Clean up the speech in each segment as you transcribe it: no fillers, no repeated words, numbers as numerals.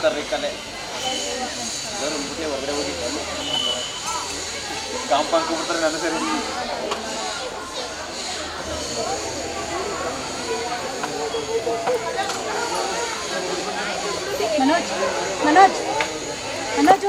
ಬಿಡ್ತಾರೆ ಕಲೆ ಮುಟ್ಟೆ ಹೊರಗಡೆ ಹೋಗಿ ಕಾಂಪೌಂಡ್ ಬಿಡ್ತಾರೆ ನನ್ನ ಸರಿ मनोज मनोज मनोज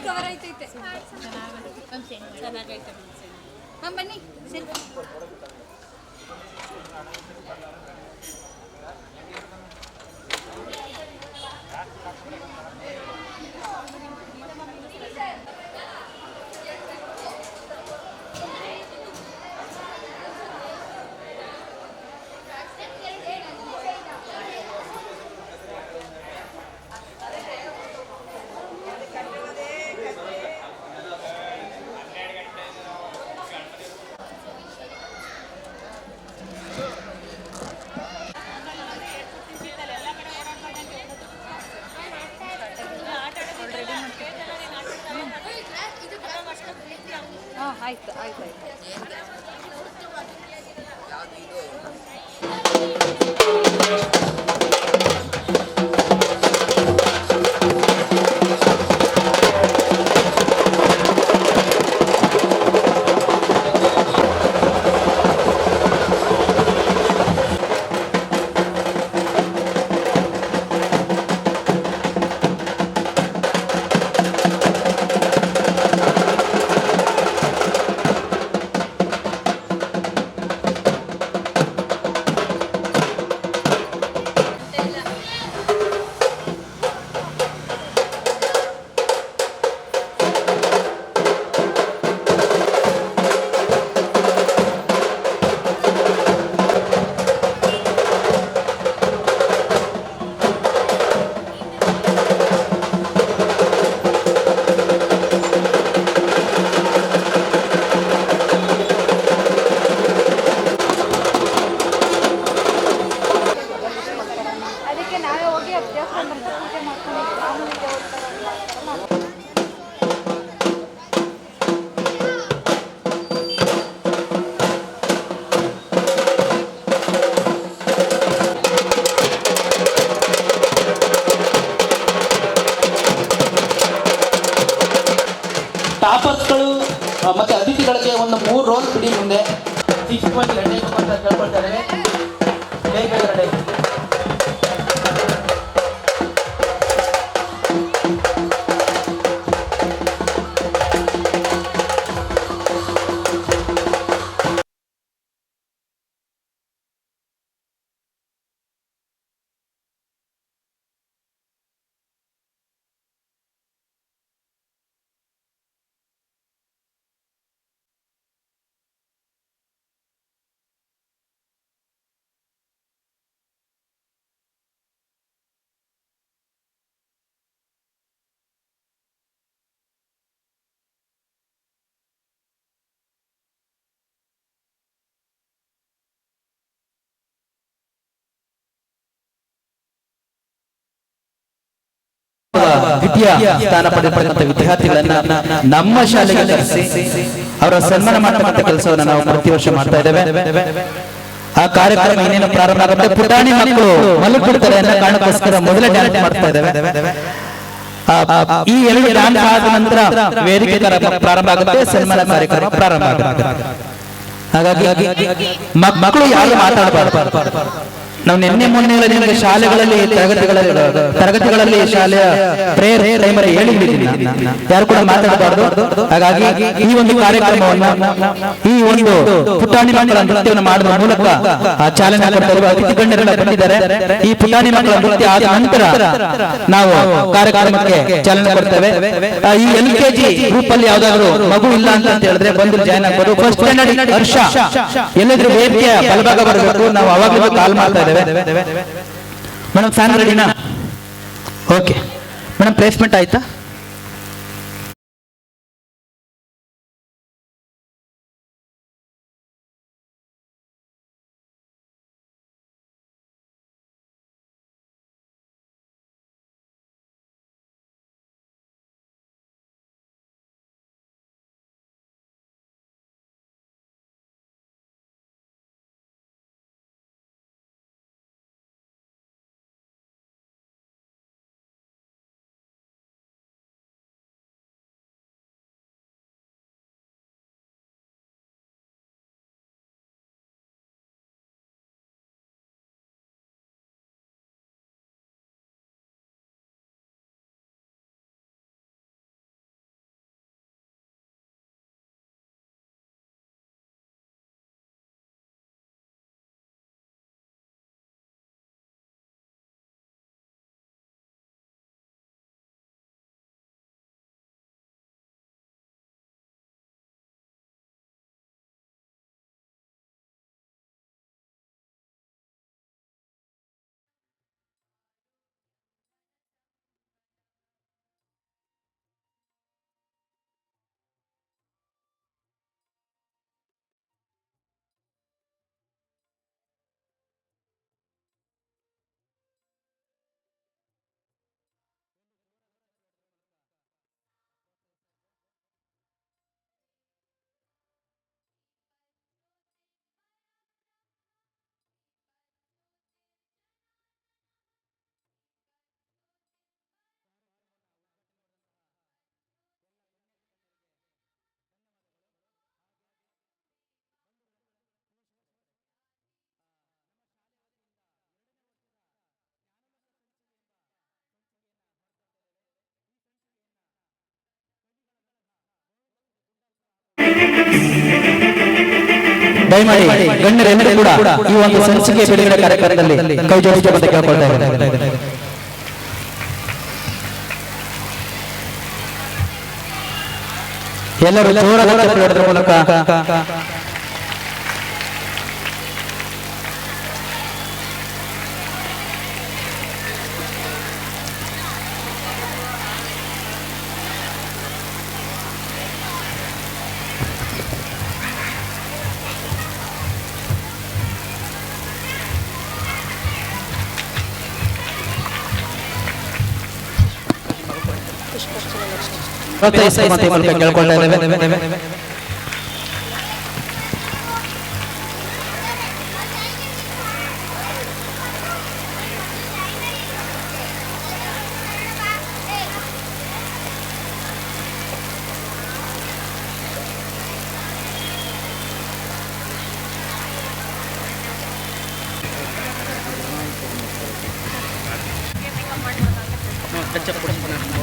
कवर आयतैते ಚೆನ್ನಾಗೈತೆ ಮ್ಯಾಮ್ ಬನ್ನಿ ಆಯ್ತು ಆಯ್ತು ಟಾಪರ್ಸ್ಗಳು ಮತ್ತೆ ಅತಿಥಿಗಳಿಗೆ ಒಂದು 3 ರೋಲ್ ಬಿಡಿ ಮುಂದೆ 6 ಪಾಯಿಂಟ್ ರೆಡಿ ಅಂತ ಕೇಳ್ಕೊಳ್ತಾ ಇದ್ದೇವೆ. ಬೇಗ ರೆಡಿ. ದ್ವಿತೀಯ ಸ್ಥಾನ ಪಡೆದಂತ ವಿದ್ಯಾರ್ಥಿಗಳನ್ನ ನಮ್ಮ ಶಾಲೆಗೆ ಕರೆಸಿ ಅವರ ಸನ್ಮಾನ ಮಾಡುವಂತ ಕೆಲಸವನ್ನು ನಾವು ಪ್ರತಿ ವರ್ಷ ಮಾಡ್ತಾ ಇದ್ದೇವೆ. ಆ ಕಾರ್ಯಕ್ರಮ ಇನ್ನೇನು ಪ್ರಾರಂಭ ಆಗುತ್ತೆ. ಪುಟಾಣಿ ಮಕ್ಕಳು ಮಲಗಿಬಿಡ್ತಾರೆ ಅನ್ನೋ ಕಾರಣಕ್ಕೋಸ್ಕರ ಮೊದಲೇ ಡ್ಯಾನ್ಸ್ ಮಾಡ್ತಾ ಇದ್ದೇವೆ. ಈ 2 ಡ್ಯಾನ್ಸ್ ಆದ ನಂತರ ವೇದಿಕೆ ಪ್ರಾರಂಭ ಆಗುತ್ತೆ, ಸನ್ಮಾನ ಕಾರ್ಯಕ್ರಮ ಪ್ರಾರಂಭ ಆಗುತ್ತೆ. ಹಾಗಾಗಿ ಮಕ್ಕಳು ಯಾರು ಮಾತಾಡಬಾರದು. ನಾವು ನಿನ್ನೆ ಮೊನ್ನೆ ನಿಮಗೆ ಶಾಲೆಗಳಲ್ಲಿ ತರಗತಿಗಳಲ್ಲಿ ಶಾಲೆಯ ಪ್ರೇಯರ್ ಪ್ರೈಮರಿ ಹೇಳಿದ್ದೀನಿ, ಯಾರು ಕೂಡ ಮಾತಾಡಬಾರ್ದು. ಹಾಗಾಗಿ ಈ ಒಂದು ಕಾರ್ಯಕ್ರಮವನ್ನು ಈ ಒಂದು ಪುಟಾಣಿ ಮಕ್ಕಳ ನೃತ್ಯವನ್ನು ಮಾಡುವ ಮೂಲಕ ಚಾಲನೆ ಕೊಡ್ತಾ ಅತಿಥಿ ಗಣ್ಯರೆಲ್ಲ ಬಂದಿದ್ದಾರೆ. ಈ ಪುಟಾಣಿ ಮಕ್ಕಳ ನೃತ್ಯ ಆದ ನಂತರ ನಾವು ಕಾರ್ಯಕ್ರಮಕ್ಕೆ ಚಾಲನೆ ಕೊಡ್ತೇವೆ. ಈ LKG ಗ್ರೂಪ್ ಅಲ್ಲಿ ಯಾವ್ದಾದ್ರು ಮಗು ಇಲ್ಲ ಅಂತ ಹೇಳಿದ್ರೆ ಬಂದು ಜಾಯ್ನ್ ಆಗ್ಬೋದು. ಫಸ್ಟ್ ಸ್ಟ್ಯಾಂಡರ್ಡ್ ಹರ್ಷ ಎಲ್ಲಾದ್ರೂ ವೇದಿಕೆಯ ಬಲಭಾಗ ಬರಬೇಕು. ನಾವು ಅವಾಗಲೂ ಕಾಲ್ ಮಾಡ್ತಾ ಇದ್ದೇವೆ. ಮೇಡಮ್ ಫ್ಯಾನ್ ರೆಡಿನಾ? ಓಕೆ ಮೇಡಮ್, ಪ್ಲೇಸ್ಮೆಂಟ್ ಆಯ್ತಾ? ದಯಮಾಡಿ ಗಣ್ಯರೆಲ್ಲರೂ ಕೂಡ ಈ ಒಂದು ಸಂಚಿಕೆ ಬಿಡುಗಡೆ ಕಾರ್ಯಕ್ರಮದಲ್ಲಿ ಕೈ ಜೋಡಿಸಬೇಕಂತ ಕೇಳ್ಕೊಳ್ತಾ ಇದ್ದಾರೆ. ಎಲ್ಲರೂ ಜೋರಾದ ಚಪ್ಪಾಳೆ ಮೂಲಕ ಕೇಳ್ಕೊಳ್ತಾ ಇದ್ದೇವೆ.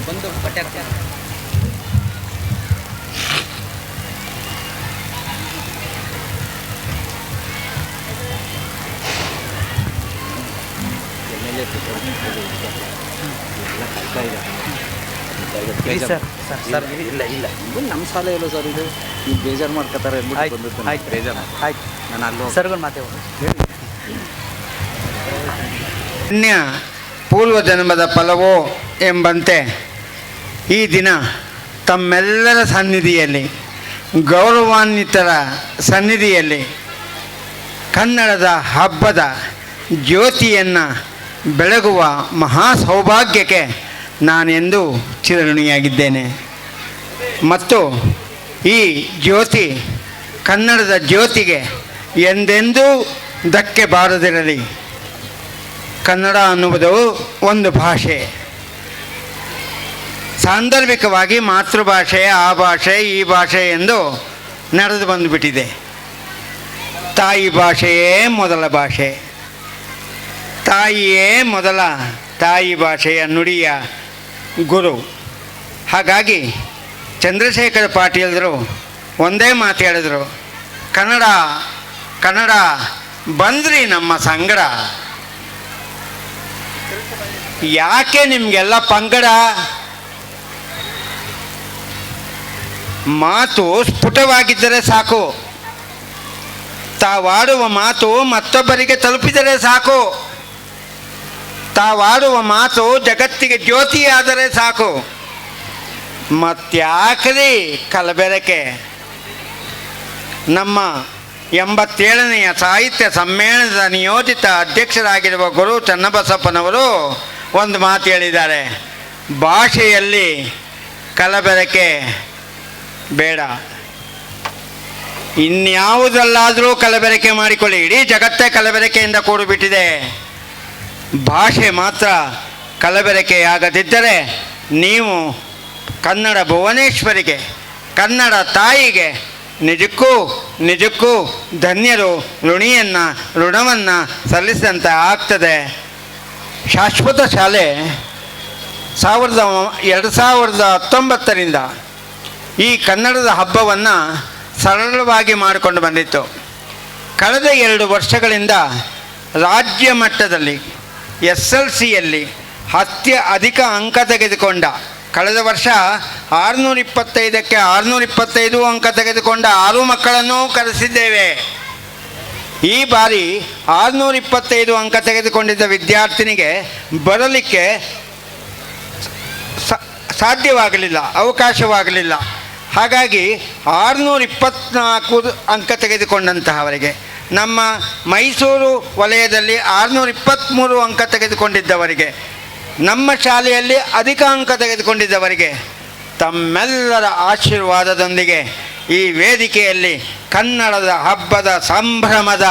ಬಂದು ಬಟ್ಟೆ ಸರ್ ಇಲ್ಲ ಇಲ್ಲ ಇದು ನಮ್ಮ ಶಾಲೆ ಇಲ್ಲ ಸರ್. ಇದು ನೀವು ಬೇಜಾರು ಮಾಡ್ಕೊತಾರೆ ಆಯ್ತು ಬೇಜಾರು ಆಯ್ತು. ನಾನು ಅಲ್ಲಿ ಸರ್ಗಳು ಮಾತೇ ಪುಣ್ಯ ಪೂರ್ವ ಜನ್ಮದ ಫಲವೋ ಎಂಬಂತೆ ಈ ದಿನ ತಮ್ಮೆಲ್ಲರ ಸನ್ನಿಧಿಯಲ್ಲಿ, ಗೌರವಾನ್ವಿತರ ಸನ್ನಿಧಿಯಲ್ಲಿ ಕನ್ನಡದ ಹಬ್ಬದ ಜ್ಯೋತಿಯನ್ನು ಬೆಳಗುವ ಮಹಾ ಸೌಭಾಗ್ಯಕ್ಕೆ ನಾನೆಂದೂ ಚಿರಋಣಿಯಾಗಿದ್ದೇನೆ. ಮತ್ತು ಈ ಜ್ಯೋತಿ, ಕನ್ನಡದ ಜ್ಯೋತಿಗೆ ಎಂದೆಂದೂ ಧಕ್ಕೆ ಬಾರದಿರಲಿ. ಕನ್ನಡ ಅನ್ನುವುದು ಒಂದು ಭಾಷೆ. ಸಾಂದರ್ಭಿಕವಾಗಿ ಮಾತೃಭಾಷೆ, ಆ ಭಾಷೆ, ಈ ಭಾಷೆ ಎಂದು ನಡೆದು ಬಂದುಬಿಟ್ಟಿದೆ. ತಾಯಿ ಭಾಷೆಯೇ ಮೊದಲ ಭಾಷೆ. ತಾಯಿಯೇ ಮೊದಲ ತಾಯಿ ಭಾಷೆಯ ನುಡಿಯ ಗುರು. ಹಾಗಾಗಿ ಚಂದ್ರಶೇಖರ ಪಾಟೀಲರು ಒಂದೇ ಮಾತು ಹೇಳಿದ್ರು, ಕನ್ನಡ ಕನ್ನಡ ಬಂದ್ರಿ ನಮ್ಮ ಸಂಗಡ. ಯಾಕೆ ನಿಮಗೆಲ್ಲ ಪಂಗಡ? ಮಾತು ಸ್ಫುಟವಾಗಿದ್ದರೆ ಸಾಕು, ತಾವಾಡುವ ಮಾತು ಮತ್ತೊಬ್ಬರಿಗೆ ತಲುಪಿದರೆ ಸಾಕು, ತಾವಾಡುವ ಮಾತು ಜಗತ್ತಿಗೆ ಜ್ಯೋತಿಯಾದರೆ ಸಾಕು. ಮತ್ಯಾಕ್ರಿ ಕಲಬೆರಕೆ? ನಮ್ಮ 87ನೆಯ ಸಾಹಿತ್ಯ ಸಮ್ಮೇಳನದ ನಿಯೋಜಿತ ಅಧ್ಯಕ್ಷರಾಗಿರುವ ಗುರು ಚನ್ನಬಸಪ್ಪನವರು ಒಂದು ಮಾತು ಹೇಳಿದ್ದಾರೆ, ಭಾಷೆಯಲ್ಲಿ ಕಲಬೆರಕೆ ಬೇಡ, ಇನ್ಯಾವುದಲ್ಲಾದರೂ ಕಲಬೆರಕೆ ಮಾಡಿಕೊಳ್ಳಿ. ಇಡೀ ಜಗತ್ತೇ ಕಲಬೆರಕೆಯಿಂದ ಕೂಡಿಬಿಟ್ಟಿದೆ. ಭಾಷೆ ಮಾತ್ರ ಕಲಬೆರಕೆಯಾಗದಿದ್ದರೆ ನೀವು ಕನ್ನಡ ಭುವನೇಶ್ವರಿಗೆ, ಕನ್ನಡ ತಾಯಿಗೆ ನಿಜಕ್ಕೂ ನಿಜಕ್ಕೂ ಧನ್ಯರು, ಋಣವನ್ನು ಸಲ್ಲಿಸಿದಂತೆ ಆಗ್ತದೆ. ಶಾಶ್ವತ ಶಾಲೆ 2019ರಿಂದ ಈ ಕನ್ನಡದ ಹಬ್ಬವನ್ನು ಸರಳವಾಗಿ ಮಾಡಿಕೊಂಡು ಬಂದಿತ್ತು. ಕಳೆದ 2 ವರ್ಷಗಳಿಂದ ರಾಜ್ಯ ಮಟ್ಟದಲ್ಲಿ SLCಯಲ್ಲಿ ಅಧಿಕ ಅಂಕ ತೆಗೆದುಕೊಂಡ, ಕಳೆದ ವರ್ಷ 625ಕ್ಕೆ 625 ಅಂಕ ತೆಗೆದುಕೊಂಡ 6 ಮಕ್ಕಳನ್ನೂ ಕರೆಸಿದ್ದೇವೆ. ಈ ಬಾರಿ 625 ಅಂಕ ತೆಗೆದುಕೊಂಡಿದ್ದ ವಿದ್ಯಾರ್ಥಿನಿಗೆ ಬರಲಿಕ್ಕೆ ಸಾಧ್ಯವಾಗಲಿಲ್ಲ, ಅವಕಾಶವಾಗಲಿಲ್ಲ. ಹಾಗಾಗಿ 624 ಅಂಕ ತೆಗೆದುಕೊಂಡಂತಹವರಿಗೆ, ನಮ್ಮ ಮೈಸೂರು ವಲಯದಲ್ಲಿ 623 ಅಂಕ ತೆಗೆದುಕೊಂಡಿದ್ದವರಿಗೆ, ನಮ್ಮ ಶಾಲೆಯಲ್ಲಿ ಅಧಿಕ ಅಂಕ ತೆಗೆದುಕೊಂಡಿದ್ದವರಿಗೆ ತಮ್ಮೆಲ್ಲರ ಆಶೀರ್ವಾದದೊಂದಿಗೆ ಈ ವೇದಿಕೆಯಲ್ಲಿ ಕನ್ನಡದ ಹಬ್ಬದ ಸಂಭ್ರಮದ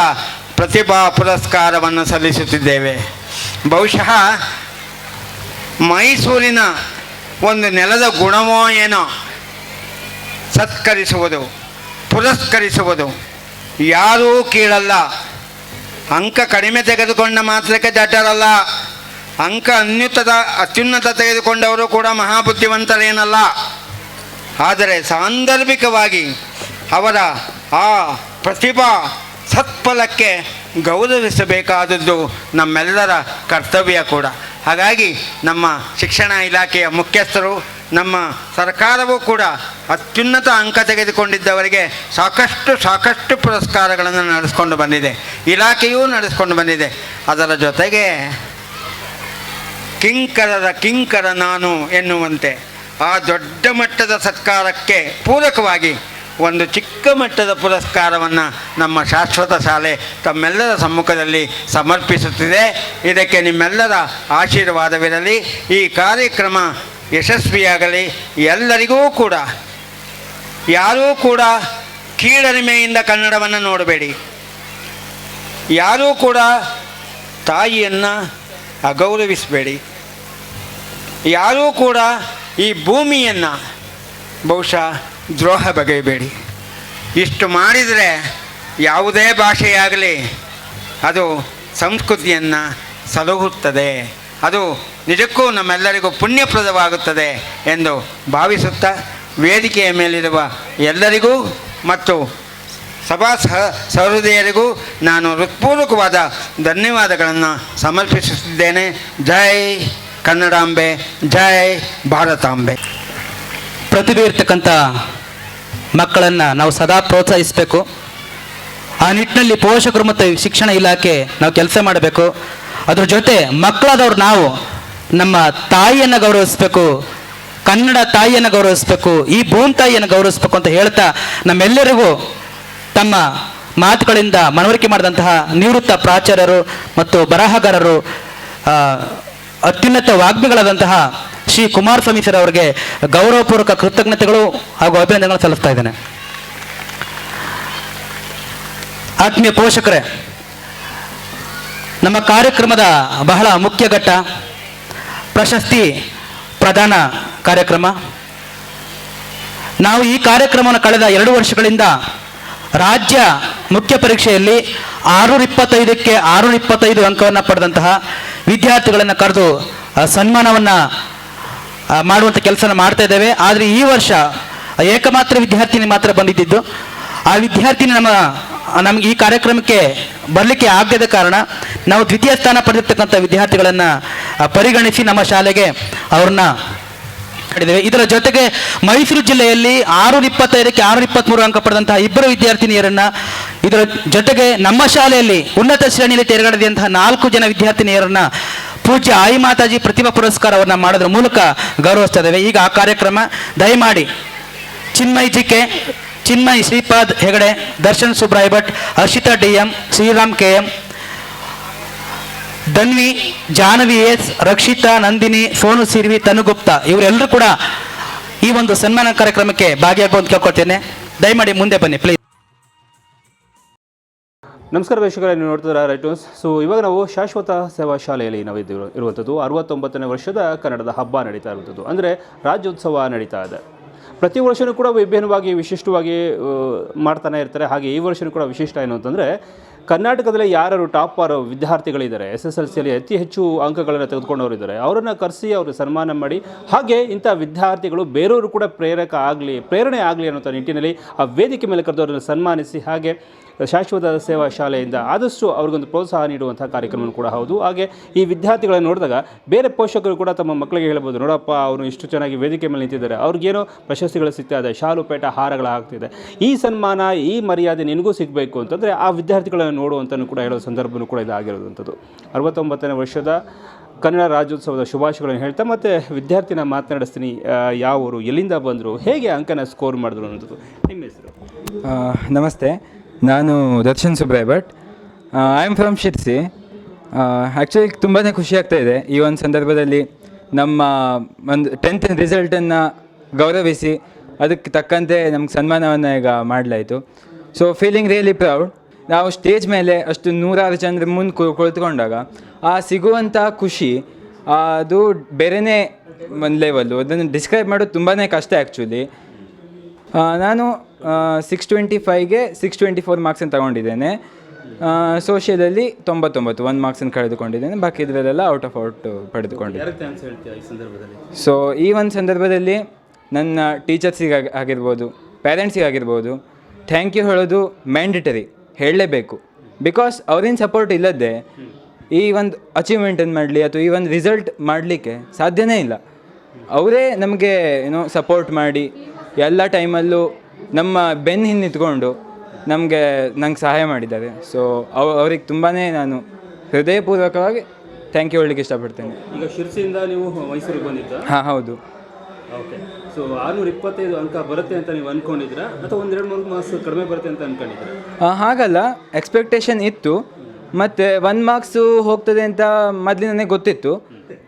ಪ್ರತಿಭಾ ಪುರಸ್ಕಾರವನ್ನು ಸಲ್ಲಿಸುತ್ತಿದ್ದೇವೆ. ಬಹುಶಃ ಮೈಸೂರಿನ ಒಂದು ನೆಲದ ಗುಣವೋ ಏನೋ, ಸತ್ಕರಿಸುವುದು, ಪುರಸ್ಕರಿಸುವುದು, ಯಾರೂ ಕೀಳಲ್ಲ. ಅಂಕ ಕಡಿಮೆ ತೆಗೆದುಕೊಂಡ ಮಾತ್ರಕ್ಕೆ ದಡ್ಡರಲ್ಲ, ಅಂಕ ಅತ್ಯುನ್ನತ ತೆಗೆದುಕೊಂಡವರು ಕೂಡ ಮಹಾಬುದ್ಧಿವಂತರೇನಲ್ಲ. ಆದರೆ ಸಾಂದರ್ಭಿಕವಾಗಿ ಅವರ ಆ ಪ್ರತಿಭಾ ಸತ್ಫಲಕ್ಕೆ ಗೌರವಿಸಬೇಕಾದದ್ದು ನಮ್ಮೆಲ್ಲರ ಕರ್ತವ್ಯ ಕೂಡ. ಹಾಗಾಗಿ ನಮ್ಮ ಶಿಕ್ಷಣ ಇಲಾಖೆಯ ಮುಖ್ಯಸ್ಥರು, ನಮ್ಮ ಸರ್ಕಾರವೂ ಕೂಡ ಅತ್ಯುನ್ನತ ಅಂಕ ತೆಗೆದುಕೊಂಡಿದ್ದವರಿಗೆ ಸಾಕಷ್ಟು ಪುರಸ್ಕಾರಗಳನ್ನು ನಡೆಸ್ಕೊಂಡು ಬಂದಿದೆ, ಇಲಾಖೆಯೂ ನಡೆಸ್ಕೊಂಡು ಬಂದಿದೆ. ಅದರ ಜೊತೆಗೆ ಕಿಂಕರರ ಕಿಂಕರ ನಾನು ಎನ್ನುವಂತೆ ಆ ದೊಡ್ಡ ಮಟ್ಟದ ಸತ್ಕಾರಕ್ಕೆ ಪೂರಕವಾಗಿ ಒಂದು ಚಿಕ್ಕ ಮಟ್ಟದ ಪುರಸ್ಕಾರವನ್ನು ನಮ್ಮ ಶಾಶ್ವತ ಶಾಲೆ ತಮ್ಮೆಲ್ಲರ ಸಮ್ಮುಖದಲ್ಲಿ ಸಮರ್ಪಿಸುತ್ತಿದೆ. ಇದಕ್ಕೆ ನಿಮ್ಮೆಲ್ಲರ ಆಶೀರ್ವಾದವಿರಲಿ. ಈ ಕಾರ್ಯಕ್ರಮ ಯಶಸ್ವಿಯಾಗಲಿ. ಎಲ್ಲರಿಗೂ ಕೂಡ, ಯಾರೂ ಕೂಡ ಕೀಳರಿಮೆಯಿಂದ ಕನ್ನಡವನ್ನು ನೋಡಬೇಡಿ, ಯಾರೂ ಕೂಡ ತಾಯಿಯನ್ನು ಅಗೌರವಿಸಬೇಡಿ, ಯಾರೂ ಕೂಡ ಈ ಭೂಮಿಯನ್ನು ಬಹುಶಃ ದ್ರೋಹ ಬಗೆಯಬೇಡಿ. ಇಷ್ಟು ಮಾಡಿದರೆ ಯಾವುದೇ ಭಾಷೆಯಾಗಲಿ ಅದು ಸಂಸ್ಕೃತಿಯನ್ನು ಸಲಹುತ್ತದೆ, ಅದು ನಿಜಕ್ಕೂ ನಮ್ಮೆಲ್ಲರಿಗೂ ಪುಣ್ಯಪ್ರದವಾಗುತ್ತದೆ ಎಂದು ಭಾವಿಸುತ್ತಾ ವೇದಿಕೆಯ ಮೇಲಿರುವ ಎಲ್ಲರಿಗೂ ಮತ್ತು ಸಭಾ ಸಹೃದಯರಿಗೂ ನಾನು ಹೃತ್ಪೂರ್ವಕವಾದ ಧನ್ಯವಾದಗಳನ್ನು ಸಮರ್ಪಿಸುತ್ತಿದ್ದೇನೆ. ಜೈ ಕನ್ನಡಾಂಬೆ, ಜೈ ಭಾರತಾಂಬೆ. ಪ್ರತಿಭೆ ಇರ್ತಕ್ಕಂಥ ಮಕ್ಕಳನ್ನು ನಾವು ಸದಾ ಪ್ರೋತ್ಸಾಹಿಸಬೇಕು. ಆ ನಿಟ್ಟಿನಲ್ಲಿ ಪೋಷಕರು ಮತ್ತು ಶಿಕ್ಷಣ ಇಲಾಖೆ ನಾವು ಕೆಲಸ ಮಾಡಬೇಕು. ಅದ್ರ ಜೊತೆ ಮಕ್ಕಳಾದವ್ರು ನಾವು ನಮ್ಮ ತಾಯಿಯನ್ನು ಗೌರವಿಸಬೇಕು, ಕನ್ನಡ ತಾಯಿಯನ್ನು ಗೌರವಿಸಬೇಕು, ಈ ಭೂಮಿ ತಾಯಿಯನ್ನು ಗೌರವಿಸಬೇಕು ಅಂತ ಹೇಳ್ತಾ ನಮ್ಮೆಲ್ಲರಿಗೂ ತಮ್ಮ ಮಾತುಗಳಿಂದ ಮನವರಿಕೆ ಮಾಡಿದಂತಹ ನಿವೃತ್ತ ಪ್ರಾಚಾರ್ಯರು ಮತ್ತು ಬರಹಗಾರರು, ಅತ್ಯುನ್ನತ ವಾಗ್ಮಿಗಳಾದಂತಹ ಶ್ರೀ ಕುಮಾರಸ್ವಾಮಿ ಸರ್ ಅವರಿಗೆ ಗೌರವಪೂರ್ವಕ ಕೃತಜ್ಞತೆಗಳು ಹಾಗೂ ಅಭಿನಂದನೆಗಳನ್ನು ಸಲ್ಲಿಸ್ತಾ ಇದ್ದೇನೆ. ಆತ್ಮೀಯ ಪೋಷಕರೇ, ನಮ್ಮ ಕಾರ್ಯಕ್ರಮದ ಬಹಳ ಮುಖ್ಯ ಘಟ್ಟ ಪ್ರಶಸ್ತಿ ಪ್ರದಾನ ಕಾರ್ಯಕ್ರಮ. ನಾವು ಈ ಕಾರ್ಯಕ್ರಮವನ್ನು ಕಳೆದ 2 ವರ್ಷಗಳಿಂದ ರಾಜ್ಯ ಮುಖ್ಯ ಪರೀಕ್ಷೆಯಲ್ಲಿ 625ಕ್ಕೆ 625 ಅಂಕವನ್ನು ಪಡೆದಂತಹ ವಿದ್ಯಾರ್ಥಿಗಳನ್ನು ಕರೆದು ಸನ್ಮಾನವನ್ನು ಮಾಡುವಂಥ ಕೆಲಸನ ಮಾಡ್ತಾ ಇದ್ದೇವೆ. ಆದರೆ ಈ ವರ್ಷ ಏಕಮಾತ್ರ ವಿದ್ಯಾರ್ಥಿನಿ ಮಾತ್ರ ಬಂದಿದ್ದು. ಆ ವಿದ್ಯಾರ್ಥಿನಿ ನಮಗೆ ಈ ಕಾರ್ಯಕ್ರಮಕ್ಕೆ ಬರಲಿಕ್ಕೆ ಆಗದ ಕಾರಣ ನಾವು ದ್ವಿತೀಯ ಸ್ಥಾನ ಪಡೆದಿರ್ತಕ್ಕಂಥ ವಿದ್ಯಾರ್ಥಿಗಳನ್ನು ಪರಿಗಣಿಸಿ ನಮ್ಮ ಶಾಲೆಗೆ ಅವ್ರನ್ನ ಮಾಡಿದ್ದೇವೆ. ಇದರ ಜೊತೆಗೆ ಮೈಸೂರು ಜಿಲ್ಲೆಯಲ್ಲಿ 625ಕ್ಕೆ 623 ಅಂಕ ಪಡೆದಂತಹ ಇಬ್ಬರು ವಿದ್ಯಾರ್ಥಿನಿಯರನ್ನು, ಇದರ ಜೊತೆಗೆ ನಮ್ಮ ಶಾಲೆಯಲ್ಲಿ ಉನ್ನತ ಶ್ರೇಣಿಯಲ್ಲಿ ತೆರಗಡೆದಂತಹ 4 ಜನ ವಿದ್ಯಾರ್ಥಿನಿಯರನ್ನು ಪೂಜ್ಯ ಆಯಿ ಮಾತಾಜಿ ಪ್ರತಿಭಾ ಪುರಸ್ಕಾರವನ್ನು ಮಾಡೋದ್ರ ಮೂಲಕ ಗೌರವಿಸ್ತಾ ಇದ್ದೇವೆ. ಈಗ ಆ ಕಾರ್ಯಕ್ರಮ ದಯಮಾಡಿ Chinmay GK, Chinmay Shripad Hegde, Darshan Subray Bhat, Harshita DM, Shriram KM, Dhanvi, Jahnavi S, Rakshita, Nandini, Sonu Sirvi, Tanu Gupta ಇವರೆಲ್ಲರೂ ಕೂಡ ಈ ಒಂದು ಸನ್ಮಾನ ಕಾರ್ಯಕ್ರಮಕ್ಕೆ ಭಾಗಿಯಾಗುವಂತ ಕೇಳ್ಕೊಳ್ತೇನೆ. ದಯಮಾಡಿ ಮುಂದೆ ಬನ್ನಿ ಪ್ಲೀಸ್. ನಮಸ್ಕಾರ ವೀಕ್ಷಕರೇ, ನೀವು ನೋಡ್ತಿದ್ದೀರಾ ರೈಟ್ ನ್ಯೂಸ್. ಸೊ ಇವಾಗ ನಾವು ಶಾಶ್ವತ ಸೇವಾ ಶಾಲೆಯಲ್ಲಿ ನಾವು ಇರುವಂಥದ್ದು 69ನೇ ವರ್ಷದ ಕನ್ನಡದ ಹಬ್ಬ ನಡೀತಾ ಇರುವಂಥದ್ದು, ಅಂದರೆ ರಾಜ್ಯೋತ್ಸವ ನಡೀತಾ ಇದೆ. ಪ್ರತಿ ವರ್ಷವೂ ಕೂಡ ವಿಭಿನ್ನವಾಗಿ ವಿಶಿಷ್ಟವಾಗಿ ಮಾಡ್ತಾನೆ ಇರ್ತಾರೆ. ಹಾಗೆ ಈ ವರ್ಷವೂ ಕೂಡ ವಿಶಿಷ್ಟ ಏನು ಅಂತಂದರೆ, ಕರ್ನಾಟಕದಲ್ಲಿ ಯಾರು ಟಾಪರ್ ವಿದ್ಯಾರ್ಥಿಗಳಿದ್ದಾರೆ, SSLCಯಲ್ಲಿ ಅತಿ ಹೆಚ್ಚು ಅಂಕಗಳನ್ನು ತೆಗೆದುಕೊಂಡವರಿದ್ದಾರೆ, ಅವರನ್ನು ಕರೆಸಿ ಅವರು ಸನ್ಮಾನ ಮಾಡಿ, ಹಾಗೆ ಇಂಥ ವಿದ್ಯಾರ್ಥಿಗಳು ಬೇರೆಯವರು ಕೂಡ ಪ್ರೇರಣೆ ಆಗಲಿ ಅನ್ನೋ ನಿಟ್ಟಿನಲ್ಲಿ ಆ ವೇದಿಕೆ ಮೇಲೆ ಕರೆದವರನ್ನು ಸನ್ಮಾನಿಸಿ, ಹಾಗೆ ಶಾಶ್ವತ ಸೇವಾ ಶಾಲೆಯಿಂದ ಆದಷ್ಟು ಅವ್ರಿಗೊಂದು ಪ್ರೋತ್ಸಾಹ ನೀಡುವಂಥ ಕಾರ್ಯಕ್ರಮ ಕೂಡ ಹೌದು. ಹಾಗೆ ಈ ವಿದ್ಯಾರ್ಥಿಗಳನ್ನು ನೋಡಿದಾಗ ಬೇರೆ ಪೋಷಕರು ಕೂಡ ತಮ್ಮ ಮಕ್ಕಳಿಗೆ ಹೇಳ್ಬೋದು, ನೋಡಪ್ಪ ಅವರು ಇಷ್ಟು ಚೆನ್ನಾಗಿ ವೇದಿಕೆ ಮೇಲೆ ನಿಂತಿದ್ದಾರೆ, ಅವ್ರಿಗೇನೋ ಪ್ರಶಸ್ತಿಗಳು ಸಿಗ್ತಾ ಇದೆ, ಶಾಲು ಪೇಟ ಹಾರಗಳಾಗ್ತಿದೆ, ಈ ಸನ್ಮಾನ ಈ ಮರ್ಯಾದೆ ನಿನಗೂ ಸಿಗಬೇಕು ಅಂತಂದರೆ ಆ ವಿದ್ಯಾರ್ಥಿಗಳನ್ನು ನೋಡುವಂತನೂ ಕೂಡ ಹೇಳೋ ಸಂದರ್ಭನೂ ಕೂಡ ಇದಾಗಿರೋದಂಥದ್ದು. 69ನೇ ವರ್ಷದ ಕನ್ನಡ ರಾಜ್ಯೋತ್ಸವದ ಶುಭಾಶಯಗಳನ್ನು ಹೇಳ್ತಾ ಮತ್ತು ವಿದ್ಯಾರ್ಥಿನ ಮಾತನಾಡಿಸ್ತೀನಿ. ಯಾವ ಊರು, ಎಲ್ಲಿಂದ ಬಂದರು, ಹೇಗೆ ಅಂಕನ ಸ್ಕೋರ್ ಮಾಡಿದ್ರು ಅನ್ನೋದು. ನಿಮ್ಮ ಹೆಸರು? ನಮಸ್ತೆ, ನಾನು Darshan Subray Bhat. I am from Sirsi. Actually ತುಂಬಾ ಖುಷಿ ಆಗ್ತಾ ಇದೆ ಈ ಒಂದು ಸಂದರ್ಭದಲ್ಲಿ ನಮ್ಮ ಒಂದು 10th ರಿಸಲ್ಟನ್ನು ಗೌರವಿಸಿ ಅದಕ್ಕೆ ತಕ್ಕಂತೆ ನಮ್ಗೆ ಸನ್ಮಾನವನ್ನು ಈಗ ಮಾಡಲಾಯಿತು. So feeling really proud. ನಾವು ಸ್ಟೇಜ್ ಮೇಲೆ ಅಷ್ಟು 100 ಜನರ ಮುಂದೆ ಕುಳಿತುಕೊಂಡಾಗ ಆ ಸಿಗುವಂಥ ಖುಷಿ ಅದು ಬೇರೆಯೇ ಒಂದು ಲೆವೆಲ್ಲು. ಅದನ್ನು ಡಿಸ್ಕ್ರೈಬ್ ಮಾಡೋದು ತುಂಬಾ ಕಷ್ಟ ಆ್ಯಕ್ಚುಲಿ. ನಾನು 625ಗೆ 624 ಮಾರ್ಕ್ಸನ್ನು ತಗೊಂಡಿದ್ದೇನೆ. ಸೋಷಿಯಲಲ್ಲಿ 99 1 ಮಾರ್ಕ್ಸನ್ನು ಕಳೆದುಕೊಂಡಿದ್ದೇನೆ. ಬಾಕಿ ಇದರಲ್ಲೆಲ್ಲ ಔಟ್ ಆಫ್ ಔಟ್ ಪಡೆದುಕೊಂಡಿದ್ದೇನೆ. ಸೊ ಈ ಒಂದು ಸಂದರ್ಭದಲ್ಲಿ ನನ್ನ ಟೀಚರ್ಸಿಗೆ ಆಗಿರ್ಬೋದು, ಪೇರೆಂಟ್ಸಿಗೆ ಆಗಿರ್ಬೋದು, ಥ್ಯಾಂಕ್ ಯು ಹೇಳೋದು ಮ್ಯಾಂಡೇಟರಿ, ಹೇಳಲೇಬೇಕು. ಬಿಕಾಸ್ ಅವ್ರಿನ ಸಪೋರ್ಟ್ ಇಲ್ಲದೆ ಈ ಒಂದು ಅಚೀವ್ಮೆಂಟನ್ನು ಮಾಡಲಿ ಅಥವಾ ಈ ಒಂದು ರಿಸಲ್ಟ್ ಮಾಡಲಿಕ್ಕೆ ಸಾಧ್ಯನೇ ಇಲ್ಲ. ಅವರೇ ನಮಗೆ ಸಪೋರ್ಟ್ ಮಾಡಿ ಎಲ್ಲ ಟೈಮಲ್ಲೂ ನಮ್ಮ ಬೆನ್ನು ಹಿಂದೆ ನಿಂತ್ಕೊಂಡು ನಂಗೆ ಸಹಾಯ ಮಾಡಿದ್ದಾರೆ. ಸೊ ಅವ್ರಿಗೆ ತುಂಬಾ ನಾನು ಹೃದಯಪೂರ್ವಕವಾಗಿ ಥ್ಯಾಂಕ್ ಯು ಹೇಳಲಿಕ್ಕೆ ಇಷ್ಟಪಡ್ತೇನೆ. ಈಗ ಶಿರ್ಸಿಯಿಂದ ನೀವು ಮೈಸೂರಿಗೆ ಬಂದಿದ್ದ? ಹಾಂ, ಹೌದು. ಓಕೆ. ಸೊ 625 ಅಂಕ ಬರುತ್ತೆ ಅಂತ ನೀವು ಅಂದ್ಕೊಂಡಿದ್ರಾ ಅಥವಾ 1-2-3 ಮಾರ್ಕ್ಸ್ ಕಡಿಮೆ ಬರುತ್ತೆ ಅಂತ ಅಂದ್ಕೊಂಡಿದ್ದೀರಾ? ಹಾಗಲ್ಲ, ಎಕ್ಸ್ಪೆಕ್ಟೇಷನ್ ಇತ್ತು ಮತ್ತು 1 ಮಾರ್ಕ್ಸು ಹೋಗ್ತದೆ ಅಂತ ಮೊದಲಿನೇ ಗೊತ್ತಿತ್ತು.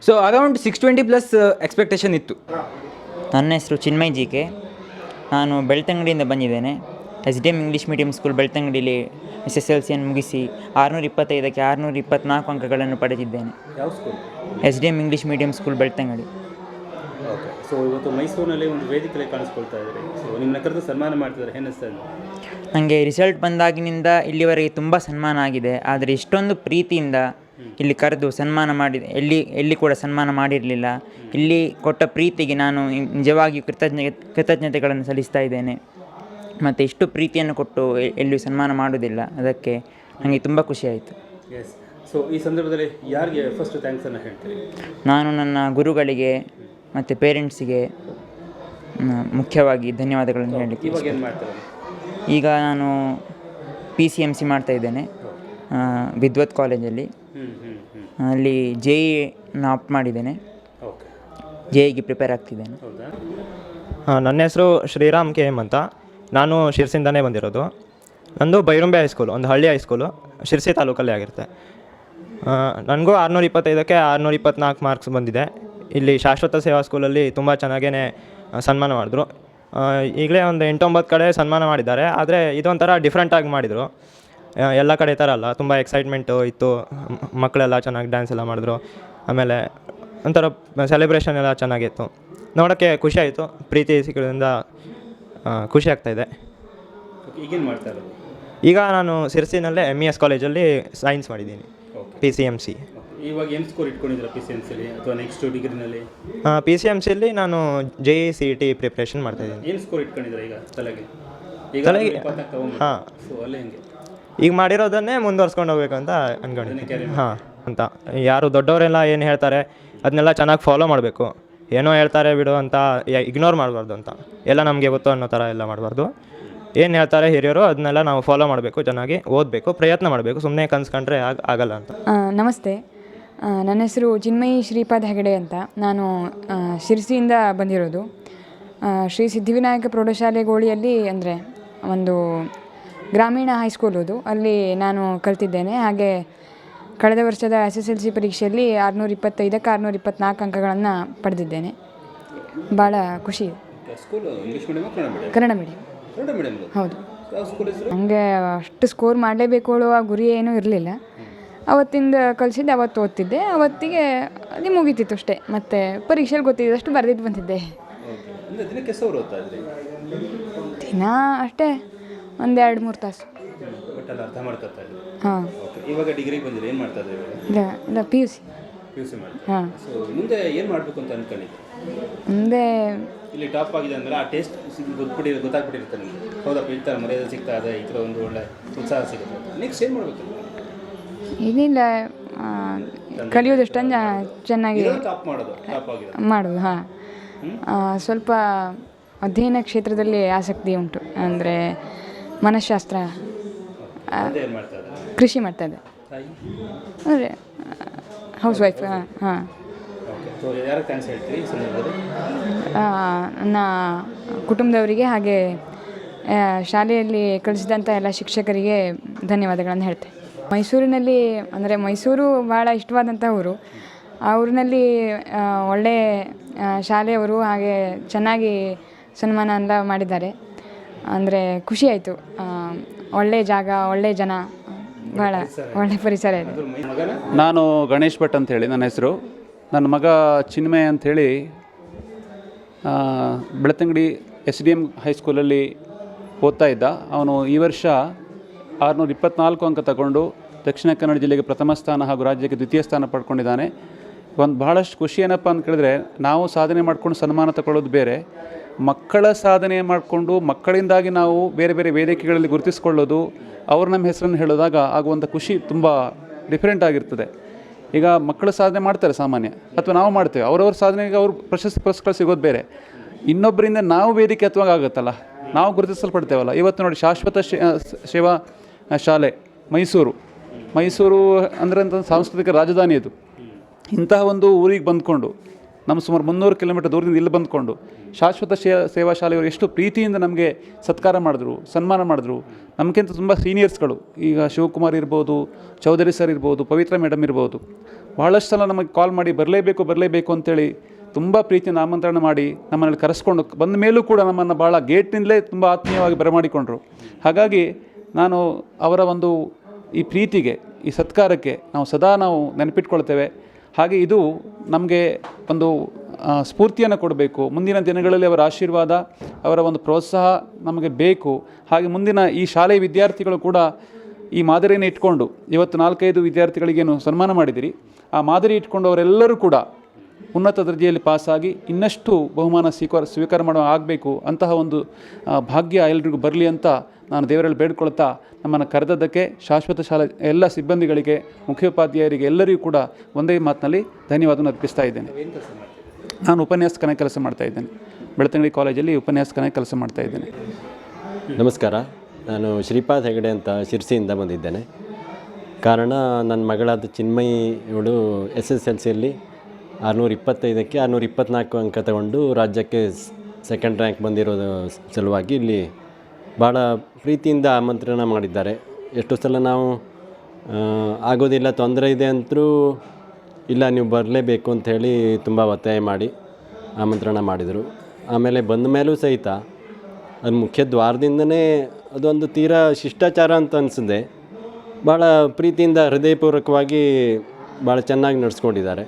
ಸೊ ಅರೌಂಡ್ 620+ ಎಕ್ಸ್ಪೆಕ್ಟೇಷನ್ ಇತ್ತು. ನನ್ನ ಹೆಸರು ಚಿನ್ಮಯ್ ಜಿಕೆ. ನಾನು ಬೆಳ್ತಂಗಡಿಯಿಂದ ಬಂದಿದ್ದೇನೆ. SDM ಇಂಗ್ಲೀಷ್ ಮೀಡಿಯಂ ಸ್ಕೂಲ್ ಬೆಳ್ತಂಗಡಿಯಲ್ಲಿ SSLCಯನ್ನು ಮುಗಿಸಿ 625ಕ್ಕೆ 624 ಅಂಕಗಳನ್ನು ಪಡೆದಿದ್ದೇನೆ. ಯಾವ school? SDM English medium school Belthangady. Okay. So ಇವತ್ತು ಮೈಸೂರಿನಲ್ಲಿ ಒಂದು ವೇದಿಕೆಯಲ್ಲಿ ಕಾಣಿಸ್ಕೊಳ್ತಾ ಇದ್ದಾರೆ. ಸೊ ನಿಮ್ಮನ್ನ ಕರೆದು ಸನ್ಮಾನ ಮಾಡ್ತಿದ್ದಾರೆ, ಏನಿಸ್ತಾ ಇದೆ? ನನಗೆ ರಿಸಲ್ಟ್ ಬಂದಾಗಿನಿಂದ ಇಲ್ಲಿವರೆಗೆ ತುಂಬ ಸನ್ಮಾನ ಆಗಿದೆ. ಆದರೆ ಇಷ್ಟೊಂದು ಪ್ರೀತಿಯಿಂದ ಇಲ್ಲಿ ಕರೆದು ಸನ್ಮಾನ ಮಾಡಿದೆ ಎಲ್ಲಿ ಕೂಡ ಸನ್ಮಾನ ಮಾಡಿರಲಿಲ್ಲ. ಇಲ್ಲಿ ಕೊಟ್ಟ ಪ್ರೀತಿಗೆ ನಾನು ನಿಜವಾಗಿಯೂ ಕೃತಜ್ಞತೆಗಳನ್ನು ಸಲ್ಲಿಸ್ತಾ ಇದ್ದೇನೆ. ಮತ್ತು ಇಷ್ಟು ಪ್ರೀತಿಯನ್ನು ಕೊಟ್ಟು ಎಲ್ಲಿಯೂ ಸನ್ಮಾನ ಮಾಡೋದಿಲ್ಲ, ಅದಕ್ಕೆ ನನಗೆ ತುಂಬ ಖುಷಿಯಾಯಿತು. ಎಸ್. ಸೊ ಈ ಸಂದರ್ಭದಲ್ಲಿ ಯಾರಿಗೆ ಫಸ್ಟ್ ಥ್ಯಾಂಕ್ಸನ್ನು ಹೇಳ್ತೀರಿ? ನಾನು ನನ್ನ ಗುರುಗಳಿಗೆ ಮತ್ತು ಪೇರೆಂಟ್ಸಿಗೆ ಮುಖ್ಯವಾಗಿ ಧನ್ಯವಾದಗಳನ್ನು ಹೇಳಲಿಕ್ಕೆ. ಇವಾಗ ಏನು ಮಾಡ್ತಾರೆ? ಈಗ ನಾನು PCMC ಮಾಡ್ತಾಯಿದ್ದೇನೆ ವಿದ್ವತ್ ಕಾಲೇಜಲ್ಲಿ. ಅಲ್ಲಿ JEE ಆಪ್ಟ್ ಮಾಡಿದ್ದೇನೆ. JEEಗೆ ಪ್ರಿಪೇರ್ ಆಗ್ತಿದ್ದೇನೆ. ನನ್ನ ಹೆಸರು ಶ್ರೀರಾಮ್ KM ಅಂತ. ನಾನು ಶಿರ್ಸಿಂದನೇ ಬಂದಿರೋದು. ನಂದು ಬೈರುಂಬೆ ಹೈಸ್ಕೂಲು, ಒಂದು ಹಳ್ಳಿ ಹೈಸ್ಕೂಲು, ಶಿರ್ಸಿ ತಾಲೂಕಲ್ಲೇ ಆಗಿರುತ್ತೆ. ನನಗೂ 625ಕ್ಕೆ 624 ಮಾರ್ಕ್ಸ್ ಬಂದಿದೆ. ಇಲ್ಲಿ ಶಾಶ್ವತ ಸೇವಾ ಸ್ಕೂಲಲ್ಲಿ ತುಂಬ ಚೆನ್ನಾಗೇ ಸನ್ಮಾನ ಮಾಡಿದ್ರು. ಈಗಲೇ ಒಂದು 8-9 ಕಡೆ ಸನ್ಮಾನ ಮಾಡಿದ್ದಾರೆ. ಆದರೆ ಇದೊಂಥರ ಡಿಫ್ರೆಂಟಾಗಿ ಮಾಡಿದರು, ಎಲ್ಲ ಕಡೆ ಥರ ಅಲ್ಲ. ತುಂಬ ಎಕ್ಸೈಟ್ಮೆಂಟು ಇತ್ತು, ಮಕ್ಕಳೆಲ್ಲ ಚೆನ್ನಾಗಿ ಡ್ಯಾನ್ಸ್ ಎಲ್ಲ ಮಾಡಿದ್ರು. ಆಮೇಲೆ ಒಂಥರ ಸೆಲೆಬ್ರೇಷನ್ ಎಲ್ಲ ಚೆನ್ನಾಗಿತ್ತು, ನೋಡೋಕ್ಕೆ ಖುಷಿ ಆಯಿತು. ಪ್ರೀತಿ ಸಿಗೋದ್ರಿಂದ ಖುಷಿ ಆಗ್ತಾಯಿದೆ. ಈಗೇನು ಮಾಡ್ತಾರೆ? ಈಗ ನಾನು ಸಿರ್ಸಿನಲ್ಲೇ MES ಕಾಲೇಜಲ್ಲಿ ಸೈನ್ಸ್ ಮಾಡಿದ್ದೀನಿ, PCMC. ಇವಾಗ ಏನು ಸ್ಕೋರ್ ಇಟ್ಕೊಂಡಿದ್ದೀರಾ PCMC ಅಥವಾ ನೆಕ್ಸ್ಟ್ ಡಿಗ್ರಿನಲ್ಲಿ? PCMCಯಲ್ಲಿ ನಾನು JEE CET ಪ್ರಿಪ್ರೇಷನ್ ಮಾಡ್ತಾಯಿದ್ದೀನಿ. ಏನು ಸ್ಕೋರ್ ಇಟ್ಕೊಂಡಿದ್ದೀರಾ ಈಗ ತಲೆಗೆ? ಹಾಂ, ಸೊ ಅಲ್ಲೇ ಹೆಂಗೆ ಈಗ ಮಾಡಿರೋದನ್ನೇ ಮುಂದುವರ್ಸ್ಕೊಂಡು ಹೋಗ್ಬೇಕು ಅಂತ ಅಂದ್ಕೊಂಡಿದ್ದೀನಿ. ಹಾಂ ಅಂತ ಯಾರು ದೊಡ್ಡವರೆಲ್ಲ ಏನು ಹೇಳ್ತಾರೆ ಅದನ್ನೆಲ್ಲ ಚೆನ್ನಾಗಿ ಫಾಲೋ ಮಾಡಬೇಕು. ಏನೋ ಹೇಳ್ತಾರೆ ಬಿಡು ಅಂತ ಇಗ್ನೋರ್ ಮಾಡಬಾರ್ದು ಅಂತ, ಎಲ್ಲ ನಮಗೆ ಗೊತ್ತು ಅನ್ನೋ ಥರ ಎಲ್ಲ ಮಾಡಬಾರ್ದು. ಏನು ಹೇಳ್ತಾರೆ ಹಿರಿಯರು ಅದನ್ನೆಲ್ಲ ನಾವು ಫಾಲೋ ಮಾಡಬೇಕು, ಚೆನ್ನಾಗಿ ಓದಬೇಕು, ಪ್ರಯತ್ನ ಮಾಡಬೇಕು. ಸುಮ್ಮನೆ ಕನ್ಸ್ಕೊಂಡ್ರೆ ಆಗಲ್ಲ ಅಂತ. ನಮಸ್ತೆ, ನನ್ನ ಹೆಸರು ಚಿನ್ಮಯಿ ಶ್ರೀಪಾದ್ ಹೆಗಡೆ ಅಂತ. ನಾನು ಶಿರ್ಸಿಯಿಂದ ಬಂದಿರೋದು. ಶ್ರೀ ಸಿದ್ಧಿವಿನಾಯಕ ಪ್ರೌಢಶಾಲೆ ಗೋಳಿಯಲ್ಲಿ ಅಂದರೆ ಒಂದು ಗ್ರಾಮೀಣ ಹೈಸ್ಕೂಲ್ ಅದು, ಅಲ್ಲಿ ನಾನು ಕಲ್ತಿದ್ದೇನೆ. ಹಾಗೆ ಕಳೆದ ವರ್ಷದ SSLC ಪರೀಕ್ಷೆಯಲ್ಲಿ 625ಕ್ಕೆ 624 ಅಂಕಗಳನ್ನು ಪಡೆದಿದ್ದೇನೆ. ಭಾಳ ಖುಷಿ ಇದೆ. ಕನ್ನಡ ಮೀಡಿಯಂ. ಹೌದು. ನನಗೆ ಅಷ್ಟು ಸ್ಕೋರ್ ಮಾಡಲೇಬೇಕು ಹೇಳುವ ಗುರಿ ಏನೂ ಇರಲಿಲ್ಲ. ಅವತ್ತಿಂದ ಕಲಿಸಿದ್ದೆ, ಅವತ್ತು ಓದ್ತಿದ್ದೆ, ಅವತ್ತಿಗೆ ಅದು ಮುಗೀತಿತ್ತು ಅಷ್ಟೇ. ಮತ್ತು ಪರೀಕ್ಷೆಯಲ್ಲಿ ಗೊತ್ತಿದ್ದಷ್ಟು ಬರೆದಿದ್ದು ಬಂದಿದ್ದೆ. ದಿನ ಅಷ್ಟೇ ಒಂದು 2-3 ತಾಸು. ಹಾಂ. ಇವಾಗ ಡಿಗ್ರಿಗೆ ಬಂದಿರಿ, ಏನು ಮಾಡ್ತಾ ಇದ್ದೀರಿ? ಇಲ್ಲ PUC. ಹಾಂ. ಸೊ ಮುಂದೆ ಏನು ಮಾಡಬೇಕು ಅಂತ ಅನ್ಕೊಂಡಿದ್ದೆ? ಮುಂದೆ ಇಲ್ಲಿ ಟಾಪ್ ಆಗಿದೆ ಅಂದರೆ ಆ ಟೇಸ್ಟ್ ಗೊತ್ತಾಗ್ಬಿಟ್ಟಿರುತ್ತೆ ನಿಮಗೆ. ಹೌದಪ್ಪ, ಈ ಥರ ಮರ್ಯಾದೆ ಸಿಗ್ತಾ ಇದೆ, ಈ ಥರ ಒಂದು ಒಳ್ಳೆ ಉತ್ಸಾಹ ಸಿಗುತ್ತೆ. ನೆಕ್ಸ್ಟ್ ಏನು ಮಾಡಬೇಕು? ಏನಿಲ್ಲ, ಕಲಿಯೋದಷ್ಟೊಂದು ಚೆನ್ನಾಗಿ ಮಾಡೋದು. ಹಾಂ, ಸ್ವಲ್ಪ ಅಧ್ಯಯನ ಕ್ಷೇತ್ರದಲ್ಲಿ ಆಸಕ್ತಿ ಉಂಟು. ಅಂದರೆ ಮನಃಶಾಸ್ತ್ರ, ಕೃಷಿ ಮಾಡ್ತಾಯಿದ್ದೆ. ಅಂದರೆ ಹೌಸ್ ವೈಫ್. ಹಾಂ. ನನ್ನ ಕುಟುಂಬದವರಿಗೆ ಹಾಗೆ ಶಾಲೆಯಲ್ಲಿ ಕಲಿಸಿದಂಥ ಎಲ್ಲ ಶಿಕ್ಷಕರಿಗೆ ಧನ್ಯವಾದಗಳನ್ನು ಹೇಳ್ತೆ. ಮೈಸೂರಿನಲ್ಲಿ ಅಂದರೆ ಮೈಸೂರು ಭಾಳ ಇಷ್ಟವಾದಂಥ ಊರು. ಆ ಊರಿನಲ್ಲಿ ಒಳ್ಳೆಯ ಶಾಲೆಯವರು ಹಾಗೆ ಚೆನ್ನಾಗಿ ಸನ್ಮಾನ ಎಲ್ಲ ಮಾಡಿದ್ದಾರೆ. ಅಂದರೆ ಖುಷಿಯಾಯಿತು. ಒಳ್ಳೆಯ ಜಾಗ, ಒಳ್ಳೆಯ ಜನ, ಭಾಳ ಒಳ್ಳೆಯ ಪರಿಸರ ಇದೆ. ನಾನು ಗಣೇಶ್ ಭಟ್ ಅಂಥೇಳಿ ನನ್ನ ಹೆಸರು. ನನ್ನ ಮಗ ಚಿನ್ಮಯ ಅಂಥೇಳಿ ಬೆಳ್ತಂಗಡಿ SDM ಹೈಸ್ಕೂಲಲ್ಲಿ ಓದ್ತಾ ಇದ್ದ. ಅವನು ಈ ವರ್ಷ 624 ಅಂಕ ತಗೊಂಡು ದಕ್ಷಿಣ ಕನ್ನಡ ಜಿಲ್ಲೆಗೆ ಪ್ರಥಮ ಸ್ಥಾನ ಹಾಗೂ ರಾಜ್ಯಕ್ಕೆ ದ್ವಿತೀಯ ಸ್ಥಾನ ಪಡ್ಕೊಂಡಿದ್ದಾನೆ. ಒಂದು ಭಾಳಷ್ಟು ಖುಷಿ ಏನಪ್ಪ ಅಂತ ಕೇಳಿದ್ರೆ, ನಾವು ಸಾಧನೆ ಮಾಡಿಕೊಂಡು ಸನ್ಮಾನ ತಗೊಳ್ಳೋದು ಬೇರೆ, ಮಕ್ಕಳ ಸಾಧನೆ ಮಾಡಿಕೊಂಡು ಮಕ್ಕಳಿಂದಾಗಿ ನಾವು ಬೇರೆ ಬೇರೆ ವೇದಿಕೆಗಳಲ್ಲಿ ಗುರುತಿಸ್ಕೊಳ್ಳೋದು, ಅವರು ನಮ್ಮ ಹೆಸರನ್ನು ಹೇಳೋದಾಗ ಆಗುವಂಥ ಖುಷಿ ತುಂಬ ಡಿಫ್ರೆಂಟ್ ಆಗಿರ್ತದೆ. ಈಗ ಮಕ್ಕಳು ಸಾಧನೆ ಮಾಡ್ತಾರೆ ಸಾಮಾನ್ಯ, ಅಥವಾ ನಾವು ಮಾಡ್ತೇವೆ, ಅವರವ್ರ ಸಾಧನೆಗೆ ಅವರು ಪ್ರಶಸ್ತಿ ಪುರಸ್ಕಾರ ಸಿಗೋದು ಬೇರೆ. ಇನ್ನೊಬ್ಬರಿಂದ ನಾವು ವೇದಿಕೆ ಹತ್ತುವಾಗ ಆಗುತ್ತಲ್ಲ, ನಾವು ಗುರುತಿಸಲ್ಪಡ್ತೇವಲ್ಲ. ಇವತ್ತು ನೋಡಿ, ಶಾಶ್ವತ ಸೇವಾ ಶಾಲೆ ಮೈಸೂರು ಅಂದರೆ ಅಂತ ಸಾಂಸ್ಕೃತಿಕ ರಾಜಧಾನಿ ಇದು. ಇಂತಹ ಒಂದು ಊರಿಗೆ ಬಂದ್ಕೊಂಡು, ನಮ್ಮ ಸುಮಾರು 300 ಕಿಲೋಮೀಟರ್ ದೂರದಿಂದ ಇಲ್ಲಿ ಬಂದ್ಕೊಂಡು ಶಾಶ್ವತ ಸೇವಾ ಶಾಲೆಯವರು ಎಷ್ಟು ಪ್ರೀತಿಯಿಂದ ನಮಗೆ ಸತ್ಕಾರ ಮಾಡಿದ್ರು, ಸನ್ಮಾನ ಮಾಡಿದ್ರು. ನಮಗಿಂತ ತುಂಬ ಸೀನಿಯರ್ಸ್ಗಳು, ಈಗ ಶಿವಕುಮಾರ್ ಇರ್ಬೋದು, ಚೌಧರಿ ಸರ್ ಇರ್ಬೋದು, ಪವಿತ್ರ ಮೇಡಮ್ ಇರ್ಬೋದು, ಭಾಳಷ್ಟು ಸಲ ನಮಗೆ ಕಾಲ್ ಮಾಡಿ ಬರಲೇಬೇಕು ಅಂತೇಳಿ ತುಂಬ ಪ್ರೀತಿಯಿಂದ ಆಮಂತ್ರಣ ಮಾಡಿ ನಮ್ಮಲ್ಲಿ ಕರೆಸ್ಕೊಂಡು ಬಂದ ಮೇಲೂ ಕೂಡ ನಮ್ಮನ್ನು ಭಾಳ ಗೇಟ್ನಿಂದಲೇ ತುಂಬ ಆತ್ಮೀಯವಾಗಿ ಬರಮಾಡಿಕೊಂಡ್ರು. ಹಾಗಾಗಿ ನಾನು ಅವರ ಒಂದು ಈ ಪ್ರೀತಿಗೆ, ಈ ಸತ್ಕಾರಕ್ಕೆ ನಾವು ನೆನಪಿಟ್ಕೊಳ್ತೇವೆ. ಹಾಗೆ ಇದು ನಮಗೆ ಒಂದು ಸ್ಫೂರ್ತಿಯನ್ನು ಕೊಡಬೇಕು. ಮುಂದಿನ ದಿನಗಳಲ್ಲಿ ಅವರ ಆಶೀರ್ವಾದ, ಅವರ ಒಂದು ಪ್ರೋತ್ಸಾಹ ನಮಗೆ ಬೇಕು. ಹಾಗೆ ಮುಂದಿನ ಈ ಶಾಲೆಯ ವಿದ್ಯಾರ್ಥಿಗಳು ಕೂಡ ಈ ಮಾದರಿಯನ್ನು ಇಟ್ಕೊಂಡು, ಇವತ್ತು 4-5 ವಿದ್ಯಾರ್ಥಿಗಳಿಗೇನು ಸನ್ಮಾನ ಮಾಡಿದಿರಿ, ಆ ಮಾದರಿ ಇಟ್ಕೊಂಡು ಅವರೆಲ್ಲರೂ ಕೂಡ ಉನ್ನತ ದರ್ಜೆಯಲ್ಲಿ ಪಾಸಾಗಿ ಇನ್ನಷ್ಟು ಬಹುಮಾನ ಸ್ವೀಕಾರ ಆಗಬೇಕು. ಅಂತಹ ಒಂದು ಭಾಗ್ಯ ಎಲ್ರಿಗೂ ಬರಲಿ ಅಂತ ನಾನು ದೇವರಲ್ಲಿ ಬೇಡ್ಕೊಳ್ತಾ, ನಮ್ಮನ್ನು ಕರೆದದ್ದಕ್ಕೆ ಶಾಶ್ವತ ಶಾಲೆ ಎಲ್ಲ ಸಿಬ್ಬಂದಿಗಳಿಗೆ, ಮುಖ್ಯೋಪಾಧ್ಯಾಯರಿಗೆ ಎಲ್ಲರಿಗೂ ಕೂಡ ಒಂದೇ ಮಾತಿನಲ್ಲಿ ಧನ್ಯವಾದವನ್ನು ಅರ್ಪಿಸ್ತಾ ಇದ್ದೇನೆ. ನಾನು ಉಪನ್ಯಾಸಕನಾಗಿ ಕೆಲಸ ಮಾಡ್ತಾಯಿದ್ದೇನೆ. ಬೆಳ್ತಂಗಡಿ ಕಾಲೇಜಲ್ಲಿ ಉಪನ್ಯಾಸಕನಾಗಿ ಕೆಲಸ ಮಾಡ್ತಾಯಿದ್ದೇನೆ. ನಮಸ್ಕಾರ, ನಾನು ಶ್ರೀಪಾದ್ ಹೆಗಡೆ ಅಂತ ಶಿರ್ಸಿಯಿಂದ ಬಂದಿದ್ದೇನೆ. ಕಾರಣ, ನನ್ನ ಮಗಳಾದ ಚಿನ್ಮಯಿ ಇವಳು SSLCಯಲ್ಲಿ 625ಕ್ಕೆ 624 ಅಂಕ ತಗೊಂಡು ರಾಜ್ಯಕ್ಕೆ ಸೆಕೆಂಡ್ ರ್ಯಾಂಕ್ ಬಂದಿರೋದು ಸಲುವಾಗಿ ಇಲ್ಲಿ ಭಾಳ ಪ್ರೀತಿಯಿಂದ ಆಮಂತ್ರಣ ಮಾಡಿದ್ದಾರೆ. ಎಷ್ಟೋ ಸಲ ನಾವು ಆಗೋದಿಲ್ಲ, ತೊಂದರೆ ಇದೆ ಅಂತರೂ ಇಲ್ಲ ನೀವು ಬರಲೇಬೇಕು ಅಂಥೇಳಿ ತುಂಬ ಒತ್ತಾಯ ಮಾಡಿ ಆಮಂತ್ರಣ ಮಾಡಿದರು. ಆಮೇಲೆ ಬಂದ ಮೇಲೂ ಸಹಿತ ಅದು ಮುಖ್ಯ ದ್ವಾರದಿಂದನೇ ಅದೊಂದು ತೀರಾ ಶಿಷ್ಟಾಚಾರ ಅಂತ ಅನಿಸಿದೆ. ಭಾಳ ಪ್ರೀತಿಯಿಂದ ಹೃದಯಪೂರ್ವಕವಾಗಿ ಭಾಳ ಚೆನ್ನಾಗಿ ನಡೆಸ್ಕೊಂಡಿದ್ದಾರೆ.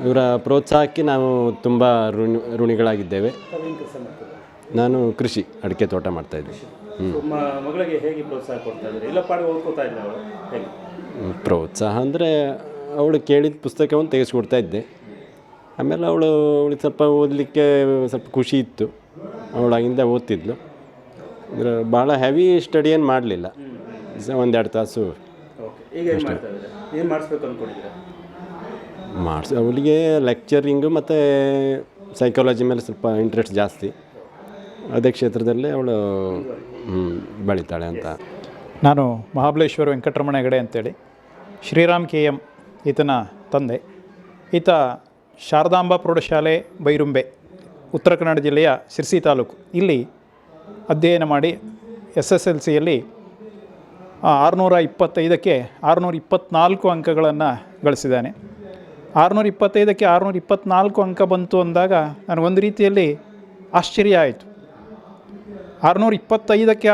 ಇವರ ಪ್ರೋತ್ಸಾಹಕ್ಕೆ ನಾವು ತುಂಬ ಋಣಿಗಳಾಗಿದ್ದೇವೆ. ನಾನು ಕೃಷಿ, ಅಡಿಕೆ ತೋಟ ಮಾಡ್ತಾಯಿದ್ದೆ. ಮಗಳಿಗೆ ಹೇಗೆ ಪ್ರೋತ್ಸಾಹ ಕೊಡ್ತಾ ಇದ್ದಾರೆ? ಎಲ್ಲ ಪಾಡಿಗೆ ಓದ್ಕೋತಾ ಇದ್ದೆ ಅವಳು ಹೇಗೆ? ಪ್ರೋತ್ಸಾಹ ಅಂದರೆ ಅವಳು ಕೇಳಿದ ಪುಸ್ತಕವನ್ನು ತೆಗೆಸ್ಕೊಡ್ತಾ ಇದ್ದೆ. ಆಮೇಲೆ ಅವಳಿಗೆ ಸ್ವಲ್ಪ ಓದಲಿಕ್ಕೆ ಸ್ವಲ್ಪ ಖುಷಿ ಇತ್ತು, ಅವಳಾಗಿಂದ ಓದ್ತಿದ್ಲು. ಅಂದರೆ ಭಾಳ ಹೆವಿ ಸ್ಟಡಿ ಏನು ಮಾಡಲಿಲ್ಲ, 1-2 ತಾಸು ಏನು ಮಾಡಿಸ್ಬೇಕು ಅಂದ್ಕೊಂಡಿದ್ದೀರಾ? ಅವಳಿಗೆ ಲೆಕ್ಚರಿಂಗು ಮತ್ತು ಸೈಕಾಲಜಿ ಮೇಲೆ ಸ್ವಲ್ಪ ಇಂಟ್ರೆಸ್ಟ್ ಜಾಸ್ತಿ. ಅದೇ ಕ್ಷೇತ್ರದಲ್ಲೇ ಅವಳು ಬೆಳೀತಾಳೆ ಅಂತ. ನಾನು ಮಹಾಬಲೇಶ್ವರ ವೆಂಕಟರಮಣ ಹೆಗಡೆ ಅಂತೇಳಿ, ಶ್ರೀರಾಮ್ KM ಈತನ ತಂದೆ. ಈತ ಶಾರದಾಂಬಾ ಪ್ರೌಢಶಾಲೆ ಬೈರುಂಬೆ, ಉತ್ತರ ಕನ್ನಡ ಜಿಲ್ಲೆಯ ಶಿರ್ಸಿ ತಾಲೂಕು, ಇಲ್ಲಿ ಅಧ್ಯಯನ ಮಾಡಿ SSLCಯಲ್ಲಿ 625ಕ್ಕೆ 624 ಅಂಕಗಳನ್ನು ಗಳಿಸಿದ್ದಾನೆ. 625ಕ್ಕೆ 624 ಅಂಕ ಬಂತು ಅಂದಾಗ ನನಗೊಂದು ರೀತಿಯಲ್ಲಿ ಆಶ್ಚರ್ಯ ಆಯಿತು. 625ಕ್ಕೆ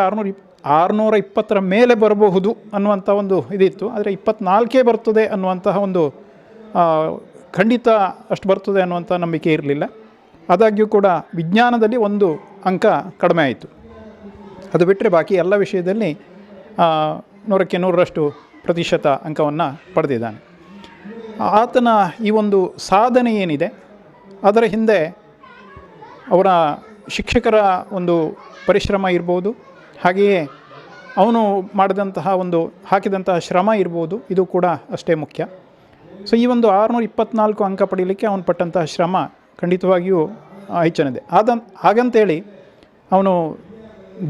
620ರ ಮೇಲೆ ಬರಬಹುದು ಅನ್ನುವಂಥ ಒಂದು ಇದಿತ್ತು. ಆದರೆ 24 ಬರ್ತದೆ ಅನ್ನುವಂತಹ ಒಂದು ಖಂಡಿತ ಅಷ್ಟು ಬರ್ತದೆ ಅನ್ನುವಂಥ ನಂಬಿಕೆ ಇರಲಿಲ್ಲ. ಆದಾಗ್ಯೂ ಕೂಡ ವಿಜ್ಞಾನದಲ್ಲಿ 1 ಅಂಕ ಕಡಿಮೆ ಆಯಿತು. ಅದು ಬಿಟ್ಟರೆ ಬಾಕಿ ಎಲ್ಲ ವಿಷಯದಲ್ಲಿ 100ಕ್ಕೆ 100% ಅಂಕವನ್ನು ಪಡೆದಿದ್ದಾನೆ. ಆತನ ಈ ಒಂದು ಸಾಧನೆ ಏನಿದೆ ಅದರ ಹಿಂದೆ ಅವರ ಶಿಕ್ಷಕರ ಒಂದು ಪರಿಶ್ರಮ ಇರ್ಬೋದು, ಹಾಗೆಯೇ ಅವನು ಮಾಡಿದಂತಹ ಹಾಕಿದಂತಹ ಶ್ರಮ ಇರ್ಬೋದು, ಇದು ಕೂಡ ಅಷ್ಟೇ ಮುಖ್ಯ. ಸೊ ಈ ಒಂದು 624 ಅಂಕ ಪಡೀಲಿಕ್ಕೆ ಅವನು ಪಟ್ಟಂತಹ ಶ್ರಮ ಖಂಡಿತವಾಗಿಯೂ ಹೆಚ್ಚಿನದೆ. ಹಾಗಂತೇಳಿ ಅವನು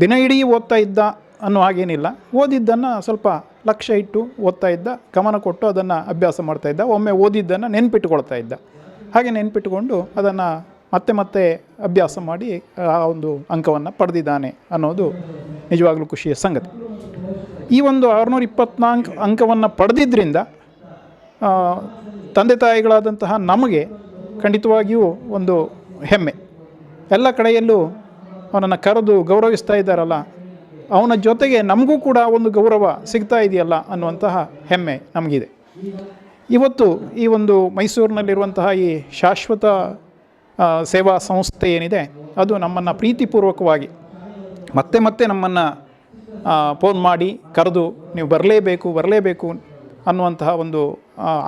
ದಿನ ಇಡೀ ಓದ್ತಾ ಇದ್ದ ಅನ್ನೋ ಹಾಗೇನಿಲ್ಲ. ಓದಿದ್ದನ್ನು ಸ್ವಲ್ಪ ಲಕ್ಷ್ಯ ಇಟ್ಟು ಓದ್ತಾ ಇದ್ದ, ಗಮನ ಕೊಟ್ಟು ಅದನ್ನು ಅಭ್ಯಾಸ ಮಾಡ್ತಾಯಿದ್ದ. ಒಮ್ಮೆ ಓದಿದ್ದನ್ನು ನೆನ್ಪಿಟ್ಕೊಳ್ತಾ ಇದ್ದ. ಹಾಗೆ ನೆನ್ಪಿಟ್ಕೊಂಡು ಅದನ್ನು ಮತ್ತೆ ಅಭ್ಯಾಸ ಮಾಡಿ ಆ ಒಂದು ಅಂಕವನ್ನು ಪಡೆದಿದ್ದಾನೆ ಅನ್ನೋದು ನಿಜವಾಗಲೂ ಖುಷಿಯ ಸಂಗತಿ. ಈ ಒಂದು 624 ಅಂಕವನ್ನು ಪಡೆದಿದ್ದರಿಂದ ತಂದೆ ತಾಯಿಗಳಾದಂತಹ ನಮಗೆ ಖಂಡಿತವಾಗಿಯೂ ಒಂದು ಹೆಮ್ಮೆ. ಎಲ್ಲ ಕಡೆಯಲ್ಲೂ ಅವನನ್ನು ಕರೆದು ಗೌರವಿಸ್ತಾ ಇದ್ದಾರಲ್ಲ, ಅವನ ಜೊತೆಗೆ ನಮಗೂ ಕೂಡ ಒಂದು ಗೌರವ ಸಿಗ್ತಾ ಇದೆಯಲ್ಲ ಅನ್ನುವಂತಹ ಹೆಮ್ಮೆ ನಮಗಿದೆ. ಇವತ್ತು ಈ ಒಂದು ಮೈಸೂರಿನಲ್ಲಿರುವಂತಹ ಈ ಶಾಶ್ವತ ಸೇವಾ ಸಂಸ್ಥೆ ಏನಿದೆ, ಅದು ನಮ್ಮನ್ನು ಪ್ರೀತಿಪೂರ್ವಕವಾಗಿ ಮತ್ತೆ ನಮ್ಮನ್ನು ಫೋನ್ ಮಾಡಿ ಕರೆದು ನೀವು ಬರಲೇಬೇಕು ಅನ್ನುವಂತಹ ಒಂದು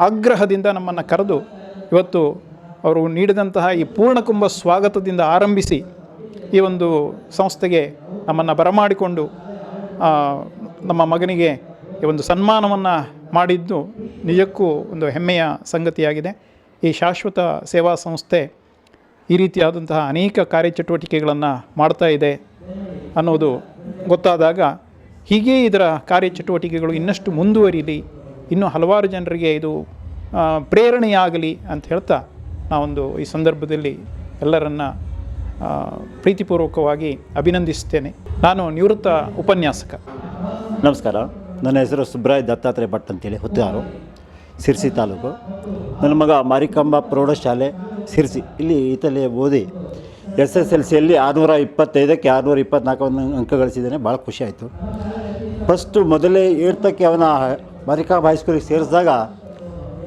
ಆಗ್ರಹದಿಂದ ನಮ್ಮನ್ನು ಕರೆದು ಇವತ್ತು ಅವರು ನೀಡಿದಂತಹ ಈ ಪೂರ್ಣಕುಂಭ ಸ್ವಾಗತದಿಂದ ಆರಂಭಿಸಿ ಈ ಒಂದು ಸಂಸ್ಥೆಗೆ ನಮ್ಮನ್ನು ಬರಮಾಡಿಕೊಂಡು ನಮ್ಮ ಮಗನಿಗೆ ಈ ಒಂದು ಸನ್ಮಾನವನ್ನು ಮಾಡಿದ್ದು ನಿಜಕ್ಕೂ ಒಂದು ಹೆಮ್ಮೆಯ ಸಂಗತಿಯಾಗಿದೆ. ಈ ಶಾಶ್ವತ ಸೇವಾ ಸಂಸ್ಥೆ ಈ ರೀತಿಯಾದಂತಹ ಅನೇಕ ಕಾರ್ಯಚಟುವಟಿಕೆಗಳನ್ನು ಮಾಡ್ತಾ ಇದೆ ಅನ್ನೋದು ಗೊತ್ತಾದಾಗ ಹೀಗೇ ಇದರ ಕಾರ್ಯಚಟುವಟಿಕೆಗಳು ಇನ್ನಷ್ಟು ಮುಂದುವರಿಲಿ, ಇನ್ನೂ ಹಲವಾರು ಜನರಿಗೆ ಇದು ಪ್ರೇರಣೆಯಾಗಲಿ ಅಂತ ಹೇಳ್ತಾ ನಾವೊಂದು ಈ ಸಂದರ್ಭದಲ್ಲಿ ಎಲ್ಲರನ್ನ ಪ್ರೀತಿಪೂರ್ವಕವಾಗಿ ಅಭಿನಂದಿಸ್ತೇನೆ. ನಾನು ನಿವೃತ್ತ ಉಪನ್ಯಾಸಕ. ನಮಸ್ಕಾರ, ನನ್ನ ಹೆಸರು ಸುಬ್ರಾಯ್ ದತ್ತಾತ್ರೇಯ ಭಟ್ ಅಂತೇಳಿ, ಹುತ್ತಾರು, ಶಿರ್ಸಿ ತಾಲೂಕು. ನನ್ನ ಮಗ ಮಾರಿಕಾಂಬಾ ಪ್ರೌಢಶಾಲೆ ಶಿರ್ಸಿ ಇಲ್ಲಿ ಈತಲ್ಲಿ ಓದಿ SSLCಯಲ್ಲಿ 625ಕ್ಕೆ 624 ಅಂಕ ಗಳಿಸಿದ್ದಾನೆ. ಭಾಳ ಖುಷಿ ಆಯಿತು. ಫಸ್ಟು ಮೊದಲೇ 8ಕ್ಕೆ ಅವನ ಮಾರಿಕಾಂಬಾ ಹೈಸ್ಕೂಲಿಗೆ ಸೇರಿಸಿದಾಗ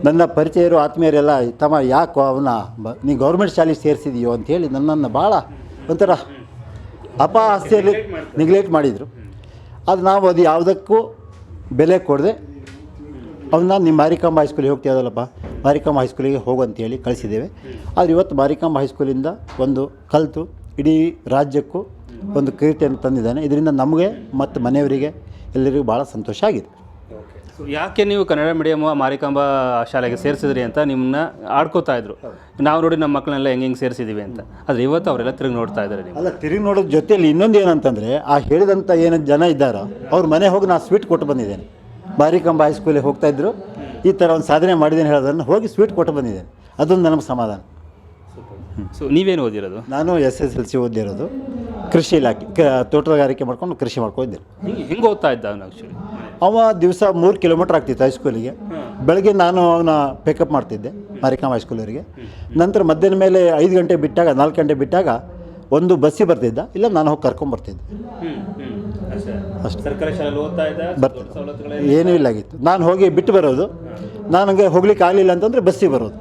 ನನ್ನ ಪರಿಚಯರು ಆತ್ಮೀಯರೆಲ್ಲ, ತಮ್ಮ ಯಾಕೋ ನೀ ಗೌರ್ಮೆಂಟ್ ಶಾಲೆಗೆ ಸೇರಿಸಿದೆಯೋ ಅಂಥೇಳಿ ನನ್ನನ್ನು ಭಾಳ ಒಂಥರ ಅಪಹಾಸ್ಯದಲ್ಲಿ ನೆಗ್ಲೆಕ್ಟ್ ಮಾಡಿದರು. ಅದು ಯಾವುದಕ್ಕೂ ಬೆಲೆ ಕೊಡದೆ ಅವನ್ನ ನಿಮ್ಮ ಮಾರಿಕಾಂಬಾ ಹೈಸ್ಕೂಲಿಗೆ ಹೋಗ್ತೀಯದಲ್ಲಪ್ಪ, ಮಾರಿಕಾಂಬಾ ಹೈಸ್ಕೂಲಿಗೆ ಹೋಗಂತೇಳಿ ಕಳಿಸಿದ್ದೇವೆ. ಆದರೆ ಇವತ್ತು ಮಾರಿಕಾಂಬಾ ಹೈಸ್ಕೂಲಿಂದ ಒಂದು ಕಲಿತು ಇಡೀ ರಾಜ್ಯಕ್ಕೂ ಒಂದು ಕೀರ್ತಿಯನ್ನು ತಂದಿದ್ದಾನೆ. ಇದರಿಂದ ನಮಗೆ ಮತ್ತು ಮನೆಯವರಿಗೆ ಎಲ್ಲರಿಗೂ ಭಾಳ ಸಂತೋಷ ಆಗಿದೆ. ಯಾಕೆ ನೀವು ಕನ್ನಡ ಮೀಡಿಯಮ್ ಮಾರಿಕಾಂಬಾ ಶಾಲೆಗೆ ಸೇರಿಸಿದ್ರಿ ಅಂತ ನಿಮ್ಮನ್ನ ಆಡ್ಕೋತಾ ಇದ್ರು. ನಾವು ನೋಡಿ ನಮ್ಮ ಮಕ್ಕಳನ್ನೆಲ್ಲ ಹೆಂಗೆ ಸೇರಿಸಿದ್ದೀವಿ ಅಂತ. ಆದರೆ ಇವತ್ತು ಅವರೆಲ್ಲ ತಿರುಗಿ ನೋಡ್ತಾ ಇದ್ದಾರೆ. ಅಲ್ಲ, ತಿರುಗಿ ನೋಡೋದ್ರ ಜೊತೆಯಲ್ಲಿ ಇನ್ನೊಂದು ಏನಂತಂದರೆ, ಆ ಹೇಳಿದಂಥ ಏನು ಜನ ಇದ್ದಾರೋ ಅವ್ರ ಮನೆ ಹೋಗಿ ನಾನು ಸ್ವೀಟ್ ಕೊಟ್ಟು ಬಂದಿದ್ದೇನೆ. ಮಾರಿಕಾಂಬಾ ಹೈಸ್ಕೂಲಿಗೆ ಹೋಗ್ತಾಯಿದ್ರು, ಈ ಥರ ಒಂದು ಸಾಧನೆ ಮಾಡಿದ್ದೇನೆ ಹೇಳೋದನ್ನು ಹೋಗಿ ಸ್ವೀಟ್ ಕೊಟ್ಟು ಬಂದಿದ್ದೇನೆ. ಅದೊಂದು ನನಗೆ ಸಮಾಧಾನ. ಸೊ ನೀವೇನು ಓದಿರೋದು? ನಾನು SSLC ಓದಿರೋದು. ಕೃಷಿ ಇಲಾಖೆ, ತೋಟಗಾರಿಕೆ ಮಾಡ್ಕೊಂಡು ಕೃಷಿ ಮಾಡ್ಕೊಂಡಿದ್ದೆ. ಹೆಂಗೆ ಓದ್ತಾ ಇದ್ದ ಅವನು? ಆ್ಯಕ್ಚುಲಿ ಅವ ದಿವಸ 3 ಕಿಲೋಮೀಟ್ರ್ ಆಗ್ತಿತ್ತು ಹೈಸ್ಕೂಲಿಗೆ. ಬೆಳಗ್ಗೆ ನಾನು ಅವನ ಪಿಕಪ್ ಮಾಡ್ತಿದ್ದೆ ಮಾರಿಕಾಂಬಾ ಹೈಸ್ಕೂಲವರಿಗೆ. ನಂತರ ಮಧ್ಯಾಹ್ನ ಮೇಲೆ 5 ಗಂಟೆ ಬಿಟ್ಟಾಗ, 4 ಗಂಟೆ ಬಿಟ್ಟಾಗ ಒಂದು ಬಸ್ಸಿಗೆ ಬರ್ತಿದ್ದ, ಇಲ್ಲ ನಾನು ಹೋಗಿ ಕರ್ಕೊಂಬರ್ತಿದ್ದೆ. ಅಷ್ಟೇ, ಬರ್ತಿದ್ದೆ, ಏನೂ ಇಲ್ಲಾಗಿತ್ತು. ನಾನು ಹೋಗಿ ಬಿಟ್ಟು ಬರೋದು, ನನಗೆ ಹೋಗ್ಲಿಕ್ಕೆ ಆಗಲಿಲ್ಲ ಅಂತಂದರೆ ಬಸ್ಸಿಗೆ ಬರೋದು.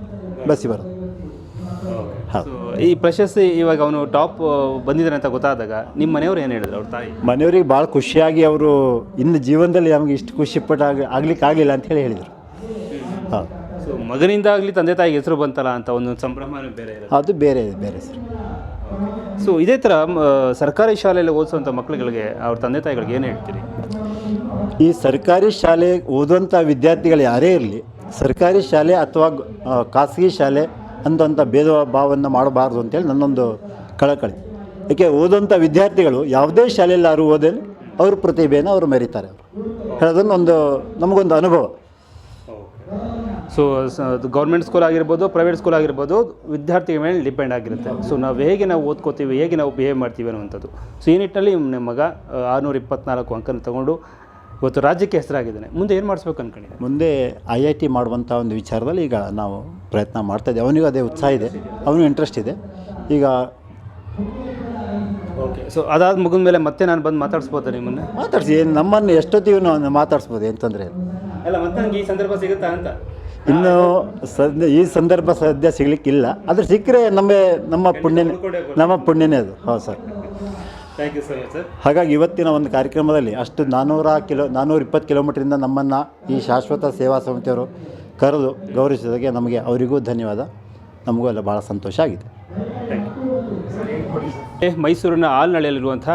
ಸೊ ಈ ಪ್ರಶಸ್ತಿ ಇವಾಗ ಅವನು ಟಾಪ್ ಬಂದಿದ್ದಾನೆ ಅಂತ ಗೊತ್ತಾದಾಗ ನಿಮ್ಮ ಮನೆಯವರು ಏನು ಹೇಳಿದ್ರು ಅವ್ರ ತಾಯಿ? ಮನೆಯವ್ರಿಗೆ ಭಾಳ ಖುಷಿಯಾಗಿ ಅವರು ಇನ್ನು ಜೀವನದಲ್ಲಿ ನಮಗೆ ಇಷ್ಟು ಖುಷಿ ಆಗ್ಲಿಕ್ಕೆ ಆಗಲಿಲ್ಲ ಅಂತ ಹೇಳಿದರು. ಹಾಂ, ಸೊ ಮಗನಿಂದ ಆಗಲಿ ತಂದೆ ತಾಯಿಗೆ ಹೆಸರು ಬಂತಲ್ಲ ಅಂತ ಒಂದು ಸಂಭ್ರಮನೇ ಬೇರೆ ಇರುತ್ತೆ. ಅದು ಬೇರೆ ಸರ್. ಸೊ ಇದೇ ಥರ ಸರ್ಕಾರಿ ಶಾಲೆಯಲ್ಲಿ ಓದಿಸುವಂಥ ಮಕ್ಕಳುಗಳಿಗೆ ಅವ್ರ ತಂದೆ ತಾಯಿಗಳಿಗೆ ಏನು ಹೇಳ್ತೀರಿ? ಈ ಸರ್ಕಾರಿ ಶಾಲೆ ಓದುವಂಥ ವಿದ್ಯಾರ್ಥಿಗಳು ಯಾರೇ ಇರಲಿ, ಸರ್ಕಾರಿ ಶಾಲೆ ಅಥವಾ ಖಾಸಗಿ ಶಾಲೆ ಅಂತಂಥ ಭೇದ ಭಾವವನ್ನು ಮಾಡಬಾರ್ದು ಅಂತೇಳಿ ನನ್ನೊಂದು ಕಳಕಳಿ. ಏಕೆ ಓದುವಂಥ ವಿದ್ಯಾರ್ಥಿಗಳು ಯಾವುದೇ ಶಾಲೆಯಲ್ಲಿ ಯಾರು ಓದಲಿ ಅವ್ರ ಪ್ರತಿಭೆಯನ್ನು ಅವರು ಮೆರೀತಾರೆ. ಅವರು ಹೇಳೋದನ್ನೊಂದು ನಮಗೊಂದು ಅನುಭವ. ಸೊ ಗೌರ್ಮೆಂಟ್ ಸ್ಕೂಲ್ ಆಗಿರ್ಬೋದು, ಪ್ರೈವೇಟ್ ಸ್ಕೂಲ್ ಆಗಿರ್ಬೋದು, ವಿದ್ಯಾರ್ಥಿಗಳ ಮೇಲೆ ಡಿಪೆಂಡ್ ಆಗಿರುತ್ತೆ. ಸೊ ನಾವು ಓದ್ಕೋತೀವಿ, ಹೇಗೆ ನಾವು ಬಿಹೇವ್ ಮಾಡ್ತೀವಿ ಅನ್ನುವಂಥದ್ದು. ಸೊ ಈ ನಿಟ್ಟಿನಲ್ಲಿ ನಿಮ್ಮ ಮಗ 624 ಅಂಕನ ತಗೊಂಡು ಇವತ್ತು ರಾಜ್ಯಕ್ಕೆ ಹೆಸರಾಗಿದ್ದಾನೆ. ಮುಂದೆ ಏನು ಮಾಡಿಸ್ಬೇಕು ಅಂದ್ಕೊಂಡಿದ್ದೆ? ಮುಂದೆ IIT ಮಾಡುವಂಥ ಒಂದು ವಿಚಾರದಲ್ಲಿ ಈಗ ನಾವು ಪ್ರಯತ್ನ ಮಾಡ್ತಾಯಿದ್ದೇವೆ. ಅವನಿಗೂ ಅದೇ ಉತ್ಸಾಹ ಇದೆ, ಅವನಿಗೂ ಇಂಟ್ರೆಸ್ಟ್ ಇದೆ. ಈಗ ಓಕೆ, ಸೊ ಅದಾದ ಮುಗಿದ ಮೇಲೆ ಮತ್ತೆ ನಾನು ಬಂದು ಮಾತಾಡಿಸ್ಬೋದಾ ನಿಮ್ಮನ್ನು? ಮಾತಾಡಿಸಿ, ನಮ್ಮನ್ನು ಎಷ್ಟೊತ್ತಿಗೂ ನಾವು ಮಾತಾಡಿಸ್ಬೋದು, ಏನು ತೊಂದರೆ ಇಲ್ಲ. ಅಲ್ಲ, ಮತ್ತೆ ನನಗೆ ಈ ಸಂದರ್ಭ ಸಿಗುತ್ತಾ ಅಂತ. ಇನ್ನು ಈ ಸಂದರ್ಭ ಸದ್ಯ ಸಿಗಲಿಕ್ಕಿಲ್ಲ, ಆದರೆ ಸಿಕ್ಕರೆ ನಮ್ಮ ಪುಣ್ಯನೇ ಅದು. ಹೌದು sir. Thank you so much sir. ಹಾಗಾಗಿ ಇವತ್ತಿನ ಒಂದು ಕಾರ್ಯಕ್ರಮದಲ್ಲಿ ಅಷ್ಟು 420 ಕಿಲೋಮೀಟ್ರಿಂದ ನಮ್ಮನ್ನು ಈ ಶಾಶ್ವತ ಸೇವಾ ಸಮಿತಿಯವರು ಕರೆದು ಗೌರವಿಸಿದಾಗೆ ಅವರಿಗೂ ಧನ್ಯವಾದ. ನಮಗೂ ಎಲ್ಲ ಭಾಳ ಸಂತೋಷ ಆಗಿದೆ. ಮೈಸೂರಿನ ಆಲ್ನಳ್ಳಿಯಲ್ಲಿರುವಂಥ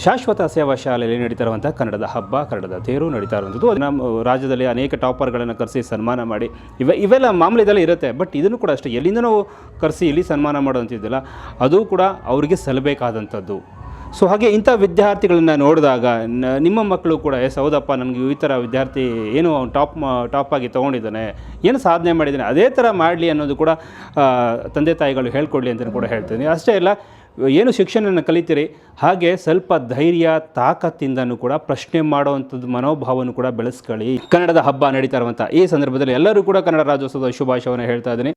ಶಾಶ್ವತ ಸೇವಾ ಶಾಲೆಯಲ್ಲಿ ನಡೀತಾ ಇರುವಂಥ ಕನ್ನಡದ ಹಬ್ಬ, ಕನ್ನಡದ ತೇರು ನಡೀತಾ ಇರುವಂಥದ್ದು. ನಮ್ಮ ರಾಜ್ಯದಲ್ಲಿ ಅನೇಕ ಟಾಪರ್ಗಳನ್ನು ಕರೆಸಿ ಸನ್ಮಾನ ಮಾಡಿ ಇವೆಲ್ಲ ಮಾಮೂಲಿ ಇದೆಲ್ಲ ಇರುತ್ತೆ. ಬಟ್ ಇದನ್ನು ಕೂಡ ಅಷ್ಟೇ, ಎಲ್ಲಿಂದ ನಾವು ಕರೆಸಿ ಇಲ್ಲಿ ಸನ್ಮಾನ ಮಾಡೋಂಥದ್ದಿಲ್ಲ, ಅದು ಕೂಡ ಅವರಿಗೆ ಸಲ್ಲಬೇಕಾದಂಥದ್ದು. ಸೊ ಹಾಗೆ ಇಂಥ ವಿದ್ಯಾರ್ಥಿಗಳನ್ನ ನೋಡಿದಾಗ ನಿಮ್ಮ ಮಕ್ಕಳು ಕೂಡ ಹೌದಪ್ಪ, ನಮಗೆ ಈ ಥರ ವಿದ್ಯಾರ್ಥಿ ಏನು ಟಾಪ್ ಆಗಿ ತೊಗೊಂಡಿದ್ದಾನೆ, ಏನು ಸಾಧನೆ ಮಾಡಿದ್ದಾನೆ, ಅದೇ ಥರ ಮಾಡಲಿ ಅನ್ನೋದು ಕೂಡ ತಂದೆ ತಾಯಿಗಳು ಹೇಳ್ಕೊಡ್ಲಿ ಅಂತಲೂ ಕೂಡ ಹೇಳ್ತೀನಿ. ಅಷ್ಟೇ ಇಲ್ಲ, ಏನು ಶಿಕ್ಷಣವನ್ನು ಕಲಿತೀರಿ ಹಾಗೆ ಸ್ವಲ್ಪ ಧೈರ್ಯ ತಾಕತ್ತಿಂದನೂ ಕೂಡ ಪ್ರಶ್ನೆ ಮಾಡುವಂಥದ್ದು ಮನೋಭಾವವನ್ನು ಕೂಡ ಬೆಳೆಸ್ಕೊಳ್ಳಿ. ಕನ್ನಡದ ಹಬ್ಬ ನಡೀತಾ ಇರುವಂಥ ಈ ಸಂದರ್ಭದಲ್ಲಿ ಎಲ್ಲರೂ ಕೂಡ ಕನ್ನಡ ರಾಜ್ಯೋತ್ಸವದ ಶುಭಾಶಯವನ್ನು ಹೇಳ್ತಾ ಇದ್ದೀನಿ.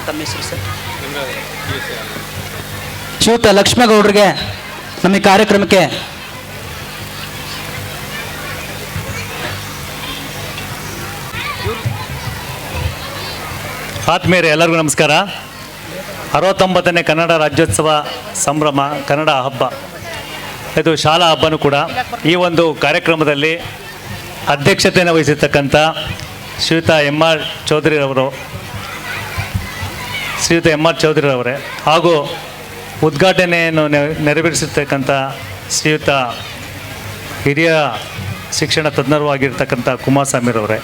ತಮ್ಮ ಹೆಸರು ಸರ್? ಶ್ರೀಯುತ ಲಕ್ಷ್ಮೇಗೌಡರಿಗೆ ನಮ್ಮ ಈ ಕಾರ್ಯಕ್ರಮಕ್ಕೆ ಆತ್ಮೀಯರೇ, ಎಲ್ಲರಿಗೂ ನಮಸ್ಕಾರ. 69ನೇ ಕನ್ನಡ ರಾಜ್ಯೋತ್ಸವ ಸಂಭ್ರಮ, ಕನ್ನಡ ಹಬ್ಬ, ಇದು ಶಾಲಾ ಹಬ್ಬನೂ ಕೂಡ. ಈ ಒಂದು ಕಾರ್ಯಕ್ರಮದಲ್ಲಿ ಅಧ್ಯಕ್ಷತೆಯನ್ನು ವಹಿಸಿರ್ತಕ್ಕಂಥ ಶ್ರೀಯುತ ಎಮ್ ಆರ್ ಚೌಧರಿರವರೇ ಹಾಗೂ ಉದ್ಘಾಟನೆಯನ್ನು ನೆರವೇರಿಸಿರ್ತಕ್ಕಂಥ ಶ್ರೀಯುತ ಹಿರಿಯ ಶಿಕ್ಷಣ ತಜ್ಞರು ಆಗಿರ್ತಕ್ಕಂಥ ಕುಮಾರಸ್ವಾಮಿರವರೇ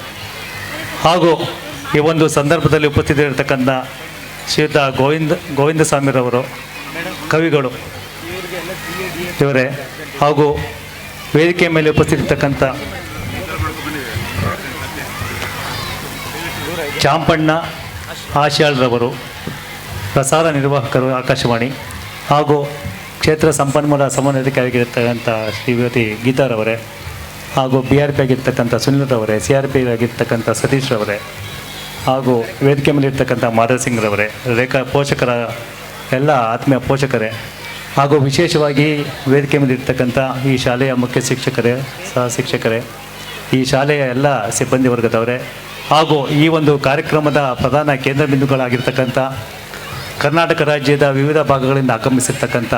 ಹಾಗೂ ಈ ಒಂದು ಸಂದರ್ಭದಲ್ಲಿ ಉಪಸ್ಥಿತರಿರ್ತಕ್ಕಂಥ ಶ್ರೀಯುತ ಗೋವಿಂದ ಸ್ವಾಮಿರವರು, ಕವಿಗಳು ಇವರೇ, ಹಾಗೂ ವೇದಿಕೆ ಮೇಲೆ ಉಪಸ್ಥಿತರಿರ್ತಕ್ಕಂಥ ಚಾಂಪಣ್ಣ ಆಶಾಳ್ರವರು, ಪ್ರಸಾರ ನಿರ್ವಾಹಕರು ಆಕಾಶವಾಣಿ ಹಾಗೂ ಕ್ಷೇತ್ರ ಸಂಪನ್ಮೂಲ ಸಮನ್ವಯಾಧಿಕಾರಿಯಾಗಿರ್ತಕ್ಕಂಥ ಶ್ರೀಮತಿ ಗೀತಾರವರೇ ಹಾಗೂ BRP ಆಗಿರ್ತಕ್ಕಂಥ ಸುನಿಲ್ರವರೇ, CRP ಆಗಿರ್ತಕ್ಕಂಥ ಸತೀಶ್ರವರೇ ಹಾಗೂ ವೇದಿಕೆ ಮೇಲಿರ್ತಕ್ಕಂಥ ಮಾಧವ್ ಸಿಂಗ್ರವರೇ, ರೇಖಾ ಪೋಷಕರ ಎಲ್ಲ ಆತ್ಮೀಯ ಪೋಷಕರೇ ಹಾಗೂ ವಿಶೇಷವಾಗಿ ವೇದಿಕೆ ಮೇಲಿರ್ತಕ್ಕಂಥ ಈ ಶಾಲೆಯ ಮುಖ್ಯ ಶಿಕ್ಷಕರೇ, ಸಹ ಶಿಕ್ಷಕರೇ, ಈ ಶಾಲೆಯ ಎಲ್ಲ ಸಿಬ್ಬಂದಿ ವರ್ಗದವರೇ ಹಾಗೂ ಈ ಒಂದು ಕಾರ್ಯಕ್ರಮದ ಪ್ರಧಾನ ಕೇಂದ್ರ ಬಿಂದುಗಳಾಗಿರ್ತಕ್ಕಂಥ ಕರ್ನಾಟಕ ರಾಜ್ಯದ ವಿವಿಧ ಭಾಗಗಳಿಂದ ಆಗಮಿಸಿರ್ತಕ್ಕಂಥ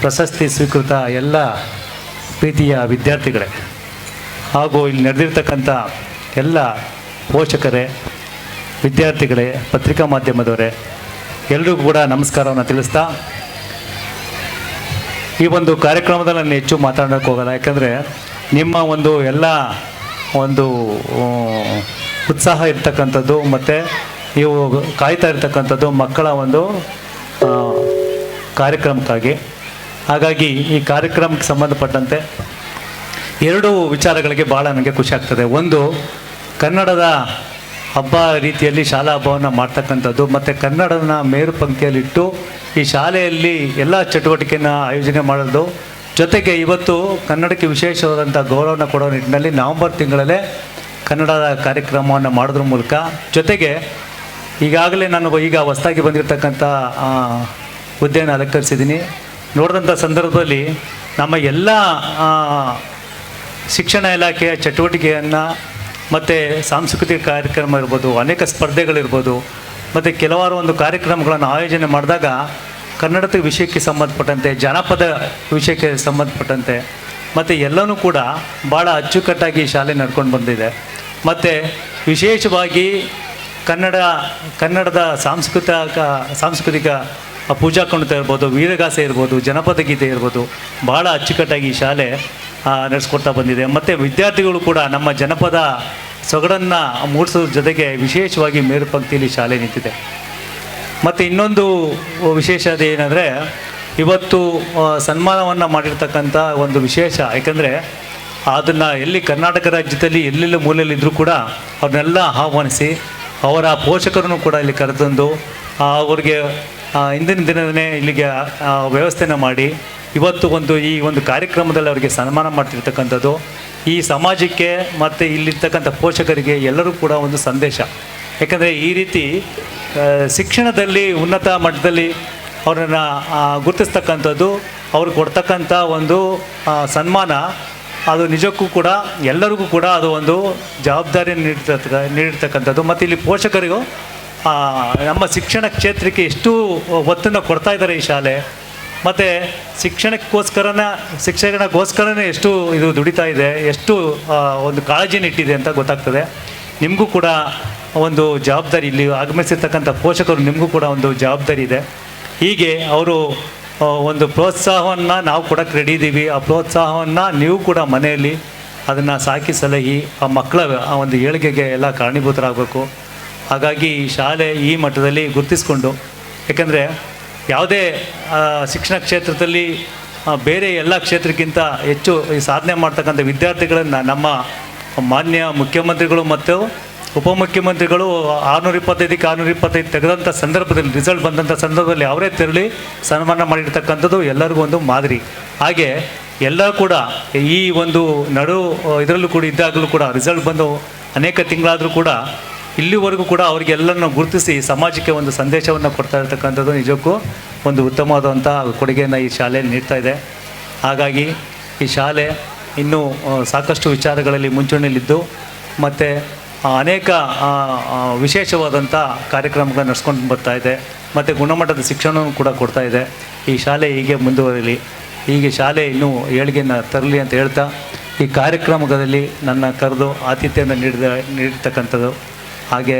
ಪ್ರಶಸ್ತಿ ಸ್ವೀಕೃತ ಎಲ್ಲ ಪ್ರೀತಿಯ ವಿದ್ಯಾರ್ಥಿಗಳೇ ಹಾಗೂ ಇಲ್ಲಿ ನಡೆದಿರ್ತಕ್ಕಂಥ ಎಲ್ಲ ಪೋಷಕರೇ, ವಿದ್ಯಾರ್ಥಿಗಳೇ, ಪತ್ರಿಕಾ ಮಾಧ್ಯಮದವರೇ ಎಲ್ಲರಿಗೂ ಕೂಡ ನಮಸ್ಕಾರವನ್ನು ತಿಳಿಸ್ತಾ ಈ ಒಂದು ಕಾರ್ಯಕ್ರಮದಲ್ಲಿ ನಾನು ಹೆಚ್ಚು ಮಾತಾಡೋಕ್ಕೆ ಹೋಗಲ್ಲ. ಯಾಕಂದರೆ ನಿಮ್ಮ ಒಂದು ಎಲ್ಲ ಒಂದು ಉತ್ಸಾಹ ಇರ್ತಕ್ಕಂಥದ್ದು ಮತ್ತು ನೀವು ಕಾಯ್ತಾ ಇರ್ತಕ್ಕಂಥದ್ದು ಮಕ್ಕಳ ಒಂದು ಕಾರ್ಯಕ್ರಮಕ್ಕಾಗಿ. ಹಾಗಾಗಿ ಈ ಕಾರ್ಯಕ್ರಮಕ್ಕೆ ಸಂಬಂಧಪಟ್ಟಂತೆ ಎರಡು ವಿಚಾರಗಳಿಗೆ ಭಾಳ ನನಗೆ ಖುಷಿ ಆಗ್ತದೆ. ಒಂದು, ಕನ್ನಡದ ಹಬ್ಬ ರೀತಿಯಲ್ಲಿ ಶಾಲಾ ಹಬ್ಬವನ್ನು ಮಾಡ್ತಕ್ಕಂಥದ್ದು ಮತ್ತು ಕನ್ನಡನ ಮೇರು ಪಂಕ್ತಿಯಲ್ಲಿಟ್ಟು ಈ ಶಾಲೆಯಲ್ಲಿ ಎಲ್ಲ ಚಟುವಟಿಕೆಯನ್ನು ಆಯೋಜನೆ ಮಾಡೋದು. ಜೊತೆಗೆ ಇವತ್ತು ಕನ್ನಡಕ್ಕೆ ವಿಶೇಷವಾದಂಥ ಗೌರವನ ಕೊಡೋ ನಿಟ್ಟಿನಲ್ಲಿ ನವಂಬರ್ ತಿಂಗಳಲ್ಲೇ ಕನ್ನಡದ ಕಾರ್ಯಕ್ರಮವನ್ನು ಮಾಡೋದ್ರ ಮೂಲಕ, ಜೊತೆಗೆ ಈಗಾಗಲೇ ನಾನು ಈಗ ಹೊಸದಾಗಿ ಬಂದಿರತಕ್ಕಂಥ ಹುದ್ದೆಯನ್ನು ಅಲಂಕರಿಸಿದ್ದೀನಿ. ನೋಡಿದಂಥ ಸಂದರ್ಭದಲ್ಲಿ ನಮ್ಮ ಎಲ್ಲ ಶಿಕ್ಷಣ ಇಲಾಖೆಯ ಚಟುವಟಿಕೆಯನ್ನು ಮತ್ತು ಸಾಂಸ್ಕೃತಿಕ ಕಾರ್ಯಕ್ರಮ ಇರ್ಬೋದು, ಅನೇಕ ಸ್ಪರ್ಧೆಗಳಿರ್ಬೋದು ಮತ್ತು ಕೆಲವಾರು ಒಂದು ಕಾರ್ಯಕ್ರಮಗಳನ್ನು ಆಯೋಜನೆ ಮಾಡಿದಾಗ ಕನ್ನಡದ ವಿಷಯಕ್ಕೆ ಸಂಬಂಧಪಟ್ಟಂತೆ, ಜನಪದ ವಿಷಯಕ್ಕೆ ಸಂಬಂಧಪಟ್ಟಂತೆ ಮತ್ತು ಎಲ್ಲನೂ ಕೂಡ ಭಾಳ ಅಚ್ಚುಕಟ್ಟಾಗಿ ಶಾಲೆ ನಡ್ಕೊಂಡು ಬಂದಿದೆ. ಮತ್ತು ವಿಶೇಷವಾಗಿ ಕನ್ನಡದ ಸಾಂಸ್ಕೃತಿಕ ಪೂಜಾ ಕುಣಿತ ಇರ್ಬೋದು, ವೀರಗಾಸೆ ಇರ್ಬೋದು, ಜನಪದ ಗೀತೆ ಇರ್ಬೋದು, ಭಾಳ ಅಚ್ಚುಕಟ್ಟಾಗಿ ಈ ಶಾಲೆ ನಡೆಸ್ಕೊಡ್ತಾ ಬಂದಿದೆ. ಮತ್ತು ವಿದ್ಯಾರ್ಥಿಗಳು ಕೂಡ ನಮ್ಮ ಜನಪದ ಸೊಗಡನ್ನು ಮೂಡಿಸೋದ್ರ ಜೊತೆಗೆ ವಿಶೇಷವಾಗಿ ಮೇರು ಪಂಕ್ತಿಯಲ್ಲಿ ಶಾಲೆ ನಿಂತಿದೆ. ಮತ್ತು ಇನ್ನೊಂದು ವಿಶೇಷತೆ ಏನಂದರೆ, ಇವತ್ತು ಸನ್ಮಾನವನ್ನು ಮಾಡಿರ್ತಕ್ಕಂಥ ಒಂದು ವಿಶೇಷ, ಯಾಕಂದರೆ ಅದನ್ನು ಎಲ್ಲಿ ಕರ್ನಾಟಕ ರಾಜ್ಯದಲ್ಲಿ ಎಲ್ಲೆಲ್ಲ ಮೂಲೆಯಲ್ಲಿದ್ದರೂ ಕೂಡ ಅವ್ರನ್ನೆಲ್ಲ ಆಹ್ವಾನಿಸಿ ಅವರ ಪೋಷಕರನ್ನು ಕೂಡ ಇಲ್ಲಿ ಕರೆತಂದು ಅವ್ರಿಗೆ ಹಿಂದಿನ ದಿನವೇ ಇಲ್ಲಿಗೆ ವ್ಯವಸ್ಥೆನ ಮಾಡಿ ಇವತ್ತು ಈ ಒಂದು ಕಾರ್ಯಕ್ರಮದಲ್ಲಿ ಅವರಿಗೆ ಸನ್ಮಾನ ಮಾಡ್ತಿರ್ತಕ್ಕಂಥದ್ದು ಈ ಸಮಾಜಕ್ಕೆ ಮತ್ತು ಇಲ್ಲಿರ್ತಕ್ಕಂಥ ಪೋಷಕರಿಗೆ ಎಲ್ಲರೂ ಕೂಡ ಒಂದು ಸಂದೇಶ. ಯಾಕಂದರೆ ಈ ರೀತಿ ಶಿಕ್ಷಣದಲ್ಲಿ ಉನ್ನತ ಮಟ್ಟದಲ್ಲಿ ಅವರನ್ನು ಗುರುತಿಸ್ತಕ್ಕಂಥದ್ದು, ಅವ್ರಿಗೆ ಕೊಡ್ತಕ್ಕಂಥ ಒಂದು ಸನ್ಮಾನ, ಅದು ನಿಜಕ್ಕೂ ಕೂಡ ಎಲ್ಲರಿಗೂ ಕೂಡ ಅದು ಒಂದು ಜವಾಬ್ದಾರಿ ನೀಡಿರ್ತಕ್ಕಂಥದ್ದು. ಮತ್ತು ಇಲ್ಲಿ ಪೋಷಕರಿಗೂ ನಮ್ಮ ಶಿಕ್ಷಣ ಕ್ಷೇತ್ರಕ್ಕೆ ಎಷ್ಟು ಒತ್ತನ್ನು ಕೊಡ್ತಾ ಇದ್ದಾರೆ ಈ ಶಾಲೆ, ಮತ್ತು ಶಿಕ್ಷಣಕ್ಕೋಸ್ಕರನೇ ಎಷ್ಟು ಇದು ದುಡಿತಾ ಇದೆ, ಎಷ್ಟು ಒಂದು ಕಾಳಜಿನ ಇಟ್ಟಿದೆ ಅಂತ ಗೊತ್ತಾಗ್ತದೆ. ನಿಮಗೂ ಕೂಡ ಒಂದು ಜವಾಬ್ದಾರಿ, ಇಲ್ಲಿ ಆಗಮಿಸಿರ್ತಕ್ಕಂಥ ಪೋಷಕರು ನಿಮಗೂ ಕೂಡ ಒಂದು ಜವಾಬ್ದಾರಿ ಇದೆ. ಹೀಗೆ ಅವರು ಒಂದು ಪ್ರೋತ್ಸಾಹವನ್ನು ನಾವು ಕೊಡೋಕ್ಕೆ ರೆಡಿ ಇದ್ದೀವಿ. ಆ ಪ್ರೋತ್ಸಾಹವನ್ನು ನೀವು ಕೂಡ ಮನೆಯಲ್ಲಿ ಅದನ್ನು ಸಾಕಿ ಸಲಹಿ ಆ ಮಕ್ಕಳ ಒಂದು ಏಳಿಗೆಗೆ ಎಲ್ಲ ಕಾರಣೀಭೂತರಾಗಬೇಕು. ಹಾಗಾಗಿ ಈ ಶಾಲೆ ಈ ಮಟ್ಟದಲ್ಲಿ ಗುರುತಿಸ್ಕೊಂಡು, ಯಾಕೆಂದರೆ ಯಾವುದೇ ಶಿಕ್ಷಣ ಕ್ಷೇತ್ರದಲ್ಲಿ ಬೇರೆ ಎಲ್ಲ ಕ್ಷೇತ್ರಕ್ಕಿಂತ ಹೆಚ್ಚು ಈ ಸಾಧನೆ ಮಾಡ್ತಕ್ಕಂಥ ವಿದ್ಯಾರ್ಥಿಗಳನ್ನು ನಮ್ಮ ಮಾನ್ಯ ಮುಖ್ಯಮಂತ್ರಿಗಳು ಮತ್ತು ಉಪಮುಖ್ಯಮಂತ್ರಿಗಳು 625 ತೆಗೆದಂಥ ಸಂದರ್ಭದಲ್ಲಿ, ರಿಸಲ್ಟ್ ಬಂದಂಥ ಸಂದರ್ಭದಲ್ಲಿ ಅವರೇ ತೆರಳಿ ಸನ್ಮಾನ ಮಾಡಿರ್ತಕ್ಕಂಥದ್ದು ಎಲ್ಲರಿಗೂ ಒಂದು ಮಾದರಿ. ಹಾಗೆ ಎಲ್ಲ ಕೂಡ ಈ ಒಂದು ಇದರಲ್ಲೂ ಕೂಡ ಇದ್ದಾಗಲೂ ಕೂಡ ರಿಸಲ್ಟ್ ಬಂದು ಅನೇಕ ತಿಂಗಳಾದರೂ ಕೂಡ ಇಲ್ಲಿವರೆಗೂ ಕೂಡ ಅವರಿಗೆಲ್ಲರನ್ನು ಗುರುತಿಸಿ ಸಮಾಜಕ್ಕೆ ಒಂದು ಸಂದೇಶವನ್ನು ಕೊಡ್ತಾ ಇರ್ತಕ್ಕಂಥದ್ದು ನಿಜಕ್ಕೂ ಒಂದು ಉತ್ತಮವಾದಂಥ ಕೊಡುಗೆಯನ್ನು ಈ ಶಾಲೆಯಲ್ಲಿ ನೀಡ್ತಾ ಇದೆ. ಹಾಗಾಗಿ ಈ ಶಾಲೆ ಇನ್ನೂ ಸಾಕಷ್ಟು ವಿಚಾರಗಳಲ್ಲಿ ಮುಂಚೂಣಿಯಲ್ಲಿದ್ದು ಮತ್ತು ಅನೇಕ ವಿಶೇಷವಾದಂಥ ಕಾರ್ಯಕ್ರಮಗಳನ್ನು ನಡೆಸ್ಕೊಂಡು ಬರ್ತಾ ಇದೆ ಮತ್ತು ಗುಣಮಟ್ಟದ ಶಿಕ್ಷಣವನ್ನು ಕೂಡ ಕೊಡ್ತಾ ಇದೆ. ಈ ಶಾಲೆ ಹೀಗೆ ಮುಂದುವರಿಲಿ, ಹೀಗೆ ಶಾಲೆ ಇನ್ನೂ ಏಳಿಗೆಯನ್ನು ತರಲಿ ಅಂತ ಹೇಳ್ತಾ ಈ ಕಾರ್ಯಕ್ರಮದಲ್ಲಿ ನನ್ನ ಕರೆದು ಆತಿಥ್ಯವನ್ನು ನೀಡಿರ್ತಕ್ಕಂಥದ್ದು, ಹಾಗೆ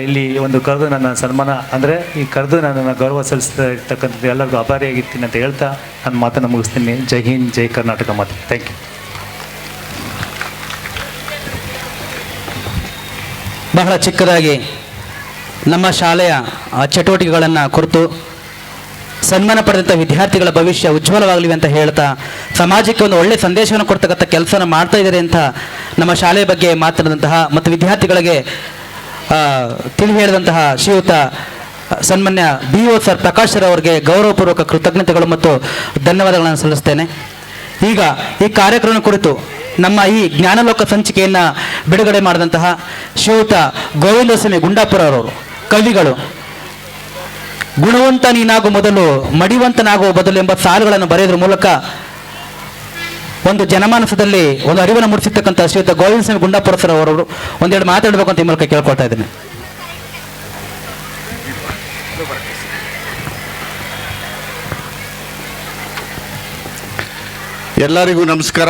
ಇಲ್ಲಿ ಒಂದು ಕರೆದು ನನ್ನ ಸನ್ಮಾನ ಅಂದರೆ ಈ ಕರೆದು ನನ್ನನ್ನು ಗೌರವ ಸಲ್ಲಿಸ್ತಾ ಇರ್ತಕ್ಕಂಥದ್ದು ಎಲ್ಲರಿಗೂ ಆಭಾರಿಯಾಗಿರ್ತೀನಿ ಅಂತ ಹೇಳ್ತಾ ನನ್ನ ಮಾತನ್ನು ಮುಗಿಸ್ತೀನಿ. ಜೈ ಹಿಂದ್, ಜೈ ಕರ್ನಾಟಕ ಮಾತು. Thank you. ಬಹಳ ಚಿಕ್ಕದಾಗಿ ನಮ್ಮ ಶಾಲೆಯ ಚಟುವಟಿಕೆಗಳನ್ನು ಕುರಿತು ಸನ್ಮಾನ ಪಡೆದಂಥ ವಿದ್ಯಾರ್ಥಿಗಳ ಭವಿಷ್ಯ ಉಜ್ವಲವಾಗಲಿ ಅಂತ ಹೇಳ್ತಾ ಸಮಾಜಕ್ಕೆ ಒಂದು ಒಳ್ಳೆಯ ಸಂದೇಶವನ್ನು ಕೊಡ್ತಕ್ಕಂಥ ಕೆಲಸನ ಮಾಡ್ತಾ ಇದ್ದಾರೆ ಅಂತ ನಮ್ಮ ಶಾಲೆಯ ಬಗ್ಗೆ ಮಾತನಾಡಿದಂತಹ ಮತ್ತು ವಿದ್ಯಾರ್ಥಿಗಳಿಗೆ ತಿಳಿ ಹೇಳಿದಂತಹ ಶ್ರೀಯುತ ಸನ್ಮಾನ್ಯ BO ಸರ್ ಪ್ರಕಾಶ್ ಸರ್ ಅವರಿಗೆ ಗೌರವಪೂರ್ವಕ ಕೃತಜ್ಞತೆಗಳು ಮತ್ತು ಧನ್ಯವಾದಗಳನ್ನು ಸಲ್ಲಿಸ್ತೇನೆ. ಈಗ ಈ ಕಾರ್ಯಕ್ರಮ ಕುರಿತು ನಮ್ಮ ಈ ಜ್ಞಾನಲೋಕ ಸಂಚಿಕೆಯನ್ನು ಬಿಡುಗಡೆ ಮಾಡಿದಂತಹ ಶ್ರೀಯುತ ಗೋವಿಂದಸ್ವಾಮಿ ಗುಂಡಾಪುರ ಅವರು ಕವಿಗಳು ಗುಣವಂತ ನೀನಾಗು ಮೊದಲು ಮಡಿವಂತನಾಗುವ ಬದಲು ಎಂಬ ಸಾಲುಗಳನ್ನು ಬರೆಯೋದ್ರ ಮೂಲಕ ಒಂದು ಜನಮಾನಸದಲ್ಲಿ ಒಂದು ಅರಿವನ್ನು ಮೂಡಿಸಿರ್ತಕ್ಕಂಥ ಶ್ರೀಯುತ ಗೋವಿಂದಸ್ವಾಮಿ ಗುಂಡಾಪುರ ಸರ್ ಅವರು ಒಂದೆರಡು ಮಾತಾಡಬೇಕು ಅಂತ ಈ ಮೂಲಕ ಕೇಳ್ಕೊಳ್ತಾ ಇದ್ದೇನೆ. ಎಲ್ಲರಿಗೂ ನಮಸ್ಕಾರ.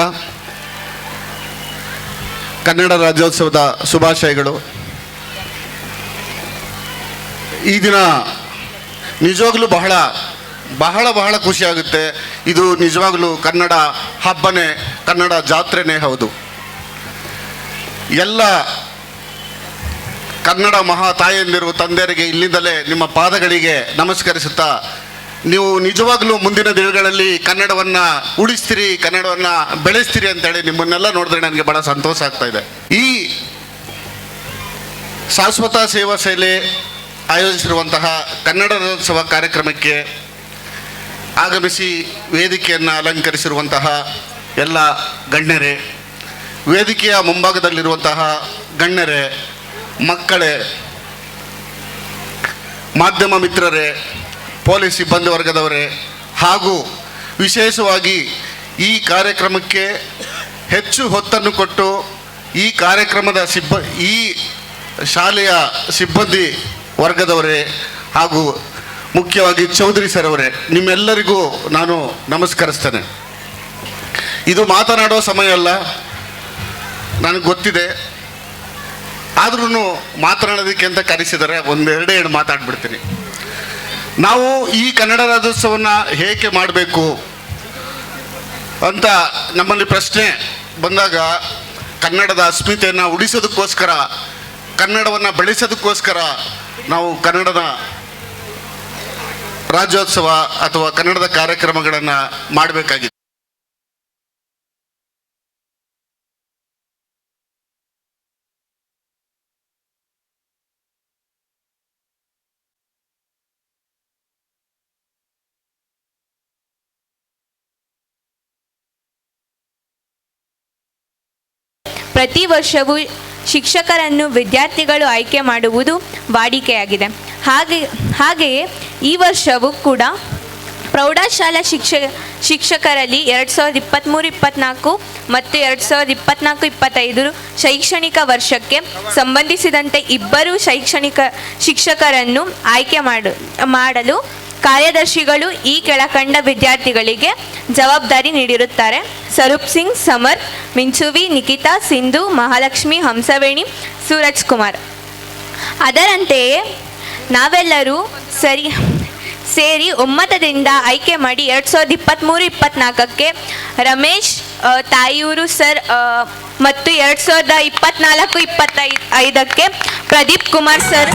ಕನ್ನಡ ರಾಜ್ಯೋತ್ಸವದ ಶುಭಾಶಯಗಳು. ಈ ದಿನ ನಿಜವಾಗ್ಲೂ ಬಹಳ ಬಹಳ ಬಹಳ ಖುಷಿಯಾಗುತ್ತೆ. ಇದು ನಿಜವಾಗ್ಲೂ ಕನ್ನಡ ಹಬ್ಬನೇ, ಕನ್ನಡ ಜಾತ್ರೆನೇ ಹೌದು. ಎಲ್ಲ ಕನ್ನಡ ಮಹಾ ತಾಯಿಯಂದಿರು ತಂದೆಯರಿಗೆ ಇಲ್ಲಿಂದಲೇ ನಿಮ್ಮ ಪಾದಗಳಿಗೆ ನಮಸ್ಕರಿಸುತ್ತಾ, ನೀವು ನಿಜವಾಗ್ಲೂ ಮುಂದಿನ ದಿನಗಳಲ್ಲಿ ಕನ್ನಡವನ್ನು ಉಳಿಸ್ತೀರಿ, ಕನ್ನಡವನ್ನು ಬೆಳೆಸ್ತೀರಿ ಅಂತೇಳಿ ನಿಮ್ಮನ್ನೆಲ್ಲ ನೋಡಿದ್ರೆ ನನಗೆ ಬಹಳ ಸಂತೋಷ ಆಗ್ತಾ ಇದೆ. ಈ ಶಾಶ್ವತ ಸೇವಾ ಶೈಲಿ ಆಯೋಜಿಸಿರುವಂತಹ ಕನ್ನಡ ರಾಜ್ಯೋತ್ಸವ ಕಾರ್ಯಕ್ರಮಕ್ಕೆ ಆಗಮಿಸಿ ವೇದಿಕೆಯನ್ನು ಅಲಂಕರಿಸಿರುವಂತಹ ಎಲ್ಲ ಗಣ್ಯರೇ, ವೇದಿಕೆಯ ಮುಂಭಾಗದಲ್ಲಿರುವಂತಹ ಗಣ್ಯರೇ, ಮಕ್ಕಳೇ, ಮಾಧ್ಯಮ ಮಿತ್ರರೇ, ಪೊಲೀಸ್ ಸಿಬ್ಬಂದಿ ವರ್ಗದವರೇ, ಹಾಗೂ ವಿಶೇಷವಾಗಿ ಈ ಕಾರ್ಯಕ್ರಮಕ್ಕೆ ಹೆಚ್ಚು ಹೊತ್ತನ್ನು ಕೊಟ್ಟು ಈ ಕಾರ್ಯಕ್ರಮದ ಈ ಶಾಲೆಯ ಸಿಬ್ಬಂದಿ ವರ್ಗದವರೇ, ಹಾಗೂ ಮುಖ್ಯವಾಗಿ ಚೌಧರಿ ಸರ್ ಅವರೇ, ನಿಮ್ಮೆಲ್ಲರಿಗೂ ನಾನು ನಮಸ್ಕರಿಸ್ತೇನೆ. ಇದು ಮಾತನಾಡೋ ಸಮಯ ಅಲ್ಲ, ನನಗೆ ಗೊತ್ತಿದೆ. ಆದ್ರೂ ಮಾತನಾಡೋದಕ್ಕೆ ಅಂತ ಕರೆಸಿದರೆ ಒಂದೆರಡು ಮಾತಾಡ್ಬಿಡ್ತೀನಿ. ನಾವು ಈ ಕನ್ನಡ ರಾಜ್ಯೋತ್ಸವವನ್ನು ಹೇಗೆ ಮಾಡಬೇಕು ಅಂತ ನಮ್ಮಲ್ಲಿ ಪ್ರಶ್ನೆ ಬಂದಾಗ, ಕನ್ನಡದ ಅಸ್ಮಿತೆಯನ್ನು ಉಳಿಸೋದಕ್ಕೋಸ್ಕರ, ಕನ್ನಡವನ್ನು ಬೆಳೆಸೋದಕ್ಕೋಸ್ಕರ ನಾವು ಕನ್ನಡದ ರಾಜ್ಯೋತ್ಸವ ಅಥವಾ ಕನ್ನಡದ ಕಾರ್ಯಕ್ರಮಗಳನ್ನು ಮಾಡಬೇಕಾಗಿದೆ. ಪ್ರತಿ ವರ್ಷವೂ ಶಿಕ್ಷಕರನ್ನು ವಿದ್ಯಾರ್ಥಿಗಳು ಆಯ್ಕೆ ಮಾಡುವುದು ವಾಡಿಕೆಯಾಗಿದೆ. ಹಾಗೆಯೇ ಈ ವರ್ಷವೂ ಕೂಡ ಪ್ರೌಢಶಾಲಾ ಶಿಕ್ಷಕರಲ್ಲಿ 2023-24 ಮತ್ತು 2024-25 ಶೈಕ್ಷಣಿಕ ವರ್ಷಕ್ಕೆ ಸಂಬಂಧಿಸಿದಂತೆ ಇಬ್ಬರು ಶಿಕ್ಷಕರನ್ನು ಆಯ್ಕೆ ಮಾಡಲು ಕಾರ್ಯದರ್ಶಿಗಳು ಈ ಕೆಳಕಂಡ ವಿದ್ಯಾರ್ಥಿಗಳಿಗೆ ಜವಾಬ್ದಾರಿ ನೀಡಿರುತ್ತಾರೆ: ಸ್ವರೂಪ್ ಸಿಂಗ್, ಸಮರ್, ಮಿಂಚುವಿ, ನಿಖಿತಾ, ಸಿಂಧು, ಮಹಾಲಕ್ಷ್ಮಿ, ಹಂಸವೇಣಿ, ಸೂರಜ್ ಕುಮಾರ್. ಅದರಂತೆಯೇ ನಾವೆಲ್ಲರೂ ಸೇರಿ ಒಮ್ಮತದಿಂದ ಆಯ್ಕೆ ಮಾಡಿ 2023-24ಕ್ಕೆ ರಮೇಶ್ ತಾಯೂರು ಸರ್ ಮತ್ತು 2024-25ಕ್ಕೆ ಪ್ರದೀಪ್ ಕುಮಾರ್ ಸರ್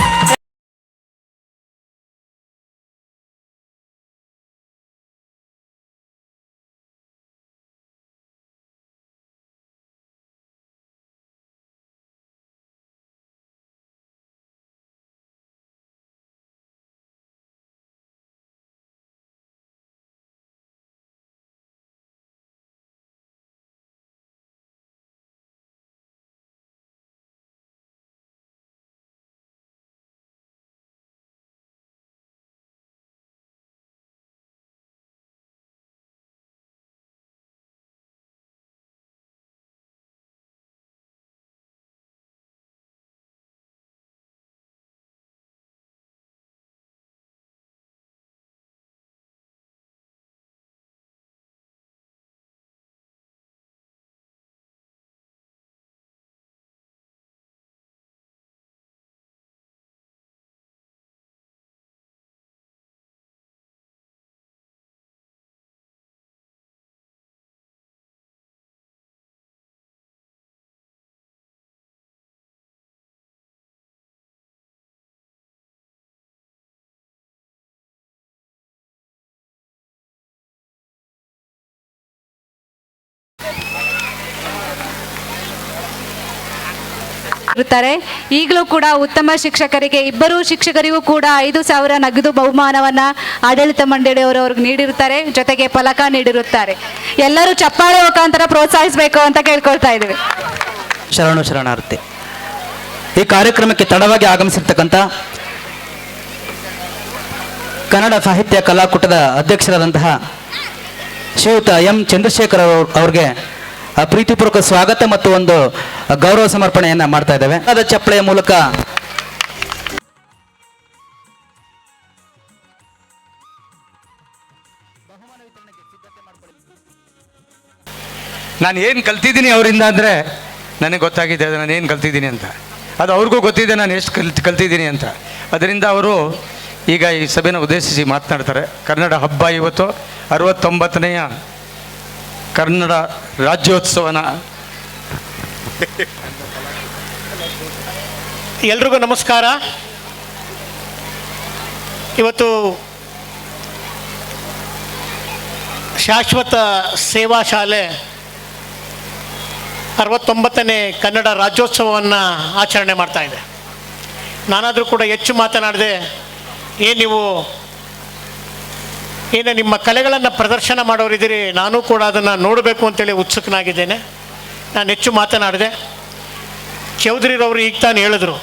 ಇರುತ್ತಾರೆ. ಈಗಲೂ ಕೂಡ ಉತ್ತಮ ಶಿಕ್ಷಕರಿಗೆ ಇಬ್ಬರು ಶಿಕ್ಷಕರಿಗೂ ಕೂಡ 5,000 ನಗದು ಬಹುಮಾನವನ್ನು ಆಡಳಿತ ಮಂಡಳಿಯವರು ಅವ್ರಿಗೆ ನೀಡಿರುತ್ತಾರೆ, ಜೊತೆಗೆ ಫಲಕ ನೀಡಿರುತ್ತಾರೆ. ಎಲ್ಲರೂ ಚಪ್ಪಾಳೆ ಮುಖಾಂತರ ಪ್ರೋತ್ಸಾಹಿಸಬೇಕು ಅಂತ ಕೇಳ್ಕೊಳ್ತಾ ಇದ್ದೀವಿ. ಶರಣಾರ್ಥಿ. ಈ ಕಾರ್ಯಕ್ರಮಕ್ಕೆ ತಡವಾಗಿ ಆಗಮಿಸಿರ್ತಕ್ಕಂಥ ಕನ್ನಡ ಸಾಹಿತ್ಯ ಕಲಾಕೂಟದ ಅಧ್ಯಕ್ಷರಾದಂತಹ ಶ್ರೀಯುತ ಎಂ ಚಂದ್ರಶೇಖರ್ ಅವ್ರಿಗೆ ಪ್ರೀತಿಪೂರ್ವಕ ಸ್ವಾಗತ ಮತ್ತು ಒಂದು ಗೌರವ ಸಮರ್ಪಣೆಯನ್ನ ಮಾಡ್ತಾ ಇದ್ದೇವೆ. ಅದ ಚಪ್ಪಳೆಯ ಮೂಲಕ ನಾನು ಏನು ಕಲ್ತಿದ್ದೀನಿ ಅವರಿಂದ ಅಂದರೆ ನನಗೆ ಗೊತ್ತಾಗಿದೆ ನಾನು ಏನು ಕಲ್ತಿದ್ದೀನಿ ಅಂತ. ಅದು ಅವ್ರಿಗೂ ಗೊತ್ತಿದೆ ನಾನು ಎಷ್ಟು ಕಲ್ತಿದ್ದೀನಿ ಅಂತ. ಅದರಿಂದ ಅವರು ಈಗ ಈ ಸಭೆನ ಉದ್ದೇಶಿಸಿ ಮಾತನಾಡ್ತಾರೆ. ಕನ್ನಡ ಹಬ್ಬ ಇವತ್ತು 69ನೇಯ ಕನ್ನಡ ರಾಜ್ಯೋತ್ಸವನ. ಎಲ್ರಿಗೂ ನಮಸ್ಕಾರ. ಇವತ್ತು ಶಾಶ್ವತ ಸೇವಾ ಶಾಲೆ 69ನೇ ಕನ್ನಡ ರಾಜ್ಯೋತ್ಸವವನ್ನು ಆಚರಣೆ ಮಾಡ್ತಾ ಇದೆ. ನಾನಾದರೂ ಕೂಡ ಹೆಚ್ಚು ಮಾತನಾಡದೆ ನೀವು ನಿಮ್ಮ ಕಲೆಗಳನ್ನು ಪ್ರದರ್ಶನ ಮಾಡೋರಿದ್ದೀರಿ, ನಾನು ಕೂಡ ಅದನ್ನು ನೋಡಬೇಕು ಅಂತೇಳಿ ಉತ್ಸುಕನಾಗಿದ್ದೇನೆ. ನಾನು ಹೆಚ್ಚು ಮಾತನಾಡಿದೆ. ಚೌಧರಿರವರು ಈಗ ತಾನು ಹೇಳಿದ್ರು,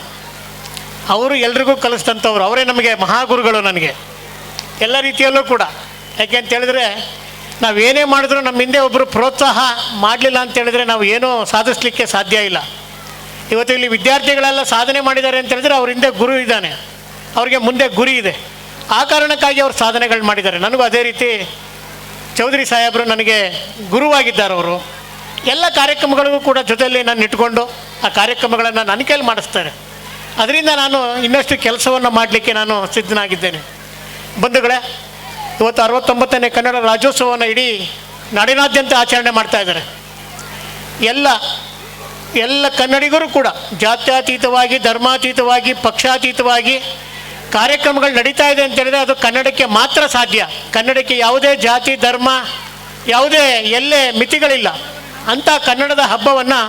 ಅವರು ಎಲ್ರಿಗೂ ಕಲಿಸಿದಂಥವ್ರು, ಅವರೇ ನಮಗೆ ಮಹಾಗುರುಗಳು ನನಗೆ ಎಲ್ಲ ರೀತಿಯಲ್ಲೂ ಕೂಡ. ಯಾಕೆ ಅಂತ ಹೇಳಿದ್ರೆ ನಾವೇನೇ ಮಾಡಿದ್ರು ನಮ್ಮ ಹಿಂದೆ ಒಬ್ಬರು ಪ್ರೋತ್ಸಾಹ ಮಾಡಲಿಲ್ಲ ಅಂತೇಳಿದರೆ ನಾವು ಏನೂ ಸಾಧಿಸಲಿಕ್ಕೆ ಸಾಧ್ಯ ಇಲ್ಲ. ಇವತ್ತು ಇಲ್ಲಿ ವಿದ್ಯಾರ್ಥಿಗಳೆಲ್ಲ ಸಾಧನೆ ಮಾಡಿದ್ದಾರೆ ಅಂತ ಹೇಳಿದ್ರೆ ಅವ್ರ ಹಿಂದೆ ಗುರು ಇದ್ದಾನೆ, ಅವ್ರಿಗೆ ಮುಂದೆ ಗುರಿ ಇದೆ. ಆ ಕಾರಣಕ್ಕಾಗಿ ಅವ್ರು ಸಾಧನೆಗಳು ಮಾಡಿದ್ದಾರೆ. ನನಗೂ ಅದೇ ರೀತಿ ಚೌಧರಿ ಸಾಹೇಬರು ನನಗೆ ಗುರುವಾಗಿದ್ದಾರೆ. ಅವರು ಎಲ್ಲ ಕಾರ್ಯಕ್ರಮಗಳಿಗೂ ಕೂಡ ಜೊತೆಯಲ್ಲಿ ನಾನು ಇಟ್ಕೊಂಡು ಆ ಕಾರ್ಯಕ್ರಮಗಳನ್ನು ನನ್ನ ಕೈಲಿ ಮಾಡಿಸ್ತಾರೆ. ಅದರಿಂದ ನಾನು ಇನ್ನಷ್ಟು ಕೆಲಸವನ್ನು ಮಾಡಲಿಕ್ಕೆ ನಾನು ಸಿದ್ಧನಾಗಿದ್ದೇನೆ. ಬಂಧುಗಳೇ, ಇವತ್ತು 69ನೇ ಕನ್ನಡ ರಾಜ್ಯೋತ್ಸವವನ್ನು ಇಡೀ ನಾಡಿನಾದ್ಯಂತ ಆಚರಣೆ ಮಾಡ್ತಾ ಇದ್ದಾರೆ. ಎಲ್ಲ ಕನ್ನಡಿಗರು ಕೂಡ ಜಾತ್ಯತೀತವಾಗಿ, ಧರ್ಮಾತೀತವಾಗಿ, ಪಕ್ಷಾತೀತವಾಗಿ ಕಾರ್ಯಕ್ರಮಗಳು ನಡೀತಾ ಇದೆ ಅಂತ ಹೇಳಿದ್ರೆ ಅದು ಕನ್ನಡಕ್ಕೆ ಮಾತ್ರ ಸಾಧ್ಯ. ಕನ್ನಡಕ್ಕೆ ಯಾವುದೇ ಜಾತಿ, ಧರ್ಮ, ಯಾವುದೇ ಎಲ್ಲೇ ಮಿತಿಗಳಿಲ್ಲ. ಅಂಥ ಕನ್ನಡದ ಹಬ್ಬವನ್ನು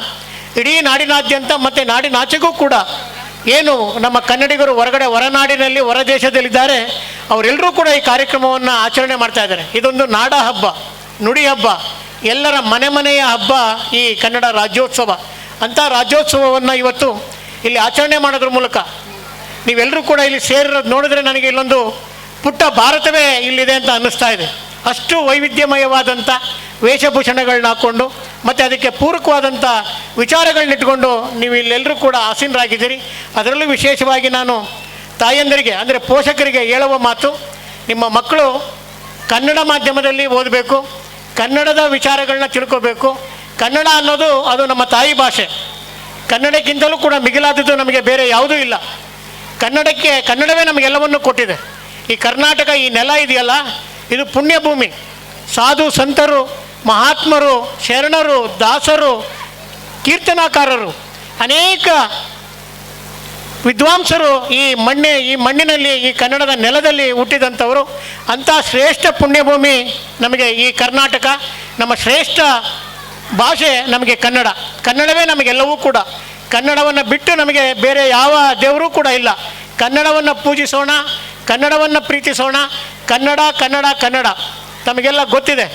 ಇಡೀ ನಾಡಿನಾದ್ಯಂತ ಮತ್ತು ನಾಡಿನಾಚೆಗೂ ಕೂಡ ಏನು ನಮ್ಮ ಕನ್ನಡಿಗರು ಹೊರನಾಡಿನಲ್ಲಿ ಹೊರ ದೇಶದಲ್ಲಿದ್ದಾರೆ ಅವರೆಲ್ಲರೂ ಕೂಡ ಈ ಕಾರ್ಯಕ್ರಮವನ್ನು ಆಚರಣೆ ಮಾಡ್ತಾ ಇದ್ದಾರೆ. ಇದೊಂದು ನಾಡ ಹಬ್ಬ, ನುಡಿ ಹಬ್ಬ, ಎಲ್ಲರ ಮನೆಯ ಹಬ್ಬ ಈ ಕನ್ನಡ ರಾಜ್ಯೋತ್ಸವ. ಅಂಥ ರಾಜ್ಯೋತ್ಸವವನ್ನು ಇವತ್ತು ಇಲ್ಲಿ ಆಚರಣೆ ಮಾಡೋದ್ರ ಮೂಲಕ ನೀವೆಲ್ಲರೂ ಕೂಡ ಇಲ್ಲಿ ಸೇರಿರೋದು ನೋಡಿದ್ರೆ ನನಗೆ ಇಲ್ಲೊಂದು ಪುಟ್ಟ ಭಾರತವೇ ಇಲ್ಲಿದೆ ಅಂತ ಅನ್ನಿಸ್ತಾ ಇದೆ. ಅಷ್ಟು ವೈವಿಧ್ಯಮಯವಾದಂಥ ವೇಷಭೂಷಣಗಳನ್ನ ಹಾಕ್ಕೊಂಡು ಮತ್ತು ಅದಕ್ಕೆ ಪೂರಕವಾದಂಥ ವಿಚಾರಗಳನ್ನಿಟ್ಕೊಂಡು ನೀವು ಇಲ್ಲೆಲ್ಲರೂ ಕೂಡ ಆಸೀನರಾಗಿದ್ದೀರಿ. ಅದರಲ್ಲೂ ವಿಶೇಷವಾಗಿ ನಾನು ತಾಯಂದರಿಗೆ ಅಂದರೆ ಪೋಷಕರಿಗೆ ಹೇಳುವ ಮಾತು, ನಿಮ್ಮ ಮಕ್ಕಳು ಕನ್ನಡ ಮಾಧ್ಯಮದಲ್ಲಿ ಓದಬೇಕು, ಕನ್ನಡದ ವಿಚಾರಗಳನ್ನ ತಿಳ್ಕೋಬೇಕು. ಕನ್ನಡ ಅನ್ನೋದು ಅದು ನಮ್ಮ ತಾಯಿ ಭಾಷೆ. ಕನ್ನಡಕ್ಕಿಂತಲೂ ಕೂಡ ಮಿಗಿಲಾದದ್ದು ನಮಗೆ ಬೇರೆ ಯಾವುದೂ ಇಲ್ಲ. ಕನ್ನಡವೇ ನಮಗೆಲ್ಲವನ್ನೂ ಕೊಟ್ಟಿದೆ. ಈ ಕರ್ನಾಟಕ, ಈ ನೆಲ ಇದೆಯಲ್ಲ, ಇದು ಪುಣ್ಯಭೂಮಿ. ಸಾಧು ಸಂತರು, ಮಹಾತ್ಮರು, ಶರಣರು, ದಾಸರು, ಕೀರ್ತನಾಕಾರರು, ಅನೇಕ ವಿದ್ವಾಂಸರು ಈ ಮಣ್ಣಿನಲ್ಲಿ, ಈ ಕನ್ನಡದ ನೆಲದಲ್ಲಿ ಹುಟ್ಟಿದಂಥವರು. ಅಂಥ ಶ್ರೇಷ್ಠ ಪುಣ್ಯಭೂಮಿ ನಮಗೆ ಈ ಕರ್ನಾಟಕ. ನಮ್ಮ ಶ್ರೇಷ್ಠ ಭಾಷೆ ನಮಗೆ ಕನ್ನಡ. ಕನ್ನಡವೇ ನಮಗೆಲ್ಲವೂ ಕೂಡ. ಕನ್ನಡವನ್ನು ಬಿಟ್ಟು ನಮಗೆ ಬೇರೆ ಯಾವ ದೇವರೂ ಕೂಡ ಇಲ್ಲ. ಕನ್ನಡವನ್ನು ಪೂಜಿಸೋಣ, ಕನ್ನಡವನ್ನು ಪ್ರೀತಿಸೋಣ. ಕನ್ನಡ ಕನ್ನಡ ಕನ್ನಡ ತಮಗೆಲ್ಲ ಗೊತ್ತಿದೆ.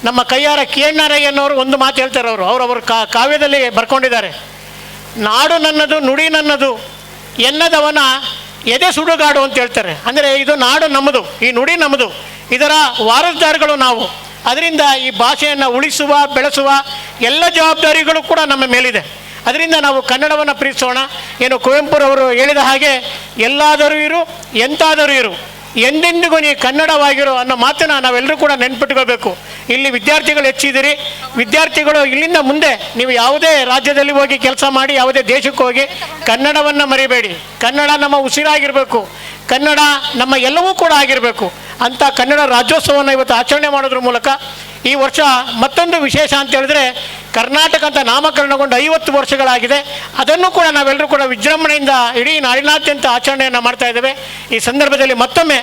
ನಮ್ಮ ಕೈಯಾರ ಕಿಯಣ್ಣರಯ್ಯನವರು ಒಂದು ಮಾತು ಹೇಳ್ತಾರೆ. ಅವರು ಕಾವ್ಯದಲ್ಲಿ ಬರ್ಕೊಂಡಿದ್ದಾರೆ, ನಾಡು ನನ್ನದು, ನುಡಿ ನನ್ನದು, ಎನ್ನದವನ ಎದೆ ಸುಡುಗಾಡು ಅಂತ ಹೇಳ್ತಾರೆ. ಅಂದರೆ ಇದು ನಾಡು ನಮ್ಮದು, ಈ ನುಡಿ ನಮ್ಮದು, ಇದರ ವಾರಸ್ದಾರಗಳು ನಾವು. ಅದರಿಂದ ಈ ಭಾಷೆಯನ್ನು ಉಳಿಸುವ, ಬೆಳೆಸುವ ಎಲ್ಲ ಜವಾಬ್ದಾರಿಗಳು ಕೂಡ ನಮ್ಮ ಮೇಲಿದೆ. ಅದರಿಂದ ನಾವು ಕನ್ನಡವನ್ನು ಪ್ರೀತಿಸೋಣ. ಏನು ಕುವೆಂಪುರವರು ಹೇಳಿದ ಹಾಗೆ, ಎಲ್ಲಾದರೂ ಇರು, ಎಂತಾದರೂ ಇರು, ಎಂದೆಂದಿಗೂ ನೀ ಕನ್ನಡವಾಗಿರೋ ಅನ್ನೋ ಮಾತನ್ನು ನಾವೆಲ್ಲರೂ ಕೂಡ ನೆನ್ಪಿಟ್ಕೋಬೇಕು. ಇಲ್ಲಿ ವಿದ್ಯಾರ್ಥಿಗಳು ಹೆಚ್ಚಿದ್ದೀರಿ. ವಿದ್ಯಾರ್ಥಿಗಳು ಇಲ್ಲಿಂದ ಮುಂದೆ ನೀವು ಯಾವುದೇ ರಾಜ್ಯದಲ್ಲಿ ಹೋಗಿ ಕೆಲಸ ಮಾಡಿ, ಯಾವುದೇ ದೇಶಕ್ಕೆ ಹೋಗಿ ಕನ್ನಡವನ್ನು ಮರಿಬೇಡಿ. ಕನ್ನಡ ನಮ್ಮ ಉಸಿರಾಗಿರಬೇಕು, ಕನ್ನಡ ನಮ್ಮ ಎಲ್ಲವೂ ಕೂಡ ಆಗಿರಬೇಕು. ಅಂಥ ಕನ್ನಡ ರಾಜ್ಯೋತ್ಸವವನ್ನು ಇವತ್ತು ಆಚರಣೆ ಮಾಡೋದ್ರ ಮೂಲಕ ಈ ವರ್ಷ ಮತ್ತೊಂದು ವಿಶೇಷ ಅಂತ ಹೇಳಿದ್ರೆ, ಕರ್ನಾಟಕ ಅಂತ ನಾಮಕರಣಗೊಂಡು 50 ವರ್ಷಗಳಾಗಿದೆ. ಅದನ್ನು ಕೂಡ ನಾವೆಲ್ಲರೂ ಕೂಡ ವಿಜೃಂಭಣೆಯಿಂದ ಇಡೀ ನಾಡಿನಾದ್ಯಂತ ಆಚರಣೆಯನ್ನು ಮಾಡ್ತಾ ಇದ್ದೇವೆ. ಈ ಸಂದರ್ಭದಲ್ಲಿ ಮತ್ತೊಮ್ಮೆ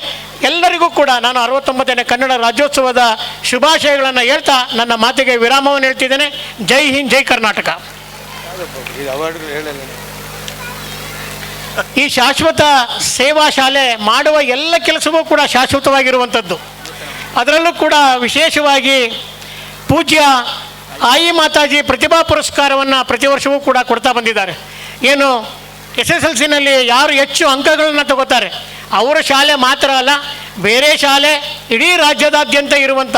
ಎಲ್ಲರಿಗೂ ಕೂಡ ನಾನು 69ನೇ ಕನ್ನಡ ರಾಜ್ಯೋತ್ಸವದ ಶುಭಾಶಯಗಳನ್ನು ಹೇಳ್ತಾ ನನ್ನ ಮಾತಿಗೆ ವಿರಾಮವನ್ನು ಹೇಳ್ತಿದ್ದೇನೆ. ಜೈ ಹಿಂದ್, ಜೈ ಕರ್ನಾಟಕ. ಈ ಶಾಶ್ವತ ಸೇವಾ ಶಾಲೆ ಮಾಡುವ ಎಲ್ಲ ಕೆಲಸವೂ ಕೂಡ ಶಾಶ್ವತವಾಗಿರುವಂಥದ್ದು. ಅದರಲ್ಲೂ ಕೂಡ ವಿಶೇಷವಾಗಿ ಪೂಜ್ಯ ಆಯಿ ಮಾತಾಜಿ ಪ್ರತಿಭಾ ಪುರಸ್ಕಾರವನ್ನು ಪ್ರತಿ ವರ್ಷವೂ ಕೂಡ ಕೊಡ್ತಾ ಬಂದಿದ್ದಾರೆ. ಏನು SSLCನಲ್ಲಿ ಯಾರು ಹೆಚ್ಚು ಅಂಕಗಳನ್ನು ತಗೋತಾರೆ ಅವರ ಶಾಲೆ ಮಾತ್ರ ಅಲ್ಲ, ಬೇರೆ ಶಾಲೆ ಇಡೀ ರಾಜ್ಯದಾದ್ಯಂತ ಇರುವಂಥ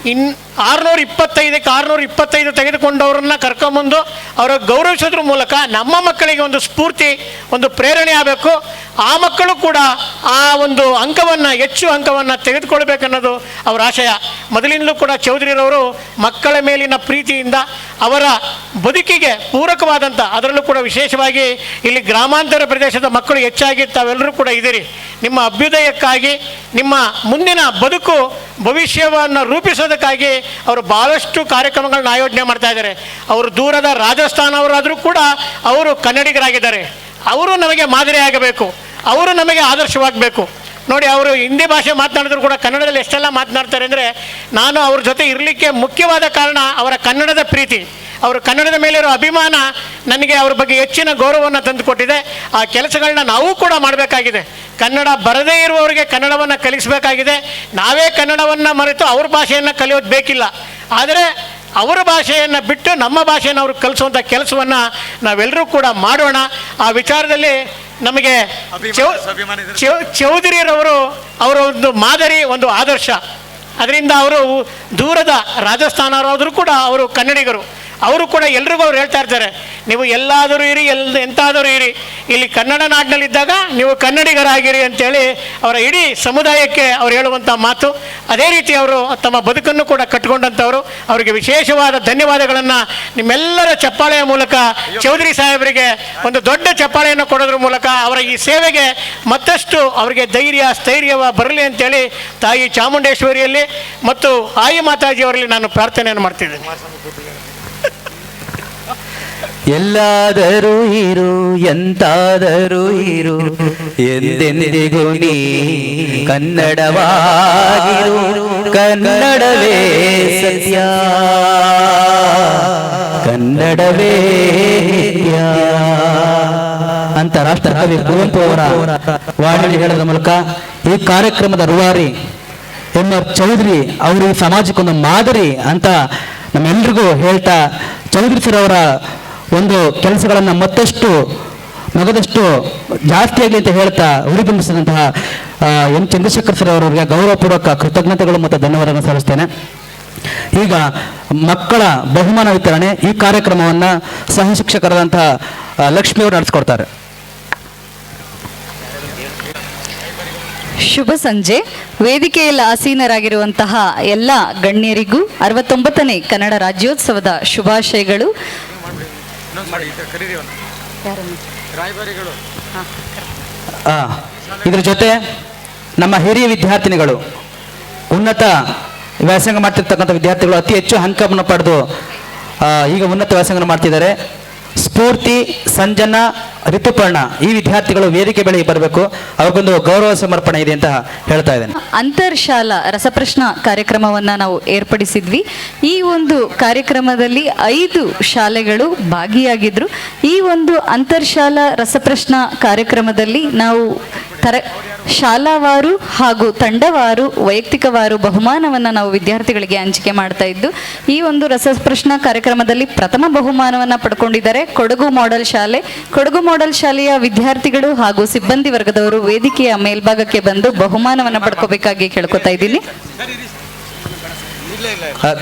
625ಕ್ಕೆ 625 ತೆಗೆದುಕೊಂಡವ್ರನ್ನ ಕರ್ಕೊಂಬಂದು ಅವರ ಗೌರವಿಸೋದ್ರ ಮೂಲಕ ನಮ್ಮ ಮಕ್ಕಳಿಗೆ ಒಂದು ಸ್ಫೂರ್ತಿ, ಒಂದು ಪ್ರೇರಣೆ ಆಗಬೇಕು. ಆ ಮಕ್ಕಳು ಕೂಡ ಆ ಒಂದು ಅಂಕವನ್ನು, ಹೆಚ್ಚು ಅಂಕವನ್ನು ತೆಗೆದುಕೊಳ್ಬೇಕನ್ನೋದು ಅವರ ಆಶಯ. ಮೊದಲಿಂದಲೂ ಕೂಡ ಚೌಧರಿರವರು ಮಕ್ಕಳ ಮೇಲಿನ ಪ್ರೀತಿಯಿಂದ ಅವರ ಬದುಕಿಗೆ ಪೂರಕವಾದಂಥ, ಅದರಲ್ಲೂ ಕೂಡ ವಿಶೇಷವಾಗಿ ಇಲ್ಲಿ ಗ್ರಾಮಾಂತರ ಪ್ರದೇಶದ ಮಕ್ಕಳು ಹೆಚ್ಚಾಗಿ ತಾವೆಲ್ಲರೂ ಕೂಡ ಇದ್ದೀರಿ. ನಿಮ್ಮ ಅಭ್ಯುದಯಕ್ಕಾಗಿ, ನಿಮ್ಮ ಮುಂದಿನ ಬದುಕು ಭವಿಷ್ಯವನ್ನು ರೂಪಿಸೋದಕ್ಕಾಗಿ ಅವರು ಭಾಳಷ್ಟು ಕಾರ್ಯಕ್ರಮಗಳನ್ನ ಆಯೋಜನೆ ಮಾಡ್ತಾ ಇದ್ದಾರೆ. ಅವರು ದೂರದ ರಾಜಸ್ಥಾನವರಾದರೂ ಕೂಡ ಅವರು ಕನ್ನಡಿಗರಾಗಿದ್ದಾರೆ. ಅವರು ನಮಗೆ ಮಾದರಿ ಆಗಬೇಕು, ಅವರು ನಮಗೆ ಆದರ್ಶವಾಗಬೇಕು. ನೋಡಿ, ಅವರು ಹಿಂದಿ ಭಾಷೆ ಮಾತನಾಡಿದ್ರು ಕೂಡ ಕನ್ನಡದಲ್ಲಿ ಎಷ್ಟೆಲ್ಲ ಮಾತನಾಡ್ತಾರೆ ಅಂದರೆ, ನಾನು ಅವ್ರ ಜೊತೆ ಇರಲಿಕ್ಕೆ ಮುಖ್ಯವಾದ ಕಾರಣ ಅವರ ಕನ್ನಡದ ಪ್ರೀತಿ, ಅವರು ಕನ್ನಡದ ಮೇಲಿರೋ ಅಭಿಮಾನ ನನಗೆ ಅವ್ರ ಬಗ್ಗೆ ಹೆಚ್ಚಿನ ಗೌರವವನ್ನು ತಂದುಕೊಟ್ಟಿದೆ. ಆ ಕೆಲಸಗಳನ್ನ ನಾವು ಕೂಡ ಮಾಡಬೇಕಾಗಿದೆ. ಕನ್ನಡ ಬರದೇ ಇರುವವರಿಗೆ ಕನ್ನಡವನ್ನು ಕಲಿಸಬೇಕಾಗಿದೆ. ನಾವೇ ಕನ್ನಡವನ್ನು ಮರೆತು ಅವ್ರ ಭಾಷೆಯನ್ನು ಕಲಿಯೋದು ಬೇಕಿಲ್ಲ. ಆದರೆ ಅವರ ಭಾಷೆಯನ್ನು ಬಿಟ್ಟು ನಮ್ಮ ಭಾಷೆಯನ್ನು ಅವ್ರಿಗೆ ಕಲಿಸುವಂಥ ಕೆಲಸವನ್ನು ನಾವೆಲ್ಲರೂ ಕೂಡ ಮಾಡೋಣ. ಆ ವಿಚಾರದಲ್ಲಿ ನಮಗೆ ಚೌಧರಿರವರು ಅವರ ಒಂದು ಮಾದರಿ, ಒಂದು ಆದರ್ಶ. ಅದರಿಂದ ಅವರು ದೂರದ ರಾಜಸ್ಥಾನವರಾದರೂ ಕೂಡ ಅವರು ಕನ್ನಡಿಗರು. ಅವರು ಕೂಡ ಎಲ್ರಿಗೂ ಅವ್ರು ಹೇಳ್ತಾ ಇರ್ತಾರೆ, ನೀವು ಎಲ್ಲಾದರೂ ಇರಿ, ಎಂತಾದರೂ ಇರಿ, ಇಲ್ಲಿ ಕನ್ನಡ ನಾಡಿನಲ್ಲಿದ್ದಾಗ ನೀವು ಕನ್ನಡಿಗರಾಗಿರಿ ಅಂತೇಳಿ ಅವರ ಇಡೀ ಸಮುದಾಯಕ್ಕೆ ಅವ್ರು ಹೇಳುವಂಥ ಮಾತು. ಅದೇ ರೀತಿ ಅವರು ತಮ್ಮ ಬದುಕನ್ನು ಕೂಡ ಕಟ್ಟಿಕೊಂಡಂಥವರು. ಅವರಿಗೆ ವಿಶೇಷವಾದ ಧನ್ಯವಾದಗಳನ್ನು ನಿಮ್ಮೆಲ್ಲರ ಚಪ್ಪಾಳೆಯ ಮೂಲಕ ಚೌಧರಿ ಸಾಹೇಬರಿಗೆ ಒಂದು ದೊಡ್ಡ ಚಪ್ಪಾಳೆಯನ್ನು ಕೊಡೋದ್ರ ಮೂಲಕ ಅವರ ಈ ಸೇವೆಗೆ ಮತ್ತಷ್ಟು ಅವರಿಗೆ ಧೈರ್ಯ ಸ್ಥೈರ್ಯವ ಬರಲಿ ಅಂತೇಳಿ ತಾಯಿ ಚಾಮುಂಡೇಶ್ವರಿಯಲ್ಲಿ ಮತ್ತು ಆಯಿ ಮಾತಾಜಿಯವರಲ್ಲಿ ನಾನು ಪ್ರಾರ್ಥನೆಯನ್ನು ಮಾಡ್ತಿದ್ದೇನೆ. ಎಲ್ಲಾದರೂ ಇರು, ಎಂತಾದರೂ ಇರು, ಎಂದೆಂದಿಗೂ ನೀ ಕನ್ನಡವಾಗಿರು, ಕನ್ನಡವೇ ಸತ್ಯ, ಕನ್ನಡವೇ ನಿತ್ಯ ಅಂತ ರಾಷ್ಟ್ರಕವಿ ಕುವೆಂಪು ಅವರ ವಾಣಿಯಲ್ಲಿ ಹೇಳೋದ್ರ ಮೂಲಕ ಈ ಕಾರ್ಯಕ್ರಮದ ರೂವಾರಿ MR ಚೌಧರಿ ಅವರು ಈ ಸಮಾಜಕ್ಕೊಂದು ಮಾದರಿ ಅಂತ ನಮ್ಮೆಲ್ರಿಗೂ ಹೇಳ್ತಾ, ಚೌಧರಿ ಸರ್ ಅವರ ಒಂದು ಕೆಲಸಗಳನ್ನು ಮತ್ತಷ್ಟು ಮಗದಷ್ಟು ಜಾಸ್ತಿಯಾಗಲಿ ಅಂತ ಹೇಳ್ತಾ ಉರಿಬಿಂಬಿಸಿದಂತಹ ಎಂ ಚಂದ್ರಶೇಖರ್ ಸರ್ ಅವರಿಗೆ ಗೌರವಪೂರ್ವಕ ಕೃತಜ್ಞತೆಗಳು ಮತ್ತು ಧನ್ಯವಾದಗಳನ್ನು ಸಲ್ಲಿಸ್ತೇನೆ. ಈಗ ಮಕ್ಕಳ ಬಹುಮಾನ ವಿತರಣೆ, ಈ ಕಾರ್ಯಕ್ರಮವನ್ನು ಸಹ ಶಿಕ್ಷಕರಾದಂತಹ ಲಕ್ಷ್ಮಿ ಅವರು ನಡೆಸ್ಕೊಡ್ತಾರೆ. ಶುಭ ಸಂಜೆ. ವೇದಿಕೆಯಲ್ಲಿ ಆಸೀನರಾಗಿರುವಂತಹ ಎಲ್ಲ ಗಣ್ಯರಿಗೂ 69ನೇ ಕನ್ನಡ ರಾಜ್ಯೋತ್ಸವದ ಶುಭಾಶಯಗಳು. ಇದರ ಜೊತೆ ನಮ್ಮ ಹಿರಿಯ ವಿದ್ಯಾರ್ಥಿನಿಗಳು, ಉನ್ನತ ವ್ಯಾಸಂಗ ಮಾಡ್ತಿರ್ತಕ್ಕಂಥ ವಿದ್ಯಾರ್ಥಿಗಳು ಅತಿ ಹೆಚ್ಚು ಅಂಕವನ್ನು ಪಡೆದು ಈಗ ಉನ್ನತ ವ್ಯಾಸಂಗ ಮಾಡ್ತಿದ್ದಾರೆ. ಸ್ಫೂರ್ತಿ, ಸಂಜನಾ, ಋತುಪರ್ಣ ಈ ವಿದ್ಯಾರ್ಥಿಗಳು ವೇದಿಕೆ ಬಳಿ ಬರಬೇಕು, ಅವ್ರಿಗೊಂದು ಗೌರವ ಸಮರ್ಪಣೆ ಇದೆ ಅಂತ ಹೇಳ್ತಾ ಇದ್ದೇನೆ. ಅಂತರ್ಶಾಲಾ ರಸಪ್ರಶ್ನ ಕಾರ್ಯಕ್ರಮವನ್ನು ನಾವು ಏರ್ಪಡಿಸಿದ್ವಿ. ಈ ಒಂದು ಕಾರ್ಯಕ್ರಮದಲ್ಲಿ 5 ಶಾಲೆಗಳು ಭಾಗಿಯಾಗಿದ್ರು. ಈ ಒಂದು ಅಂತರ್ಶಾಲಾ ರಸಪ್ರಶ್ನ ಕಾರ್ಯಕ್ರಮದಲ್ಲಿ ನಾವು ಶಾಲಾವಾರು ಹಾಗೂ ತಂಡವಾರು, ವೈಯಕ್ತಿಕವಾರು ಬಹುಮಾನವನ್ನು ನಾವು ವಿದ್ಯಾರ್ಥಿಗಳಿಗೆ ಹಂಚಿಕೆ ಮಾಡ್ತಾ ಇದ್ದು, ಈ ಒಂದು ರಸಪ್ರಶ್ನ ಕಾರ್ಯಕ್ರಮದಲ್ಲಿ ಪ್ರಥಮ ಬಹುಮಾನವನ್ನು ಪಡ್ಕೊಂಡಿದ್ದಾರೆ ಕೊಡಗು ಮಾಡೆಲ್ ಶಾಲೆ. ಕೊಡಗು ಮಾಡೆಲ್ ಶಾಲೆಯ ವಿದ್ಯಾರ್ಥಿಗಳು ಹಾಗೂ ಸಿಬ್ಬಂದಿ ವರ್ಗದವರು ವೇದಿಕೆಯ ಮೇಲ್ಭಾಗಕ್ಕೆ ಬಂದು ಬಹುಮಾನವನ್ನು ಪಡ್ಕೋಬೇಕಾಗಿ ಕೇಳ್ಕೊತಾ ಇದ್ದೀನಿ.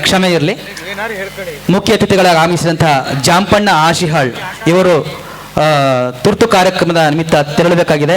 ಕ್ಷಮೆ ಇರಲಿ. ಮುಖ್ಯ ಅತಿಥಿಗಳಾಗಿ ಆಗಮಿಸಿದಂತಹ ಜಾಂಪಣ್ಣ ಆಶಿಹಾಳ್ ಇವರು ತುರ್ತು ಕಾರ್ಯಕ್ರಮದ ನಿಮಿತ್ತ ತೆರಳಬೇಕಾಗಿದೆ.